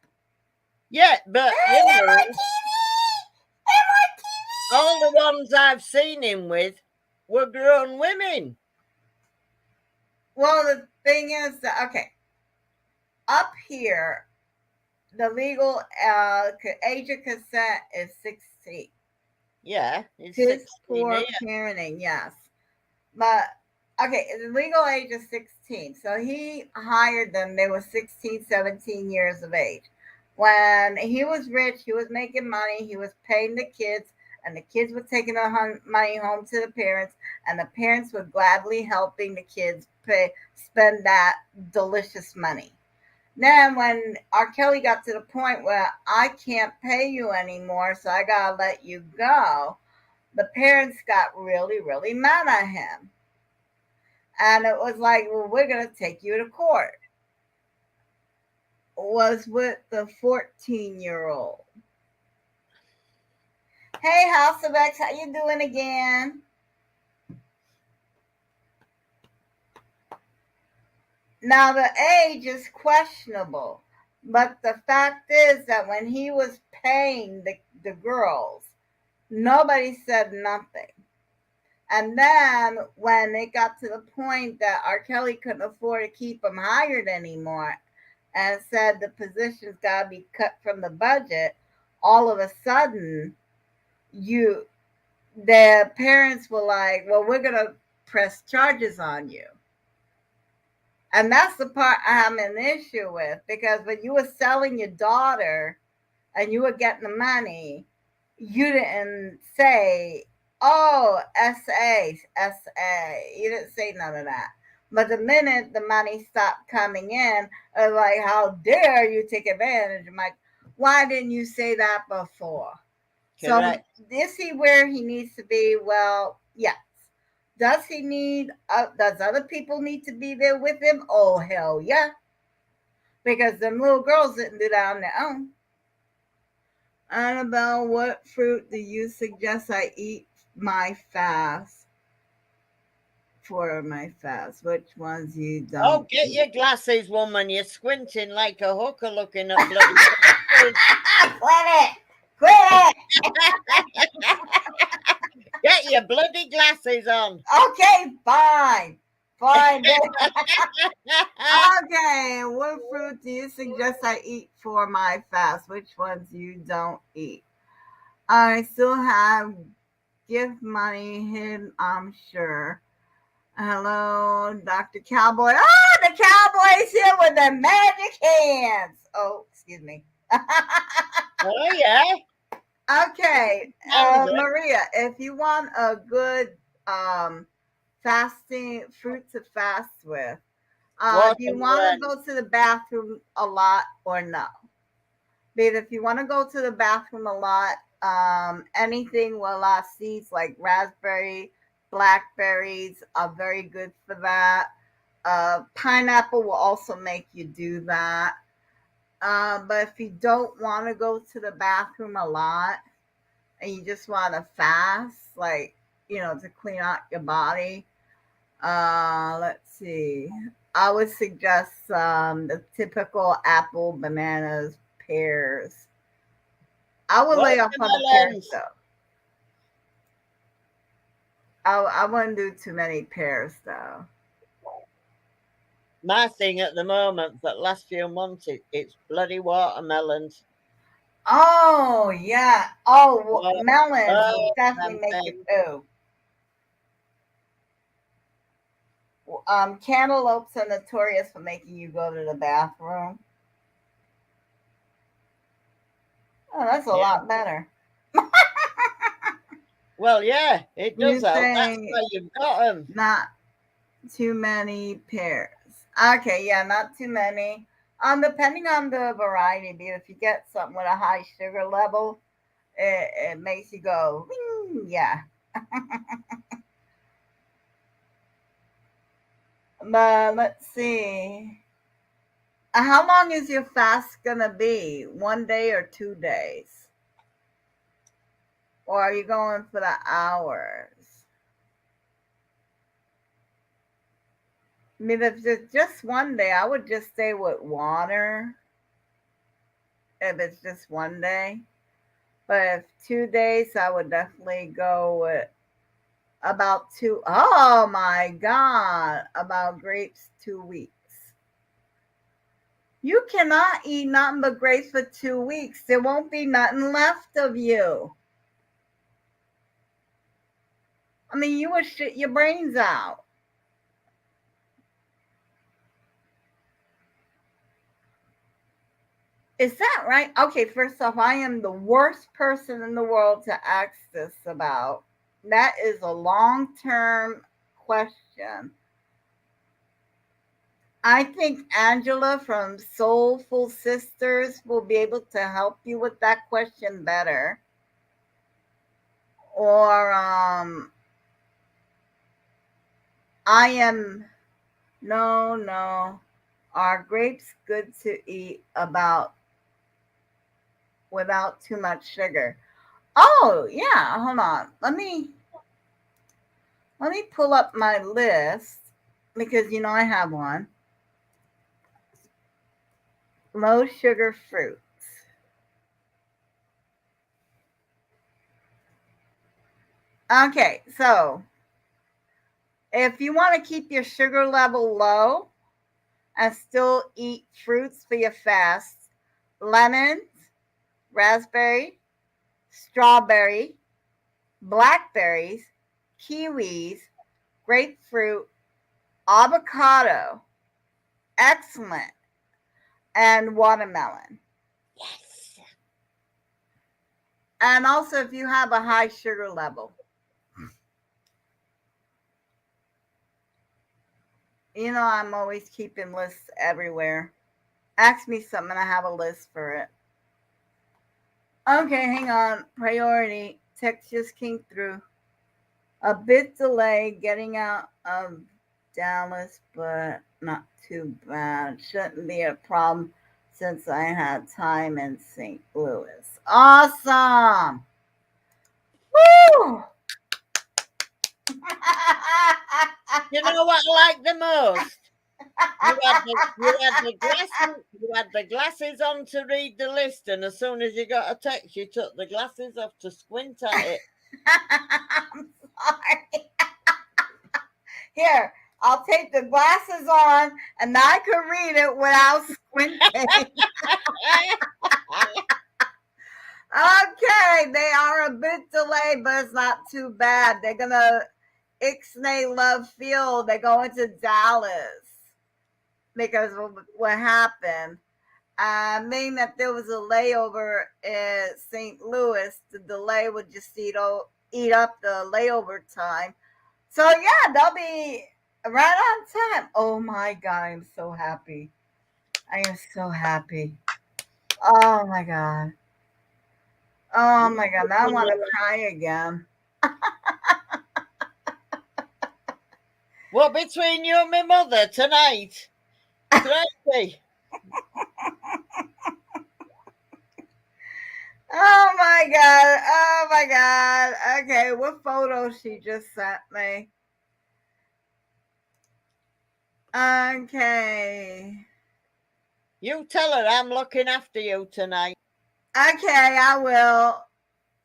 Yeah, but Hey, you MITV! know, MITV! all the ones I've seen him with were grown women. Well, the thing is that, okay, up here, the legal age of consent is 16. Yeah, he's Kids 16 for here. parenting, yes. But, okay, the legal age is 16. So he hired them. They were 16, 17 years of age. When he was rich, he was making money, he was paying the kids, and the kids were taking the money home to the parents, and the parents were gladly helping the kids spend that delicious money. Then when R. Kelly got to the point where I can't pay you anymore, so I gotta let you go, the parents got really, really mad at him. And it was like, well, we're gonna take you to court. Was with the 14-year-old. Hey, House of X, how you doing again? Now the age is questionable, but the fact is that when he was paying the girls, nobody said nothing. And then when it got to the point that R. Kelly couldn't afford to keep him hired anymore and said the position's got to be cut from the budget, all of a sudden, their parents were like, well, we're going to press charges on you. And that's the part I have an issue with, because when you were selling your daughter and you were getting the money, you didn't say, oh, SA. You didn't say none of that. But the minute the money stopped coming in, it was like, how dare you take advantage? I'm like, why didn't you say that before? Correct. So is he where he needs to be? Well, yes. Does he need, does other people need to be there with him? Oh, hell yeah. Because them little girls didn't do that on their own. Annabelle, what fruit do you suggest I eat my fast? For my fast, which ones you don't? Oh, get your glasses, woman. You're squinting like a hooker looking at bloody. Quit it! Quit it! Get your bloody glasses on. Okay, fine. Fine. Okay, what fruit do you suggest I eat for my fast? Which ones you don't eat? I still have gift money hidden, I'm sure. Hello, Dr. Cowboy. Oh, the Cowboy's here with the magic hands. Oh, excuse me. Oh, yeah. Okay, Maria, if you want a good fasting fruit to fast with, do you want to go to the bathroom a lot or no? But if you want to go to the bathroom a lot, anything with a lot of seeds like raspberry, blackberries are very good for that. Pineapple will also make you do that. But if you don't want to go to the bathroom a lot and you just want to fast, like, to clean out your body, let's see. I would suggest the typical apple, bananas, pears. I would lay off on the pears though. I wouldn't do too many pears though. My thing at the moment for the last few months, it's bloody watermelons. Oh yeah. Oh, melons will definitely make you poo. Cantaloupes are notorious for making you go to the bathroom. Oh, that's a lot better. Well, yeah, it does help. That's why you've got them. Not too many pears. Okay, yeah, not too many. Depending on the variety, if you get something with a high sugar level, it makes you go, yeah. But let's see. How long is your fast gonna be? 1 day or 2 days? Or are you going for the hours? I mean, if it's just 1 day, I would just stay with water. If it's just 1 day. But if 2 days, I would definitely go with about two. Oh my God. About grapes 2 weeks. You cannot eat nothing but grapes for 2 weeks. There won't be nothing left of you. I mean, you would shit your brains out. Is that right? Okay, first off, I am the worst person in the world to ask this about. That is a long term question. I think Angela from Soulful Sisters will be able to help you with that question better. Or I am no. Are grapes good to eat about without too much sugar? Oh, yeah, hold on. Let me pull up my list because I have one. Low sugar fruits. Okay, so if you want to keep your sugar level low and still eat fruits for your fast, lemons, raspberry, strawberry, blackberries, kiwis, grapefruit, avocado, excellent, and watermelon. Yes. And also if you have a high sugar level. I'm always keeping lists everywhere. Ask me something, I have a list for it. Okay, hang on. Priority. Text just came through. A bit delay getting out of Dallas, but not too bad. Shouldn't be a problem since I had time in St. Louis. Awesome. Woo! You know what I like the most? You had the glasses on to read the list, and as soon as you got a text, you took the glasses off to squint at it. I'm sorry. Here, I'll take the glasses on and I can read it without squinting. Okay, they are a bit delayed, but it's not too bad. They're gonna Ixnay Love Field. They're going to Dallas because of what happened. Meaning that there was a layover in St. Louis. The delay would just eat up the layover time. So yeah, they'll be right on time. Oh my God, I'm so happy. I am so happy. Oh my God. Oh my God, now I want to cry again. What, between you and my mother tonight? Crazy. Oh my God. Oh my God. Okay, what photo she just sent me? Okay. You tell her I'm looking after you tonight. Okay, I will.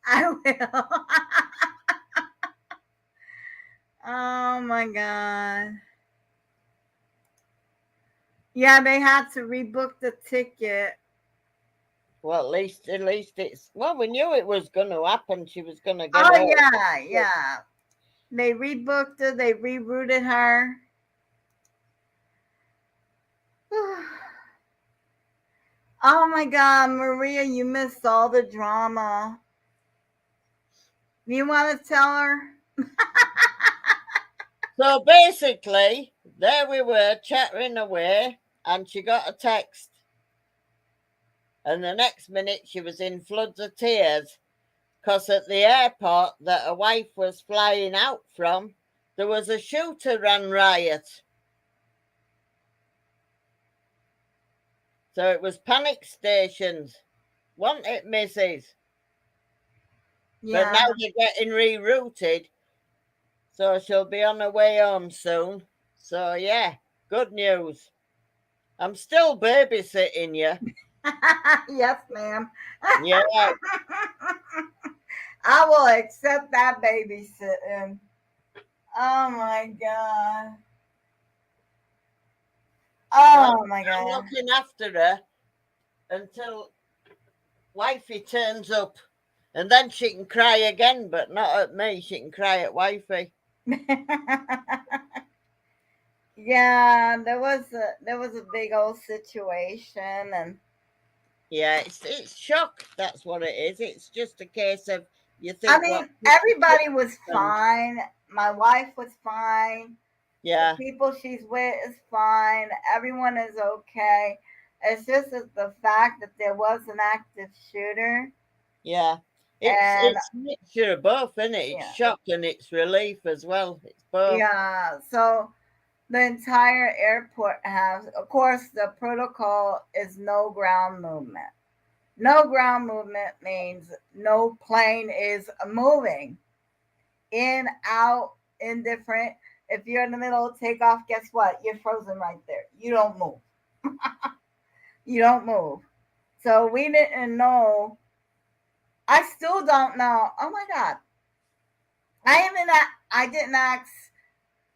I will. Oh my God. Yeah, they had to rebook the ticket. Well, at least it's. Well, we knew it was going to happen. She was going to get. Oh yeah. They rebooked her. They rerouted her. Oh my God, Maria, you missed all the drama. You want to tell her? So basically, there we were chattering away, and she got a text. And the next minute, she was in floods of tears because at the airport that her wife was flying out from, there was a shooter ran riot. So it was panic stations. Wasn't it, Mrs.? Yeah. But now they're getting rerouted. So she'll be on her way home soon. So yeah, good news. I'm still babysitting you. Yes, ma'am. Yeah. I will accept that babysitting. Oh my god. Oh my I'm god. looking after her until wifey turns up. And then she can cry again, but not at me. She can cry at wifey. Yeah, there was a big old situation, and Yeah, it's shock. That's what it is. It's just a case of you think I mean everybody was happened. fine. My wife was fine. Yeah, The people she's with is fine. Everyone is okay. It's just that the fact that there was an active shooter, yeah. and It's a mixture of both, isn't it? It's yeah, shock and it's relief as well. It's both. yeah. So the entire airport has, of course, the protocol is no ground movement. No ground movement means no plane is moving in, out, indifferent. If you're in the middle of takeoff, guess what? You're frozen right there. You don't move. You don't move. So we didn't know. I still don't know. Oh my god. I didn't ask,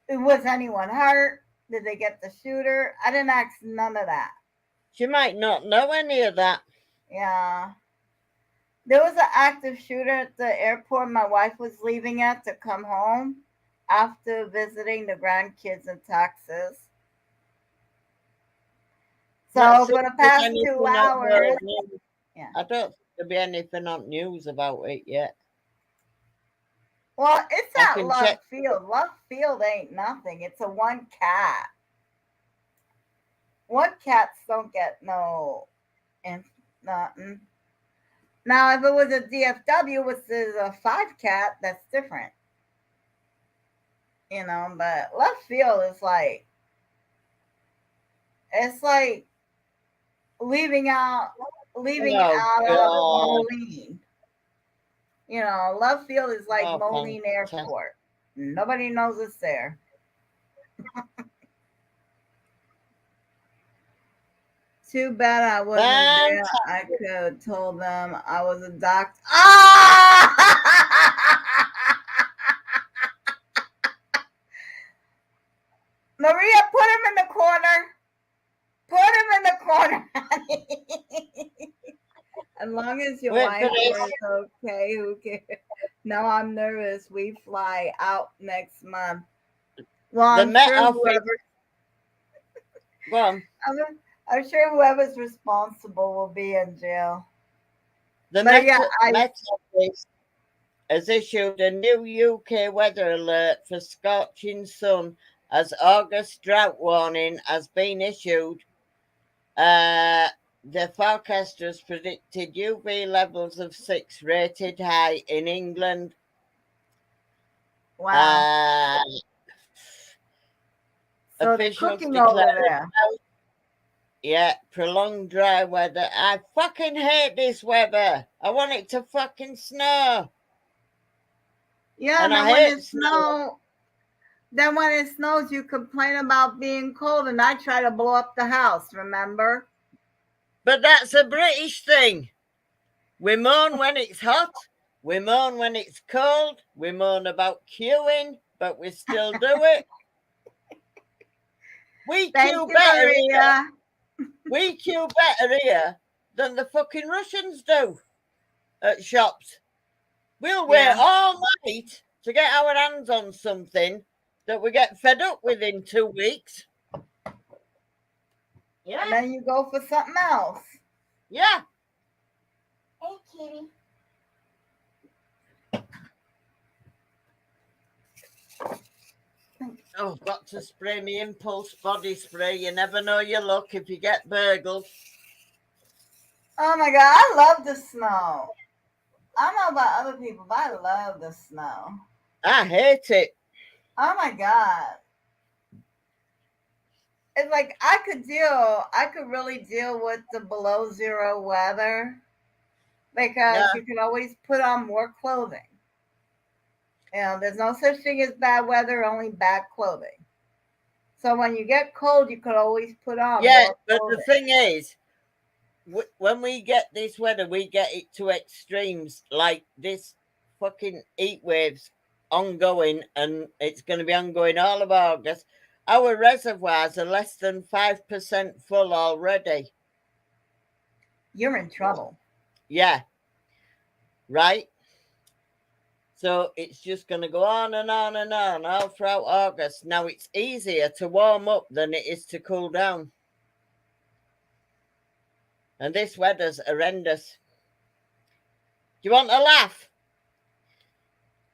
was anyone hurt? Did they get the shooter? I didn't ask none of that. She might not know any of that. Yeah. There was an active shooter at the airport my wife was leaving at to come home after visiting the grandkids in Texas. Not So sure for the if there's past anything 2 on the hours, news. yeah. I don't think there'll be anything on news about it yet. Well, it's I at can Love check. Field. Love Field ain't nothing. It's a one cat. One cats don't get no and nothing. Now, if it was a DFW, which is a 5 cat, that's different. But Left Field is like, it's like leaving out Oh of God! Moline. Love Field is like Oh, Moline fantastic. Airport. Nobody knows it's there. Too bad I wasn't there. I could have told them I was a doctor. Ah! Maria, put him in the corner. Put him in the corner, honey. As long as your Wait wife for this. is okay, who cares? No, I'm nervous. We fly out next month. Well, The I'm Met sure Office. Go on. I'm sure whoever's responsible will be in jail. The But yeah, Met Office has issued a new UK weather alert for scorching sun as August drought warning has been issued. The forecasters predicted UV levels of 6 rated high in England. wow. So they're Officials cooking over declared, there. yeah, prolonged dry weather. I fucking hate this weather. I want it to fucking snow. Yeah, And then I when hate it snows, then when it snows, you complain about being cold, and I try to blow up the house. Remember? But that's a British thing. We moan when it's hot. We moan when it's cold. We moan about queuing, but we still do it. We Thank queue you, better Maria. here. We queue better here than the fucking Russians do at shops. We'll wait all night to get our hands on something that we get fed up with in 2 weeks. Yeah. And then you go for something else. Yeah. Hey, kitty. Oh, got to spray me impulse body spray. You never know your luck if you get burgled. Oh my god, I love the snow. I don't know about other people, but I love the snow. I hate it. Oh my god. it's like I could really deal with the below zero weather because Yeah. you can always put on more clothing. There's no such thing as bad weather, only bad clothing. So when you get cold, you could always put on Yeah, more but the clothing. thing is, when we get this weather, we get it to extremes like this fucking heat waves ongoing, and it's going to be ongoing all of August. Our reservoirs are less than 5% full already. You're in trouble. Yeah, right. So it's just going to go on and on and on all throughout August. Now it's easier to warm up than it is to cool down. And this weather's horrendous. Do you want a laugh?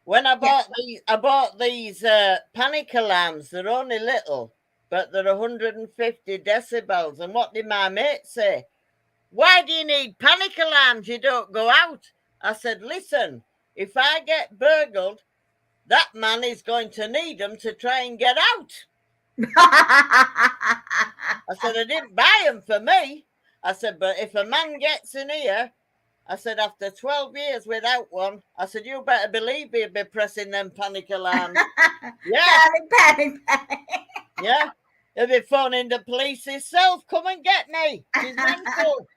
When I bought these panic alarms. They're only little, but they're 150 decibels. And what did my mate say? Why do you need panic alarms? You don't go out. I said, listen, if I get burgled, that man is going to need them to try and get out. I said, I didn't buy them for me. I said, but if a man gets in here, I said, after 12 years without one, I said, you better believe he'll be pressing them panic alarms. Yeah, Panic. yeah. He'll be phoning the police himself. Come and get me. She's mental.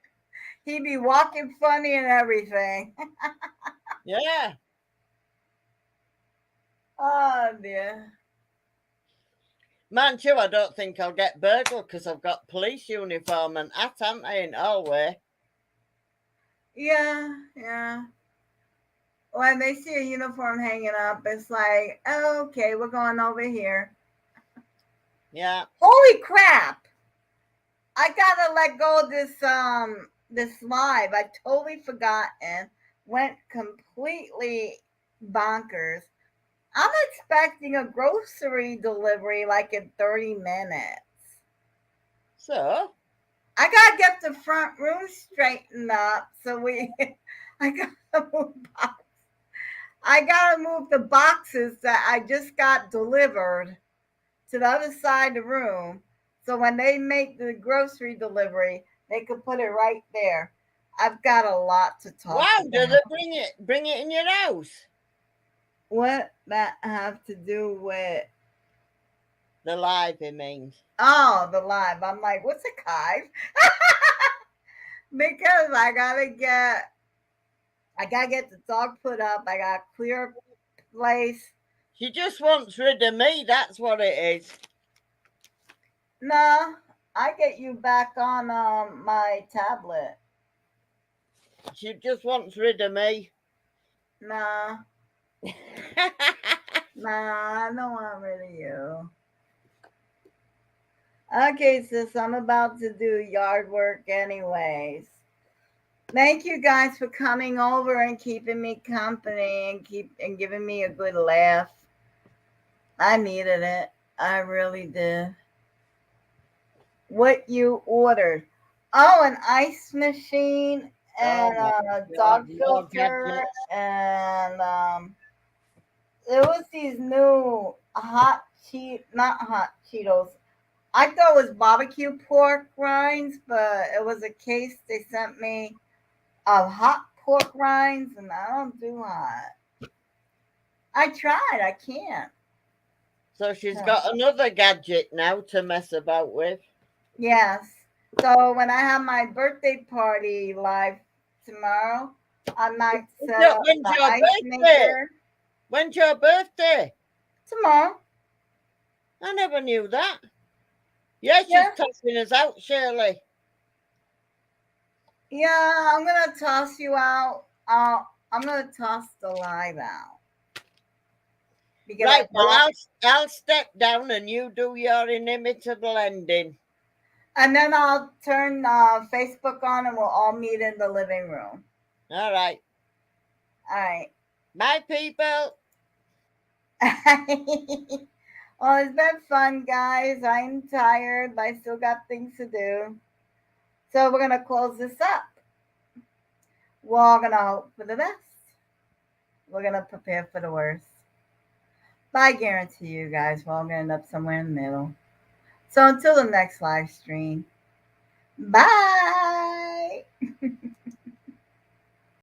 He'd be walking funny and everything. Yeah. Oh dear. Man, too, I don't think I'll get burgled because I've got police uniform and hat, haven't I, in Alway? Yeah. When they see a uniform hanging up, it's like, oh, okay, we're going over here. Yeah. Holy crap! I gotta let go of this live. I totally forgot and went completely bonkers. I'm expecting a grocery delivery like in 30 minutes. So? I gotta get the front room straightened up I gotta move the boxes that I just got delivered to the other side of the room. So when they make the grocery delivery, they can put it right there. I've got a lot to talk Wow, about. do they bring it in your house? What that have to do with The live, it means. the live? I'm like, what's a kive? Because I gotta get the dog put up. I got to clear a place. She just wants rid of me. That's what it is. No, I get you back on my tablet. She just wants rid of me. Nah, I don't want rid of you. Okay, sis, I'm about to do yard work anyways. Thank you guys for coming over and keeping me company and giving me a good laugh. I needed it. I really did. What you ordered? Oh, an ice machine and a dog filter and there was these new not hot Cheetos. I thought it was barbecue pork rinds, but it was a case they sent me of hot pork rinds, and I don't do hot. I tried. I can't. So she's got another gadget now to mess about with. Yes. So when I have my birthday party live tomorrow, I might set up When's the your ice birthday? maker. When's your birthday? Tomorrow. I never knew that. Yeah, she's tossing us out, Shirley. Yeah, I'm gonna toss you out. I'm gonna toss the live out. Because right, well, I'll step down and you do your inimitable ending. And then I'll turn Facebook on and we'll all meet in the living room. All right. All right. Bye, people. Well, it's been fun, guys. I'm tired, but I still got things to do. So we're going to close this up. We're all going to hope for the best. We're going to prepare for the worst. But I guarantee you guys, we're all going to end up somewhere in the middle. So until the next live stream, bye.